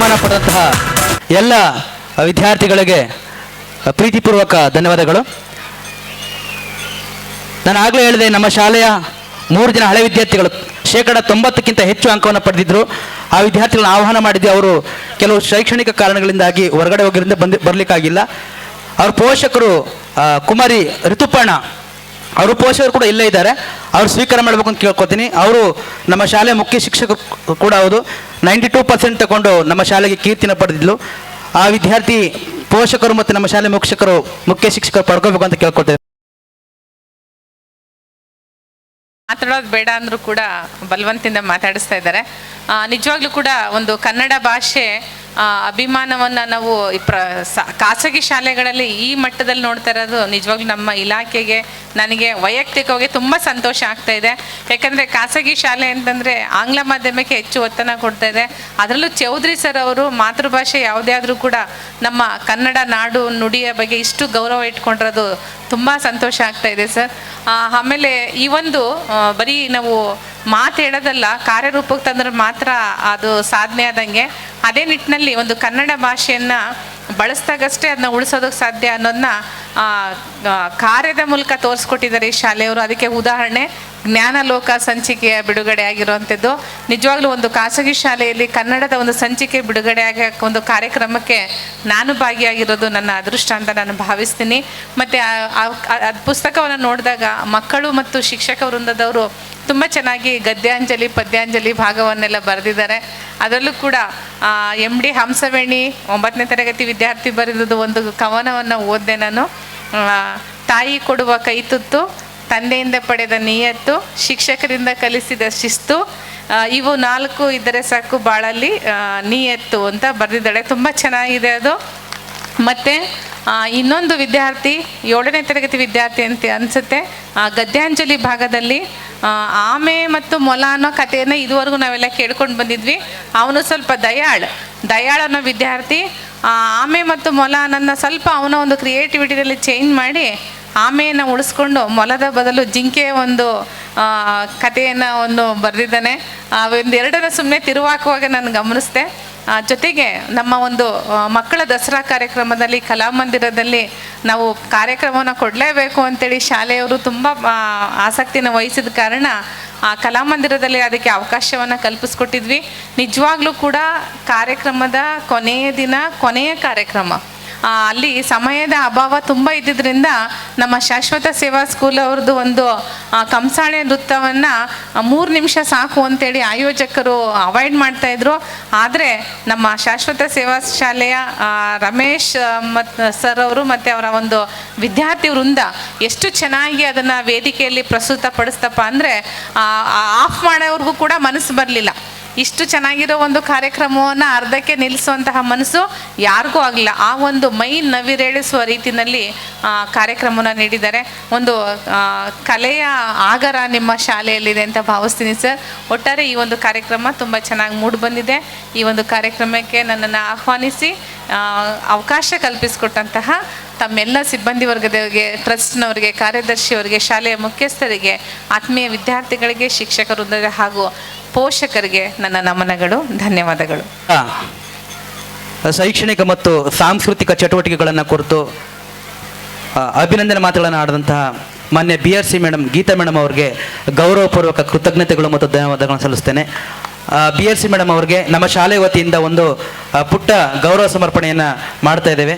ಸನ್ಮಾನ ಪಡೆದಂತಹ ಎಲ್ಲ ವಿದ್ಯಾರ್ಥಿಗಳಿಗೆ ಪ್ರೀತಿಪೂರ್ವಕ ಧನ್ಯವಾದಗಳು. ನಾನು ಆಗಲೇ ಹೇಳಿದೆ, ನಮ್ಮ ಶಾಲೆಯ 3 ಜನ ಹಳೆ ವಿದ್ಯಾರ್ಥಿಗಳು 90% ಹೆಚ್ಚು ಅಂಕವನ್ನು ಪಡೆದಿದ್ದರು. ಆ ವಿದ್ಯಾರ್ಥಿಗಳನ್ನ ಆಹ್ವಾನ ಮಾಡಿದ್ವಿ. ಅವರು ಕೆಲವು ಶೈಕ್ಷಣಿಕ ಕಾರಣಗಳಿಂದಾಗಿ ಹೊರಗಡೆ ಹೋಗಿರಿಂದ ಬರಲಿಕ್ಕಾಗಿಲ್ಲ. ಅವ್ರ ಪೋಷಕರು ಕುಮಾರಿ ಋತುಪರ್ಣ, ಅವರು ಪೋಷಕರು ಕೂಡ ಇಲ್ಲೇ ಇದ್ದಾರೆ. ಅವ್ರು ಸ್ವೀಕಾರ ಮಾಡಬೇಕು ಅಂತ ಕೇಳ್ಕೊತೀನಿ. ಅವರು ನಮ್ಮ ಶಾಲೆಯ ಮುಖ್ಯ ಶಿಕ್ಷಕರು ಕೂಡ ಹೌದು. 92% ತಗೊಂಡು ನಮ್ಮ ಶಾಲೆಗೆ ಕೀರ್ತಿನ ಪಡೆದಿದ್ಲು. ಆ ವಿದ್ಯಾರ್ಥಿ ಪೋಷಕರು ಮತ್ತು ನಮ್ಮ ಶಾಲೆ ಮುಖ್ಯ ಶಿಕ್ಷಕರು ಪಡ್ಕೋಬೇಕು ಅಂತ ಕೇಳ್ಕೊಳ್ತೇವೆ. ಮಾತಾಡೋದು ಬೇಡ ಅಂದರೂ ಕೂಡ ಬಲವಂತಿಂದ ಮಾತಾಡಿಸ್ತಾ ಇದ್ದಾರೆ. ನಿಜವಾಗ್ಲೂ ಕೂಡ ಒಂದು ಕನ್ನಡ ಭಾಷೆ ಅಭಿಮಾನವನ್ನು ನಾವು ಖಾಸಗಿ ಶಾಲೆಗಳಲ್ಲಿ ಈ ಮಟ್ಟದಲ್ಲಿ ನೋಡ್ತಾ ಇರೋದು ನಿಜವಾಗ್ಲೂ ನಮ್ಮ ಇಲಾಖೆಗೆ, ನನಗೆ ವೈಯಕ್ತಿಕವಾಗಿ ತುಂಬ ಸಂತೋಷ ಆಗ್ತಾ ಇದೆ. ಯಾಕಂದರೆ ಖಾಸಗಿ ಶಾಲೆ ಅಂತಂದರೆ ಆಂಗ್ಲ ಮಾಧ್ಯಮಕ್ಕೆ ಹೆಚ್ಚು ಒತ್ತನ್ನು ಕೊಡ್ತಾ ಇದೆ. ಅದರಲ್ಲೂ ಚೌಧರಿ ಸರ್ ಅವರು ಮಾತೃಭಾಷೆ ಯಾವುದೇ ಆದರೂ ಕೂಡ ನಮ್ಮ ಕನ್ನಡ ನಾಡು ನುಡಿಯ ಬಗ್ಗೆ ಇಷ್ಟು ಗೌರವ ಇಟ್ಕೊಂಡಿರೋದು ತುಂಬ ಸಂತೋಷ ಆಗ್ತಾ ಇದೆ ಸರ್. ಆಮೇಲೆ ಈ ಒಂದು ಬರೀ ನಾವು ಮಾತು ಹೇಳೋದಲ್ಲ, ಕಾರ್ಯರೂಪಕ್ಕೆ ತಂದ್ರೆ ಮಾತ್ರ ಅದು ಸಾಧನೆ ಆದಂಗೆ. ಅದೇ ನಿಟ್ಟಿನಲ್ಲಿ ಒಂದು ಕನ್ನಡ ಭಾಷೆಯನ್ನು ಬಳಸಿದಾಗಷ್ಟೇ ಅದನ್ನ ಉಳಿಸೋದಕ್ಕೆ ಸಾಧ್ಯ ಅನ್ನೋದನ್ನ ಕಾರ್ಯದ ಮೂಲಕ ತೋರಿಸ್ಕೊಟ್ಟಿದ್ದಾರೆ ಈ ಶಾಲೆಯವರು. ಅದಕ್ಕೆ ಉದಾಹರಣೆ ಜ್ಞಾನಲೋಕ ಸಂಚಿಕೆಯ ಬಿಡುಗಡೆ ಆಗಿರುವಂಥದ್ದು. ನಿಜವಾಗ್ಲೂ ಒಂದು ಖಾಸಗಿ ಶಾಲೆಯಲ್ಲಿ ಕನ್ನಡದ ಒಂದು ಸಂಚಿಕೆ ಬಿಡುಗಡೆ ಆಗಿ ಒಂದು ಕಾರ್ಯಕ್ರಮಕ್ಕೆ ನಾನು ಭಾಗಿಯಾಗಿರೋದು ನನ್ನ ಅದೃಷ್ಟ ಅಂತ ನಾನು ಭಾವಿಸ್ತೀನಿ. ಮತ್ತು ಪುಸ್ತಕವನ್ನು ನೋಡಿದಾಗ ಮಕ್ಕಳು ಮತ್ತು ಶಿಕ್ಷಕ ವೃಂದದವರು ತುಂಬ ಚೆನ್ನಾಗಿ ಗದ್ಯಾಂಜಲಿ ಪದ್ಯಾಂಜಲಿ ಭಾಗವನ್ನೆಲ್ಲ ಬರೆದಿದ್ದಾರೆ. ಅದರಲ್ಲೂ ಕೂಡ MD ಹಂಸವೇಣಿ 9ನೇ ತರಗತಿ ವಿದ್ಯಾರ್ಥಿ ಬರೆದಿದ್ದು ಒಂದು ಕವನವನ್ನು ಓದಿದೆ ನಾನು. ತಾಯಿ ಕೊಡುವ ಕೈತುತ್ತು, ತಂದೆಯಿಂದ ಪಡೆದ ನಿಯತ್ತು, ಶಿಕ್ಷಕರಿಂದ ಕಲಿಸಿದ ಶಿಸ್ತು, ಇವು 4 ಇದ್ದರೆ ಸಾಕು ಬಾಳಲ್ಲಿ ನಿಯತ್ತು ಅಂತ ಬರೆದಿದ್ದಾಳೆ. ತುಂಬ ಚೆನ್ನಾಗಿದೆ ಅದು. ಮತ್ತು ಇನ್ನೊಂದು ವಿದ್ಯಾರ್ಥಿ 7ನೇ ತರಗತಿ ವಿದ್ಯಾರ್ಥಿ ಅಂತ ಅನಿಸುತ್ತೆ, ಗದ್ಯಾಂಜಲಿ ಭಾಗದಲ್ಲಿ ಆಮೆ ಮತ್ತು ಮೊಲ ಅನ್ನೋ ಕಥೆಯನ್ನು ಇದುವರೆಗೂ ನಾವೆಲ್ಲ ಕೇಳ್ಕೊಂಡು ಬಂದಿದ್ವಿ. ಅವನು ಸ್ವಲ್ಪ ದಯಾಳ್ ಅನ್ನೋ ವಿದ್ಯಾರ್ಥಿ ಆಮೆ ಮತ್ತು ಮೊಲ ನನ್ನ ಸ್ವಲ್ಪ ಅವನ ಒಂದು ಕ್ರಿಯೇಟಿವಿಟಿಯಲ್ಲಿ ಚೇಂಜ್ ಮಾಡಿ ಆಮೆಯನ್ನು ಉಳಿಸ್ಕೊಂಡು ಮೊಲದ ಬದಲು ಜಿಂಕೆಯ ಒಂದು ಕಥೆಯನ್ನು ಒಂದು ಬರೆದಿದ್ದಾನೆ. ಒಂದೆರಡನ್ನು ಸುಮ್ಮನೆ ತಿರುವಾಕುವಾಗ ನಾನು ಗಮನಿಸಿದೆ. ಜೊತೆಗೆ ನಮ್ಮ ಒಂದು ಮಕ್ಕಳ ದಸರಾ ಕಾರ್ಯಕ್ರಮದಲ್ಲಿ ಕಲಾಮಂದಿರದಲ್ಲಿ ನಾವು ಕಾರ್ಯಕ್ರಮವನ್ನು ಕೊಡಲೇಬೇಕು ಅಂತೇಳಿ ಶಾಲೆಯವರು ತುಂಬ ಆಸಕ್ತಿನ ವಹಿಸಿದ ಕಾರಣ ಆ ಕಲಾಮಂದಿರದಲ್ಲಿ ಅದಕ್ಕೆ ಅವಕಾಶವನ್ನು ಕಲ್ಪಿಸ್ಕೊಟ್ಟಿದ್ವಿ. ನಿಜವಾಗ್ಲೂ ಕೂಡ ಕಾರ್ಯಕ್ರಮದ ಕೊನೆಯ ಕಾರ್ಯಕ್ರಮ ಅಲ್ಲಿ ಸಮಯದ ಅಭಾವ ತುಂಬ ಇದ್ದಿದ್ದರಿಂದ ನಮ್ಮ ಶಾಶ್ವತ ಸೇವಾ ಸ್ಕೂಲ್ ಅವ್ರದ್ದು ಒಂದು ಕಂಸಾಳೆ ನೃತ್ಯವನ್ನು 3 ನಿಮಿಷ ಸಾಕು ಅಂತೇಳಿ ಆಯೋಜಕರು ಅವಾಯ್ಡ್ ಮಾಡ್ತಾಯಿದ್ರು. ಆದರೆ ನಮ್ಮ ಶಾಶ್ವತ ಸೇವಾ ಶಾಲೆಯ ರಮೇಶ್ ಸರ್ ಅವರು ಮತ್ತು ಅವರ ಒಂದು ವಿದ್ಯಾರ್ಥಿ ವೃಂದ ಎಷ್ಟು ಚೆನ್ನಾಗಿ ಅದನ್ನು ವೇದಿಕೆಯಲ್ಲಿ ಪ್ರಸ್ತುತಪಡಿಸ್ತಪ್ಪ ಅಂದರೆ ಆಫ್ ಮಾಡೋವ್ರಿಗೂ ಕೂಡ ಮನಸ್ಸು ಬರಲಿಲ್ಲ. ಇಷ್ಟು ಚೆನ್ನಾಗಿರೋ ಒಂದು ಕಾರ್ಯಕ್ರಮವನ್ನು ಅರ್ಧಕ್ಕೆ ನಿಲ್ಲಿಸುವಂತಹ ಮನಸ್ಸು ಯಾರಿಗೂ ಆಗಲಿಲ್ಲ. ಆ ಒಂದು ಮೈ ನವಿರೇಳಿಸುವ ರೀತಿಯಲ್ಲಿ ಕಾರ್ಯಕ್ರಮವನ್ನು ನೀಡಿದ್ದಾರೆ. ಒಂದು ಕಲೆಯ ಆಗರ ನಿಮ್ಮ ಶಾಲೆಯಲ್ಲಿದೆ ಅಂತ ಭಾವಿಸ್ತೀನಿ ಸರ್. ಒಟ್ಟಾರೆ ಈ ಒಂದು ಕಾರ್ಯಕ್ರಮ ತುಂಬ ಚೆನ್ನಾಗಿ ಮೂಡಿ ಬಂದಿದೆ. ಈ ಒಂದು ಕಾರ್ಯಕ್ರಮಕ್ಕೆ ನನ್ನನ್ನು ಆಹ್ವಾನಿಸಿ ಅವಕಾಶ ಕಲ್ಪಿಸಿಕೊಟ್ಟಂತಹ ತಮ್ಮೆಲ್ಲ ಸಿಬ್ಬಂದಿ ವರ್ಗದವರಿಗೆ, ಟ್ರಸ್ಟ್ನವರಿಗೆ, ಕಾರ್ಯದರ್ಶಿಯವರಿಗೆ, ಶಾಲೆಯ ಮುಖ್ಯಸ್ಥರಿಗೆ, ಆತ್ಮೀಯ ವಿದ್ಯಾರ್ಥಿಗಳಿಗೆ, ಶಿಕ್ಷಕ ವೃಂದ ಹಾಗೂ ಪೋಷಕರಿಗೆ ನನ್ನ ನಮನಗಳು, ಧನ್ಯವಾದಗಳು. ಶೈಕ್ಷಣಿಕ ಮತ್ತು ಸಾಂಸ್ಕೃತಿಕ ಚಟುವಟಿಕೆಗಳನ್ನು ಕುರಿತು ಅಭಿನಂದನೆ ಮಾತುಗಳನ್ನು ಆಡಿದಂತಹ ಮಾನ್ಯ BRC ಮೇಡಮ್ ಗೀತಾ ಮೇಡಮ್ ಅವರಿಗೆ ಗೌರವಪೂರ್ವಕ ಕೃತಜ್ಞತೆಗಳು ಮತ್ತು ಧನ್ಯವಾದಗಳನ್ನು ಸಲ್ಲಿಸ್ತೇನೆ. BRC ಮೇಡಮ್ ಅವರಿಗೆ ನಮ್ಮ ಶಾಲೆ ವತಿಯಿಂದ ಒಂದು ಪುಟ್ಟ ಗೌರವ ಸಮರ್ಪಣೆಯನ್ನು ಮಾಡ್ತಾ ಇದ್ದೇವೆ.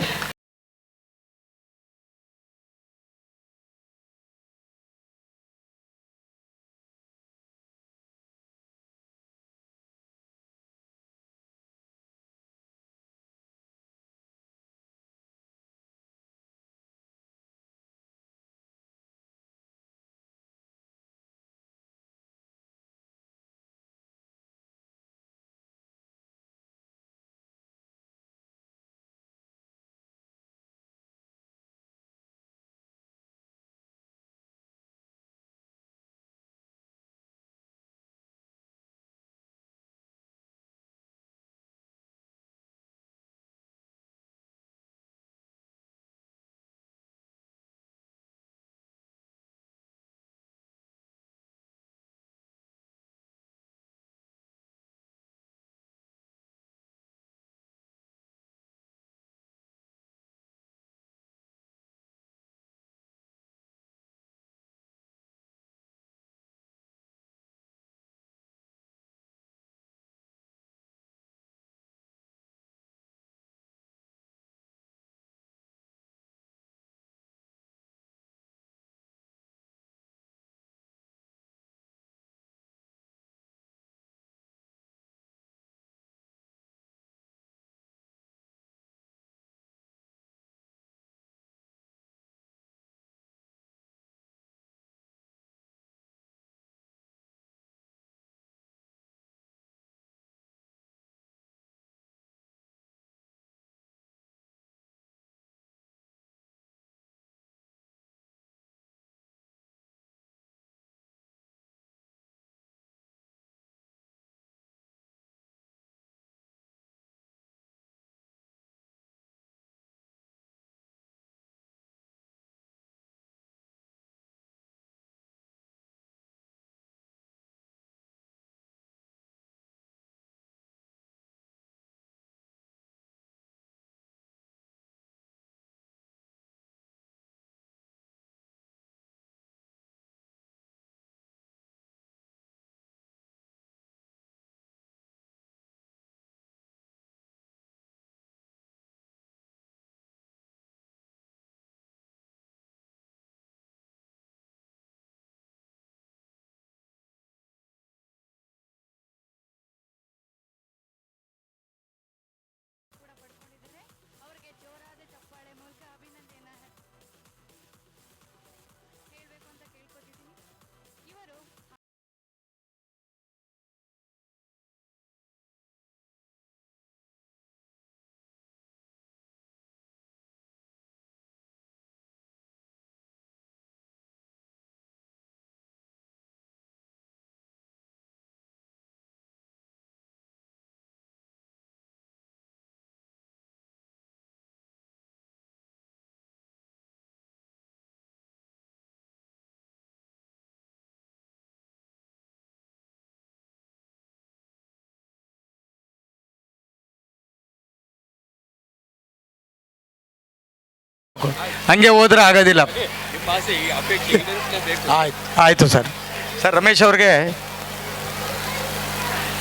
ಹಂಗೆ ಹೋದ್ರೆ ಆಗೋದಿಲ್ಲ. ಆಯಿತು ಸರ್. ಸರ್ ರಮೇಶ್ ಅವ್ರಿಗೆ,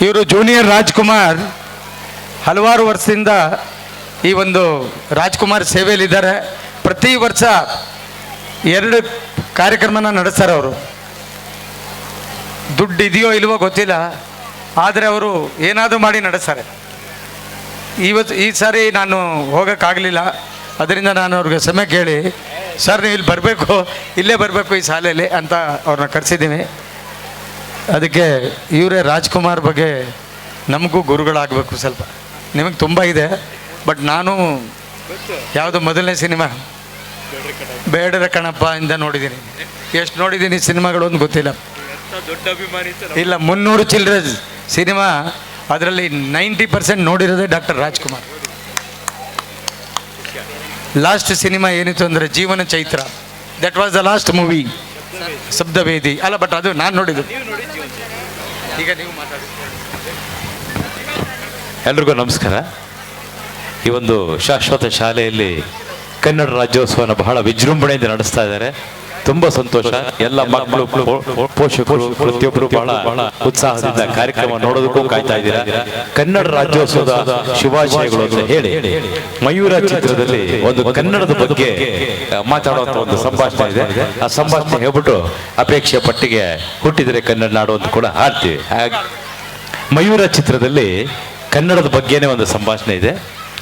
ಇವರು ಜೂನಿಯರ್ ರಾಜ್ಕುಮಾರ್ ಹಲವಾರು ವರ್ಷದಿಂದ ಈ ಒಂದು ರಾಜ್ಕುಮಾರ್ ಸೇವೆಯಲ್ಲಿದ್ದಾರೆ. ಪ್ರತಿ ವರ್ಷ 2 ಕಾರ್ಯಕ್ರಮನ ನಡೆಸ್ತಾರೆ ಅವರು. ದುಡ್ಡು ಇದೆಯೋ ಇಲ್ವೋ ಗೊತ್ತಿಲ್ಲ, ಆದರೆ ಅವರು ಏನಾದರೂ ಮಾಡಿ ನಡೆಸ್ತಾರೆ. ಈ ಸಾರಿ ನಾನು ಹೋಗೋಕ್ಕಾಗಲಿಲ್ಲ, ಅದರಿಂದ ನಾನು ಅವ್ರಿಗೆ ಸಮಯ ಕೇಳಿ, ಸರ್ ನೀವು ಇಲ್ಲಿ ಬರಬೇಕು, ಇಲ್ಲೇ ಬರಬೇಕು ಈ ಶಾಲೆಯಲ್ಲಿ ಅಂತ ಅವ್ರನ್ನ ಕರೆಸಿದ್ದೀನಿ. ಅದಕ್ಕೆ ಇವರೇ ರಾಜ್ಕುಮಾರ್ ಬಗ್ಗೆ ನಮಗೂ ಗುರುಗಳಾಗಬೇಕು ಸ್ವಲ್ಪ. ನಿಮಗೆ ತುಂಬ ಇದೆ, ಬಟ್ ನಾನು ಯಾವುದು ಮೊದಲನೇ ಸಿನಿಮಾ ಬೇಡರ ಕಣಪ್ಪ ಇಂದ ನೋಡಿದ್ದೀನಿ. ಎಷ್ಟು ನೋಡಿದ್ದೀನಿ ಸಿನಿಮಾಗಳು ಒಂದು ಗೊತ್ತಿಲ್ಲ. ಇಲ್ಲ 300 ಚಿಲ್ಲರೆ ಸಿನಿಮಾ, ಅದರಲ್ಲಿ 90% ನೋಡಿರೋದೇ ಡಾಕ್ಟರ್ ರಾಜ್ಕುಮಾರ್. ಲಾಸ್ಟ್ ಸಿನಿಮಾ ಏನಿತ್ತು ಅಂದರೆ ಜೀವನ Chaitra. That was the last movie. ಶಬ್ದವೇದಿ ಅಲ್ಲ, ಬಟ್ ಅದು ನಾನು ನೋಡಿದ್ದು. ಈಗ ನೀವು ಮಾತಾಡಿ. ಎಲ್ರಿಗೂ ನಮಸ್ಕಾರ. ಈ ಒಂದು ಶಾಶ್ವತ ಶಾಲೆಯಲ್ಲಿ ಕನ್ನಡ ರಾಜ್ಯೋತ್ಸವನ ಬಹಳ ವಿಜೃಂಭಣೆಯಿಂದ ನಡೆಸ್ತಾ ಇದ್ದಾರೆ. ತುಂಬ ಸಂತೋಷ. ಎಲ್ಲ ಮಕ್ಕಳು, ಪೋಷಕರು ಪ್ರತಿಯೊಬ್ಬರು ಬಹಳ ಉತ್ಸಾಹದಿಂದ ಕಾರ್ಯಕ್ರಮ ನೋಡೋದಕ್ಕೂ ಕಾಯ್ತಾ ಇದ್ದೀರಾ. ಕನ್ನಡ ರಾಜ್ಯೋತ್ಸವದ ಶುಭಾಶಯಗಳು ಅಂತ ಹೇಳಿ, ಮಯೂರ ಚಿತ್ರದಲ್ಲಿ ಒಂದು ಕನ್ನಡದ ಬಗ್ಗೆ ಮಾತಾಡುವಂಥ ಒಂದು ಸಂಭಾಷಣೆ ಇದೆ. ಆ ಸಂಭಾಷಣೆ ಹೇಳ್ಬಿಟ್ಟು ಅಪೇಕ್ಷೆ ಪಟ್ಟಿಗೆ ಹುಟ್ಟಿದರೆ ಕನ್ನಡ ನಾಡು ಅಂತ ಕೂಡ ಹಾಡ್ತೀವಿ. ಮಯೂರ ಚಿತ್ರದಲ್ಲಿ ಕನ್ನಡದ ಬಗ್ಗೆನೇ ಒಂದು ಸಂಭಾಷಣೆ ಇದೆ.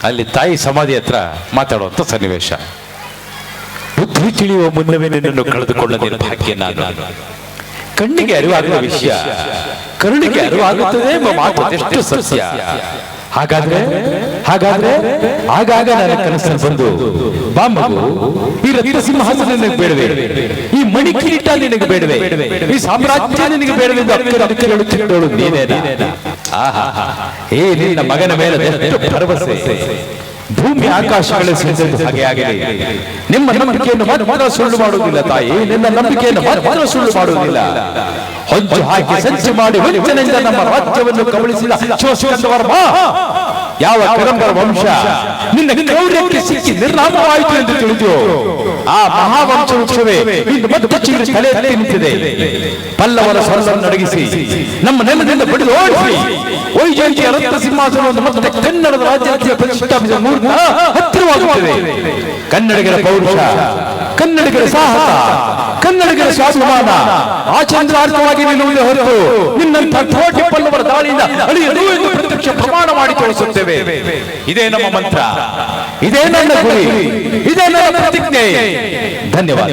ಅಲ್ಲಿ ತಾಯಿ ಸಮಾಧಿ ಹತ್ರ ಮಾತಾಡುವಂಥ ಸನ್ನಿವೇಶ. ಬುದ್ಧಿ ತಿಳಿಯುವ ಮುನ್ನವೇ ನಿನ್ನನ್ನು ಕಳೆದುಕೊಳ್ಳದಿನ ಭಾಗ್ಯ ನಾನು. ಕಣ್ಣಿಗೆ ಅರಿವಾಗುವ ವಿಷಯ ಕರುಣಿಗೆ ಅರಿವಾಗುತ್ತದೆ ಎಂಬ ಮಾತು ಎಷ್ಟು ಸತ್ಯ. ಹಾಗಾದ್ರೆ ಆಗಾಗ ನನ್ನ ಕನಸಲ್ಲಿ ಬಂದು, ಬಾ ಮಗು, ಈ ರತ್ನ ಸಿಂಹಾಸನ ನಿನಗೆ ಬೇಡವೇ, ಈ ಮಣಿ ಕಿರೀಟ ನಿನಗೆ ಬೇಡವೇ, ಈ ಸಾಮ್ರಾಜ್ಯ ನಿನಗೆ ಬೇಡವೆಂದು ನೀನೇನಾ? ಆಹಾ, ಏ ನಿನ್ನ ಮಗನ ಮೇಲೆ ಎಷ್ಟು ಭರವಸೆ. ಭೂಮಿ ಆಕಾಶಗಳ ಸಿಡಿದದ್ದು ಹಾಗೆ ಆಗಲಿ. ನಿಮ್ಮ ನಂಬಿಕೆಯನ್ನು ಮಾತ್ರ ಸುಳ್ಳು ಮಾಡುವುದಿಲ್ಲ ತಾಯಿ, ನಿನ್ನ ನಂಬಿಕೆಯನ್ನು ಮಾತ್ರ ಸುಳ್ಳು ಮಾಡುವುದಿಲ್ಲ. ಹೊಂಚು ಹಾಕಿ ಸಂಚು ಮಾಡಿ ವಂಚನೆಯಿಂದ ನಮ್ಮ ರಾಜ್ಯವನ್ನು ಕಬಳಿಸಿದ ಶಿವಶಿವರ್ಮ ಯಾವ ಕರಂಬರ ವಂಶ ನಿನ್ನ ಕ್ರೌರ್ಯಕ್ಕೆ ಸಿಕ್ಕಿ ನಿರ್ನಾಮವಾಯಿತು ಎಂದು ತಿಳಿದು ಆ ಮಹಾವಂಶ ವೃಕ್ಷವೇ ಇಂದು ಮತ್ತೆ ಚಿಗುರಿ ತಲೆ ಎತ್ತಿ ನಿಂತಿದೆ. ಪಲ್ಲವರ ಸ್ವರವನ್ನು ನಡಗಿಸಿ ನಮ್ಮ ನೆಲದಿಂದ ಬಡಿದು ಓಡಿಸಿ ವೈಜಯಂತಿಯ ರತ್ನ ಸಿಂಹಾಸನವನ್ನು ಮತ್ತೆ ಕನ್ನಡದ ರಾಜ್ಯಕ್ಕೆ ಪ್ರತಿಷ್ಠಾಪಿಸುವ ಮುಹೂರ್ತ ಹತ್ತಿರವಾಗುತ್ತದೆ. ಕನ್ನಡಿಗರ ಪೌರುಷ, ಕನ್ನಡಿಗರ ಸಾಹಸ, ಕನ್ನಡಿಗರ ಸ್ವಾಭಿಮಾನ ಆಚಂದ್ರಾರ್ಥವಾಗಿ ನಿಲ್ಲುವುದೇ ಹೊರತು ನಿನ್ನಂಥ ಕೋಟಿ ಪಲ್ಲವರ ದಾಳಿಯಿಂದ ಅಳಿಯದು ಎಂದು ಪ್ರತ್ಯಕ್ಷ ಪ್ರಮಾಣ ಮಾಡಿ ತೋರಿಸುತ್ತೇವೆ. ಇದೇ ನಮ್ಮ ಮಂತ್ರ, ಇದೇ ನನ್ನ ಗುರಿ, ಇದೇ ನನ್ನ ಪ್ರತಿಜ್ಞೆ. ಧನ್ಯವಾದ.